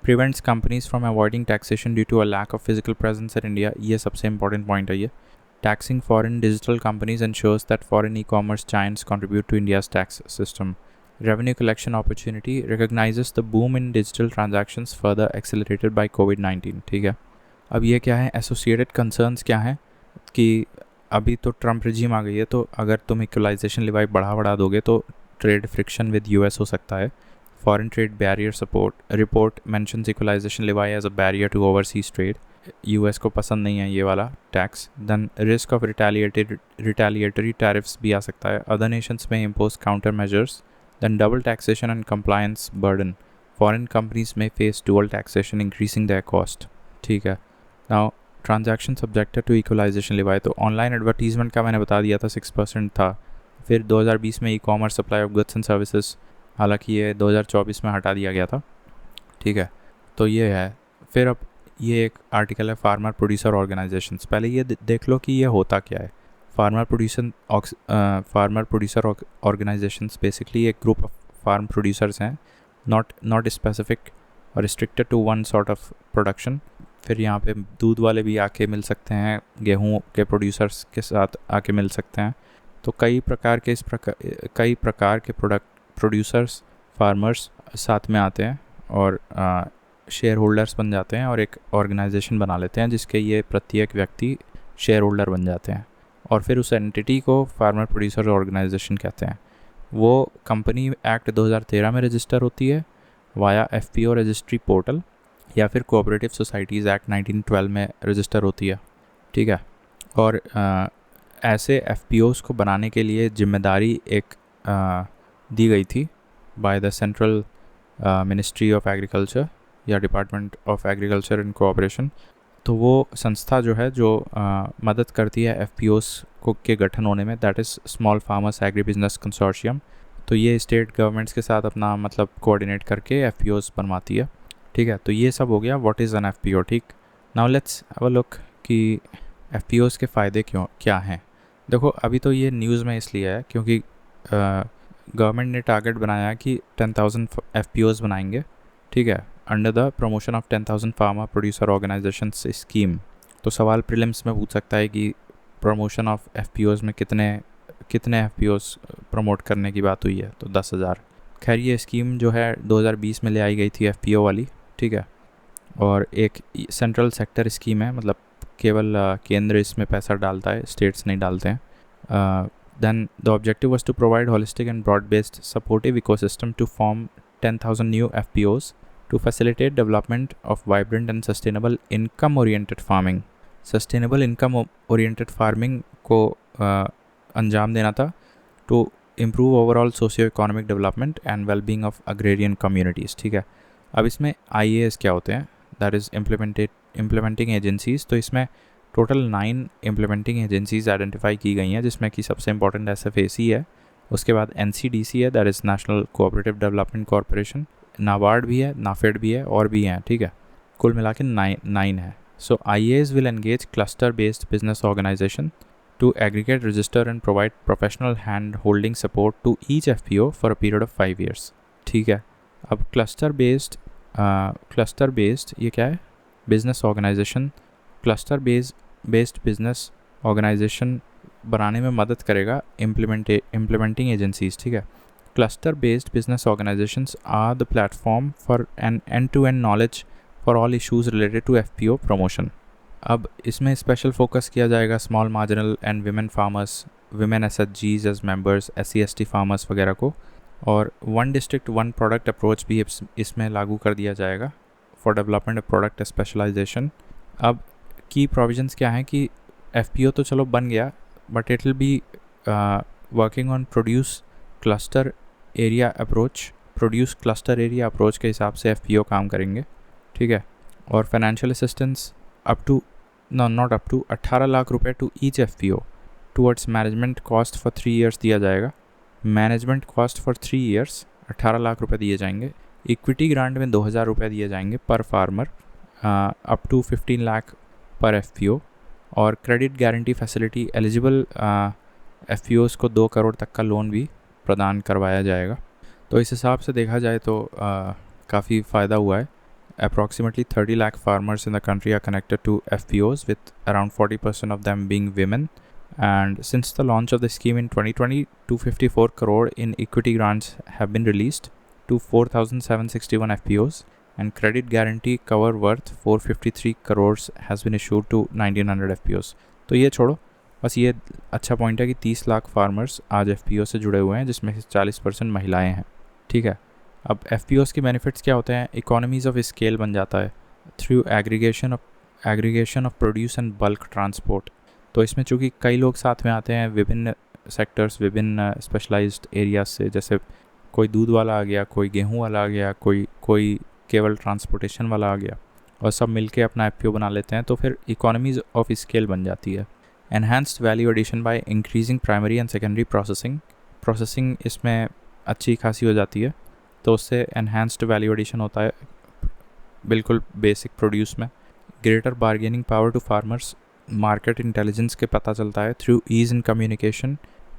S1: prevents companies from avoiding taxation due to a lack of physical presence in India. ये सबसे important point है ये. Taxing foreign digital companies ensures that foreign e-commerce giants contribute to India's tax system. Revenue collection opportunity recognizes the boom in digital transactions further accelerated by COVID-19. ठीक है, अब ये क्या है, associated concerns क्या हैं कि अभी तो ट्रम्प रिजीम आ गई है, तो अगर तुम इक्वलाइजेशन लिवाई बढ़ा दोगे तो ट्रेड फ्रिक्शन विद यूएस हो सकता है. Foreign trade barrier support report mentions equalization levy as a barrier to overseas trade. US को पसंद नहीं है ये वाला tax. Then risk of retaliatory tariffs भी आ सकता है. Other nations may impose counter measures. Then double taxation and compliance burden. Foreign companies may face dual taxation, increasing their cost. ठीक है. Now transaction subjected to equalization levy, तो online advertisement का मैंने बता दिया था 6% था. फिर 2020 में e commerce supply of goods and services, हालांकि ये 2024 में हटा दिया गया था. ठीक है, तो ये है. फिर अब ये एक आर्टिकल है फार्मर प्रोड्यूसर ऑर्गेनाइजेशंस. पहले ये देख लो कि ये होता क्या है. फार्मर प्रोड्यूसर ऑर्गेनाइजेशंस बेसिकली एक ग्रुप ऑफ फार्म प्रोड्यूसर्स हैं, नॉट स्पेसिफिक और restricted to one sort of production. फिर यहाँ पे दूध वाले भी आके मिल सकते हैं, गेहूँ के प्रोड्यूसर्स के साथ आके मिल सकते हैं. तो कई प्रकार के प्रोड्यूसर्स फार्मर्स साथ में आते हैं और शेयर होल्डर्स बन जाते हैं और एक ऑर्गेनाइजेशन बना लेते हैं जिसके ये प्रत्येक व्यक्ति शेयर होल्डर बन जाते हैं. और फिर उस एंटिटी को फार्मर प्रोड्यूसर ऑर्गेनाइजेशन कहते हैं. वो कंपनी एक्ट 2013 में रजिस्टर होती है वाया एफपीओ रजिस्ट्री पोर्टल, या फिर कोऑपरेटिव सोसाइटीज़ एक्ट 1912 में रजिस्टर होती है. ठीक है, और ऐसे एफपीओज़ को बनाने के लिए जिम्मेदारी एक दी गई थी by the central ministry of agriculture या department of agriculture and cooperation. तो वो संस्था जो है जो मदद करती है एफपीओज़ को के गठन होने में, that is small farmers agri business consortium. तो ये स्टेट गवर्नमेंट्स के साथ अपना मतलब कोऑर्डिनेट करके एफपीओज़ बनवाती है. ठीक है, तो ये सब हो गया व्हाट इज़ एन एफपीओ. ठीक, now let's have a look कि एफपीओज़ के फ़ायदे क्या हैं. देखो अभी तो ये न्यूज़ में इसलिए है क्योंकि गवर्नमेंट ने टारगेट बनाया कि 10,000 एफपीओज़ बनाएंगे. ठीक है, under the promotion of 10,000 farmer producer organisations scheme. तो सवाल प्रीलिम्स में पूछ सकता है कि प्रमोशन ऑफ एफपीओज़ में कितने एफपीओज़ प्रमोट करने की बात हुई है, तो 10,000. खैर ये स्कीम जो है 2020 में ले आई गई थी एफपीओ वाली. ठीक है, और एक सेंट्रल सेक्टर स्कीम है, मतलब केवल केंद्र इसमें पैसा डालता है, स्टेट्स नहीं डालते हैं. Then the objective was to provide holistic and broad-based supportive ecosystem to form 10,000 new FPOs to facilitate development of vibrant and sustainable income-oriented farming. Sustainable income-oriented farming को अंजाम देना था to improve overall socio-economic development and well-being of agrarian communities. ठीक है, अब इसमें IAS क्या होते हैं, that is implementing agencies. तो इसमें टोटल 9 इम्प्लीमेंटिंग एजेंसीज़ आइडेंटिफाई की गई हैं, जिसमें कि सबसे इंपॉर्टेंट SFAC है, उसके बाद NCDC है, that is national cooperative development corporation, NABARD भी है, नाफेड भी है और भी हैं. ठीक है, कुल मिला के 9 है. So IAs will engage cluster based business organisation to aggregate register and provide professional hand holding support to each FPO for a period of 5 years. ठीक है, अब क्लस्टर बेस्ड ये क्या है, business organisation. Cluster based business organisation बनाने में मदद करेगा इम्प्लीमेंटिंग एजेंसीज़. ठीक है, Cluster-based business organizations are the platform for an end-to-end knowledge for all issues related to FPO promotion. अब इसमें स्पेशल फोकस किया जाएगा small marginal and women farmers, women SHGs as members, SC/ST farmers वगैरह को, और one district one product approach भी इसमें लागू कर दिया जाएगा फॉर डेवलपमेंट प्रोडक्ट स्पेशलाइजेशन. अब की प्रोविजंस क्या हैं कि FPO तो चलो बन गया, but it will be working on produce cluster area approach के हिसाब से FPO काम करेंगे, ठीक है. और financial assistance up to not up to 18 lakh रुपए to each FPO towards management cost for 3 years दिया जाएगा. Management cost for 3 years 18 lakh रुपए दिए जाएंगे. इक्विटी ग्रांट में 2,000 रुपये दिए जाएंगे पर फार्मर, अप टू 15 लाख पर FPO. और credit guarantee facility eligible FPOs को 2 करोड़ तक का लोन भी प्रदान करवाया जाएगा. तो इस हिसाब से देखा जाए तो काफ़ी फ़ायदा हुआ है. Approximately 30 lakh farmers in the country are connected to FPOs, with around 40% of them being women. And since the launch of the scheme in 2020, 254 crore in equity grants have been released to 4,761 FPOs, and credit guarantee cover worth 453 crores has been issued to 1,900 FPOs. तो ये छोड़ो, बस ये अच्छा point है कि 30 lakh farmers आज FPO से जुड़े हुए हैं, जिसमें से 40% महिलाएं हैं, ठीक है. अब FPOs के बेनिफिट्स क्या होते हैं? इकोनॉमीज़ ऑफ स्केल बन जाता है through aggregation of produce and bulk transport. तो इसमें चूँकि कई लोग साथ में आते हैं विभिन्न सेक्टर्स, विभिन्न स्पेशलाइज्ड एरियाज से, जैसे कोई दूध वाला आ गया, कोई गेहूं वाला आ गया, कोई केवल ट्रांसपोर्टेशन वाला आ गया, और सब मिलके अपना FPO बना लेते हैं, तो फिर इकोनॉमीज़ ऑफ स्केल बन जाती है. Enhanced value addition by increasing primary and secondary processing इसमें अच्छी खासी हो जाती है, तो उससे एनहांस्ड वैल्यू एडिशन होता है बिल्कुल बेसिक प्रोड्यूस में. Greater bargaining power to farmers, market intelligence के पता चलता है through ease in communication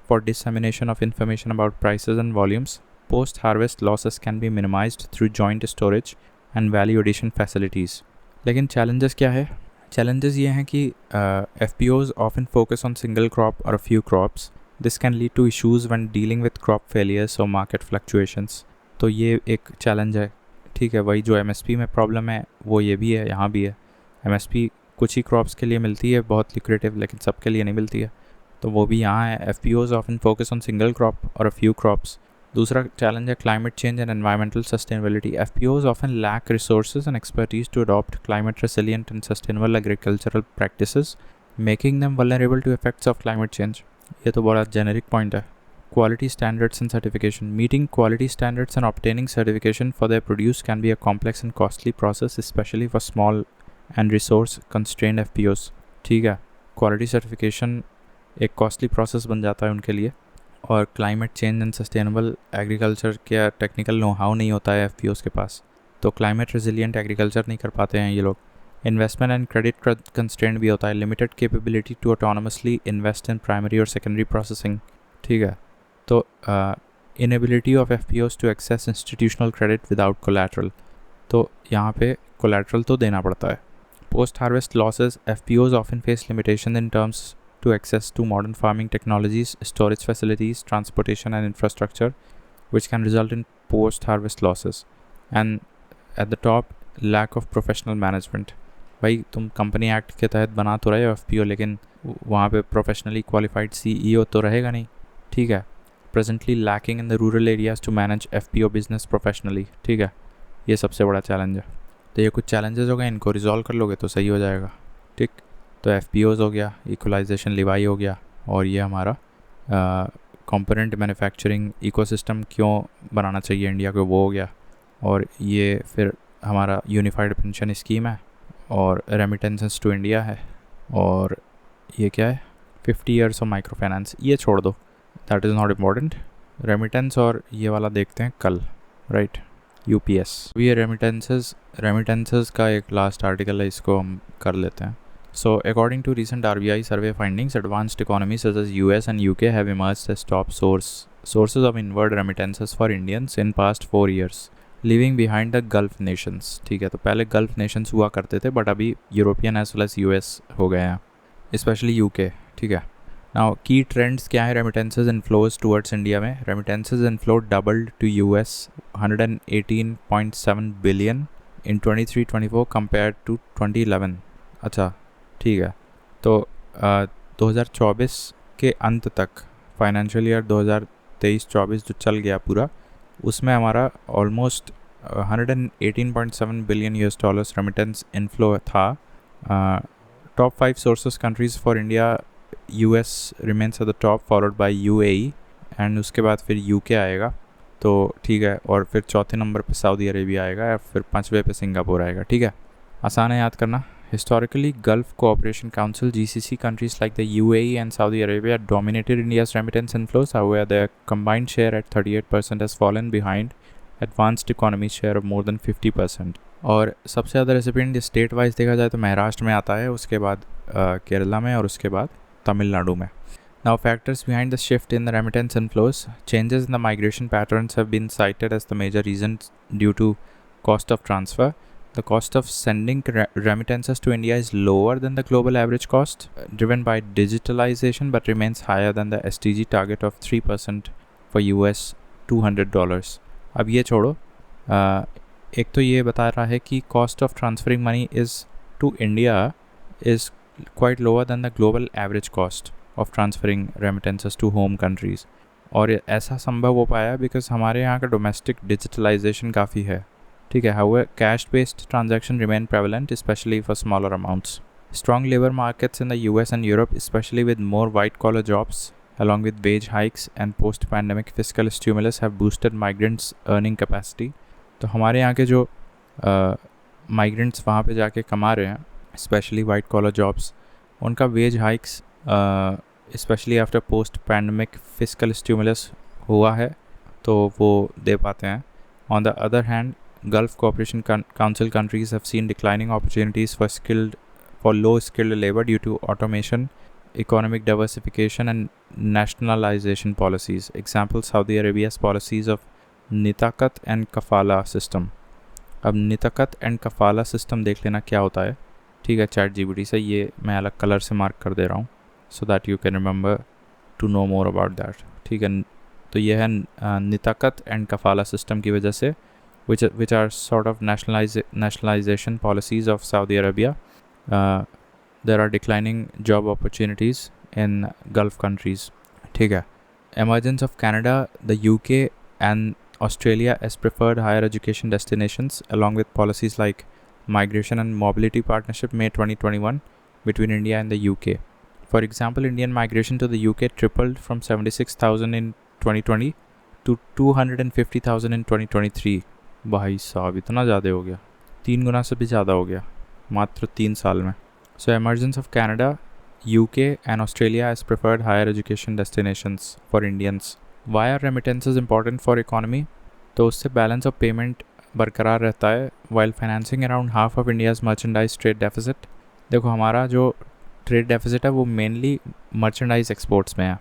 S1: for dissemination of information about prices and volumes. Post harvest losses can be minimised through joint storage and value addition facilities. लेकिन challenges क्या है? Challenges ये हैं कि FPOs often focus on single crop और a few crops. This can lead to issues when dealing with crop failures और market fluctuations. तो ये एक चैलेंज है, ठीक है. वही जो MSP में प्रॉब्लम है वो ये भी है, यहाँ भी है. MSP कुछ ही क्रॉप्स के लिए मिलती है बहुत लिक्रेटिव, लेकिन सबके लिए नहीं मिलती है, तो वो भी यहाँ है. FPOs often focus on single crop और अ फ्यू क्रॉप्स. दूसरा चैलेंज है climate change and environmental sustainability. FPOs often lack resources and expertise to adopt climate resilient and sustainable agricultural practices, making them vulnerable to effects of climate change. ये तो बड़ा generic point है. Quality standards and certification. Meeting quality standards and obtaining certification for their produce can be a complex and costly process, especially for small and resource constrained FPOs. ठीक है, quality certification एक costly process बन जाता है उनके लिए. और climate change and sustainable agriculture का technical know-how नहीं होता है FPOs के पास, तो climate resilient agriculture नहीं कर पाते हैं ये लोग. Investment and credit constraint भी होता है. Limited capability to autonomously invest in primary और secondary processing. ठीक है, तो inability of FPOs to access institutional credit without collateral. तो यहाँ पे कोलैटरल तो देना पड़ता है. Post harvest losses. FPOs often face limitation in terms to access to modern farming technologies, storage facilities, transportation and infrastructure, which can result in post harvest losses. And at the top, lack of professional management. भाई तुम company act के तहत बना तो रहे हो FPO, लेकिन वहाँ पे प्रोफेशनली क्वालिफाइड CEO तो रहेगा नहीं, ठीक है. Presently lacking in the rural areas to manage FPO business professionally. ठीक है, ये सबसे बड़ा चैलेंज है. तो ये कुछ चैलेंजेस हो गए, इनको रिजॉल्व कर लोगे तो सही हो जाएगा, ठीक. तो FPOs हो गया, इक्वलाइजेशन लिवाई हो गया, और ये हमारा कंपोनेंट मैन्युफैक्चरिंग इकोसिस्टम क्यों बनाना चाहिए इंडिया को, वो हो गया. और ये फिर हमारा यूनिफाइड पेंशन स्कीम है, और रेमिटेंसेस टू इंडिया है, और ये क्या है 50 years ऑफ माइक्रो फाइनेंस. ये छोड़ दो, that is not important. Remittance और ये वाला देखते हैं कल, राइट. UPS. ये रेमिटेंसेस का एक लास्ट आर्टिकल है, इसको हम कर लेते हैं. So according to recent RBI survey findings, advanced economies such as US and UK have emerged as top sources of inward remittances for Indians in past 4 years, leaving behind the Gulf nations. ठीक है, तो पहले gulf Nations हुआ करते थे, but अभी European as well as US हो गए हैं, स्पेशली UK. ठीक है. नाउ की ट्रेंड्स क्या है रेमिटेंसेस इनफ्लोज टुवर्ड्स इंडिया में. Remittances inflow doubled to US 118.7 billion in 23-24 compare to 2011. अच्छा ठीक है. तो 2024 के अंत तक फाइनेंशियल ईयर 2023-24 जो चल गया पूरा, उसमें हमारा almost 118.7 billion US dollars remittance inflow था. Top 5 sources countries for India, US remains at the top followed by UAE and उसके बाद फिर UK आएगा. तो ठीक है. और फिर चौथे नंबर पे सऊदी अरेबिया आएगा या फिर पांचवे पे सिंगापुर आएगा. ठीक है, आसान है याद करना. Historically, Gulf Cooperation Council (GCC) countries like the UAE and Saudi Arabia dominated India's remittance inflows. However, their combined share at 38% has fallen behind advanced economy share of more than 50%. और सबसे ज़्यादा रेसिपिएंट स्टेट वाइज देखा जाए तो महाराष्ट्र में आता है, उसके बाद केरला में और उसके बाद तमिलनाडु में. Now, factors behind the shift in the remittance inflows. Changes in the migration patterns have been cited as the major reasons due to cost of transfer. The cost of sending remittances to India is lower than the global average cost, driven by digitalization, but remains higher than the SDG target of 3% for US $200. अब ये छोड़ो, एक तो ये बता रहा है कि cost of transferring money is to India is quite lower than the global average cost of transferring remittances to home countries. और ऐसा संभव हो पाया बिकॉज हमारे यहाँ का डोमेस्टिक डिजिटलाइजेशन काफ़ी है. ठीक है. However, cash-based transactions remain prevalent, especially for smaller amounts. Strong labor markets in the US and Europe, especially with more white-collar jobs, along with wage hikes and post-pandemic fiscal stimulus, have boosted migrants' earning capacity. तो हमारे यहाँ के जो migrants वहाँ पे जाके कमा रहे हैं, especially white-collar jobs, उनका wage hikes, especially after post-pandemic fiscal stimulus हुआ है, तो वो दे पाते हैं. On the other hand, Gulf Cooperation Council countries have seen declining opportunities for low-skilled labor due to automation, economic diversification, and nationalization policies. Example: Saudi Arabia's policies of Nitakat and Kafala system. अब नितकत and Kafala system देख लेना क्या होता है. ठीक है, ChatGPT से ये मैं अलग कलर से मार्क कर दे रहा हूँ so that you can remember to know more about that. ठीक है, तो ये है नितकत एंड कफाला सिस्टम की वजह से which are sort of nationalization policies of Saudi Arabia. There are declining job opportunities in Gulf countries. ठीक है. Emergence of Canada, the UK and Australia as preferred higher education destinations, along with policies like Migration and Mobility Partnership May 2021 between India and the UK. For example, Indian migration to the UK tripled from 76,000 in 2020 to 250,000 in 2023. भाई साहब, इतना ज़्यादा हो गया, 3 गुना से भी ज़्यादा हो गया मात्र 3 साल में. So emergence of Canada, UK and Australia as preferred higher education destinations for Indians. Why are remittances important for economy? तो उससे balance of payment बरकरार रहता है while financing around half of India's merchandise trade deficit. देखो, हमारा जो trade deficit है वो मेनली मर्चेंडाइज एक्सपोर्ट्स में है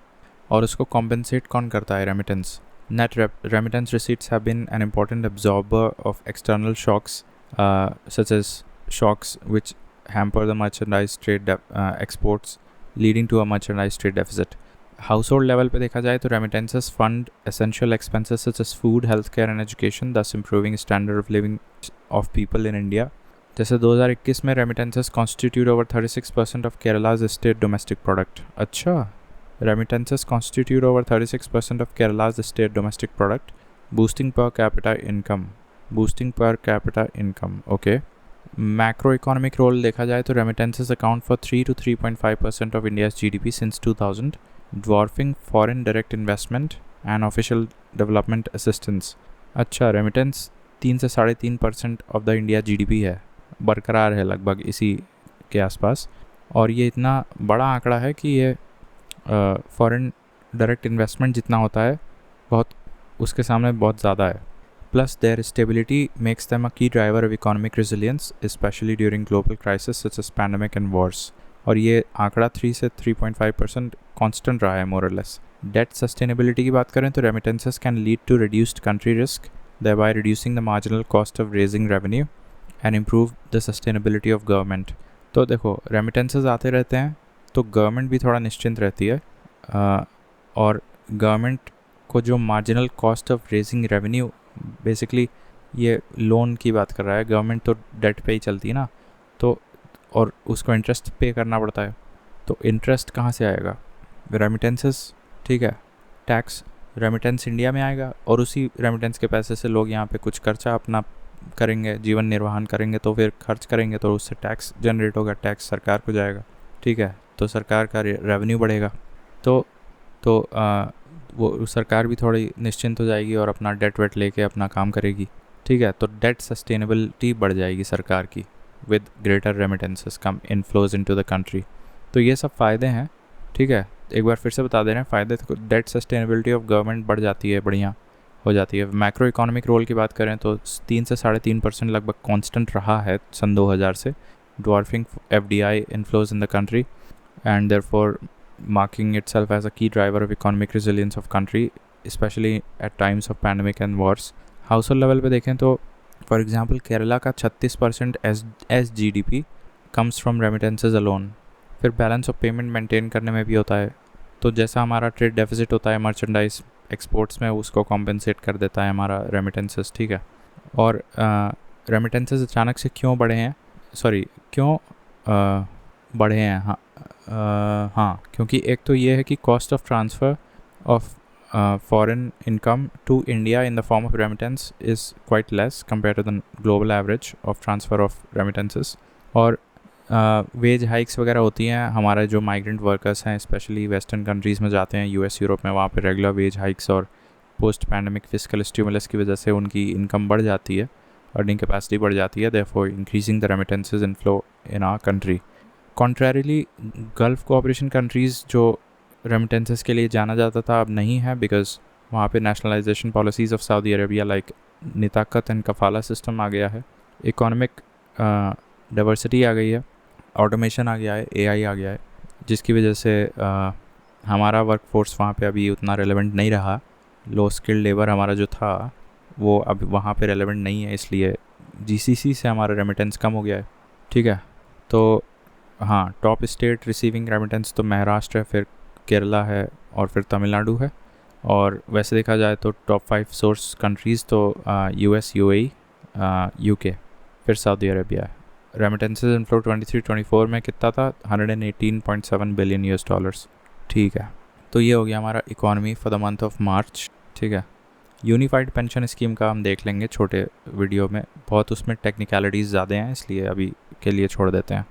S1: और उसको कॉम्पेंसेट कौन करता है? Remittance. Net remittance receipts have been an important absorber of external shocks, such as shocks which hamper the merchandise trade exports, leading to a merchandise trade deficit. Household level पे देखा जाए तो remittances fund essential expenses such as food, healthcare and education, thus improving standard of living of people in India. जैसे 2021 में remittances constitute over 36% of Kerala's state domestic product. अच्छा, remittances constitute over 36% of Kerala's state domestic product, boosting per capita income. Okay. Macroeconomic role देखा जाए तो remittances account for 3 to 3.5% of India's GDP since 2000, dwarfing foreign direct investment and official development assistance. अच्छा, remittance 3 से 3.5% of the India GDP है, बरकरार है लगभग इसी के आसपास. और ये इतना बड़ा आंकड़ा है कि ये फॉरेन डायरेक्ट इन्वेस्टमेंट जितना होता है बहुत उसके सामने बहुत ज़्यादा है. Plus their stability makes them a key driver of economic resilience, especially during global crisis such as pandemic and wars. और ये आंकड़ा 3 से 3.5% कॉन्स्टेंट रहा है मोर और लेस. डेट सस्टेनेबिलिटी की बात करें तो remittances can lead to reduced country risk, thereby reducing the marginal cost of raising revenue and improve the sustainability of government. तो देखो, रेमिटेंसेस आते रहते हैं तो गवर्नमेंट भी थोड़ा निश्चिंत रहती है और गवर्नमेंट को जो marginal cost of raising revenue, basically ये लोन की बात कर रहा है, गवर्नमेंट तो डेट पे ही चलती है ना, तो और उसको इंटरेस्ट पे करना पड़ता है, तो इंटरेस्ट कहाँ से आएगा? रेमिटेंसेस, ठीक है, टैक्स रेमिटेंस इंडिया में आएगा और उसी रेमिटेंस के पैसे से लोग यहाँ पे कुछ खर्चा अपना करेंगे, जीवन निर्वाहन करेंगे, तो फिर खर्च करेंगे तो उससे टैक्स जनरेट होगा, टैक्स सरकार को जाएगा, ठीक है, तो सरकार का रेवेन्यू बढ़ेगा, तो वो सरकार भी थोड़ी निश्चिंत हो जाएगी और अपना डेट वेट लेके अपना काम करेगी, ठीक है, तो डेट सस्टेनेबिलिटी बढ़ जाएगी सरकार की with greater remittances come inflows into the country. तो ये सब फ़ायदे हैं, ठीक है, एक बार फिर से बता दे रहे हैं फ़ायदे, तो डेट सस्टेनेबिलिटी ऑफ गवर्नमेंट बढ़ जाती है, बढ़िया हो जाती है। मैक्रो इकोनॉमिक रोल की बात करें तो 3 से 3.5% लगभग कांस्टेंट रहा है सन 2000 से, dwarfing FDI inflows in the country and therefore marking itself as a key driver of economic resilience of country, especially at times of pandemic and wars. Household level पे देखें तो फॉर एग्जांपल केरला का 36% SGDP comes from remittances alone. फिर balance of payment maintain करने में भी होता है, तो जैसा हमारा ट्रेड डेफिसिट होता है मर्चेंडाइज एक्सपोर्ट्स में, उसको कॉम्पेंसेट कर देता है हमारा रेमिटेंसेज, ठीक है। और रेमिटेंसेज अचानक से क्यों बढ़े हैं, क्यों बढ़े हैं, हाँ, क्योंकि एक तो ये है कि cost of transfer of foreign income to India in the form of remittance is quite less compare to the global average of transfer of remittances. और वेज हाइक्स वगैरह होती हैं, हमारे जो माइग्रेंट वर्कर्स हैं स्पेशली वेस्टर्न कंट्रीज़ में जाते हैं, US यूरोप में, वहाँ पे रेगुलर वेज हाइक्स और पोस्ट पैंडमिक फिस्कल स्टिमुलस की वजह से उनकी इनकम बढ़ जाती है, अर्निंग कैपेसिटी बढ़ जाती है, therefore increasing the remittances inflow in our country. Contrarily Gulf cooperation countries जो रेमिटेंसेस के लिए जाना जाता था अब नहीं है, बिकॉज वहाँ पे nationalisation policies of Saudi Arabia like Nitaqat and Kafala system आ गया है, इकोनॉमिक डाइवर्सिटी आ गई है, ऑटोमेशन आ गया है, AI आ गया है, जिसकी वजह से हमारा वर्क फोर्स वहाँ पे अभी उतना रेलेवेंट नहीं रहा, लो स्किल्ड लेबर हमारा जो था वो अब वहाँ पे रेलेवेंट नहीं है, इसलिए GCC से हमारा रेमिटेंस कम हो गया है, ठीक है। तो हाँ, टॉप स्टेट रिसीविंग रेमिटेंस तो महाराष्ट्र है, फिर केरला है और फिर तमिलनाडु है, और वैसे देखा जाए तो टॉप 5 सोर्स कंट्रीज़ तो US, UAE, UK, फिर सऊदी अरेबिया है। रेमिटेंसेज इनफ्लो 23-24 में कितना था? $118.7 बिलियन, ठीक है। तो ये हो गया हमारा economy for the month of March, ठीक है। यूनिफाइड पेंशन स्कीम का हम देख लेंगे छोटे वीडियो में, बहुत उसमें टेक्निकलिटीज़ ज़्यादा हैं, इसलिए अभी के लिए छोड़ देते हैं।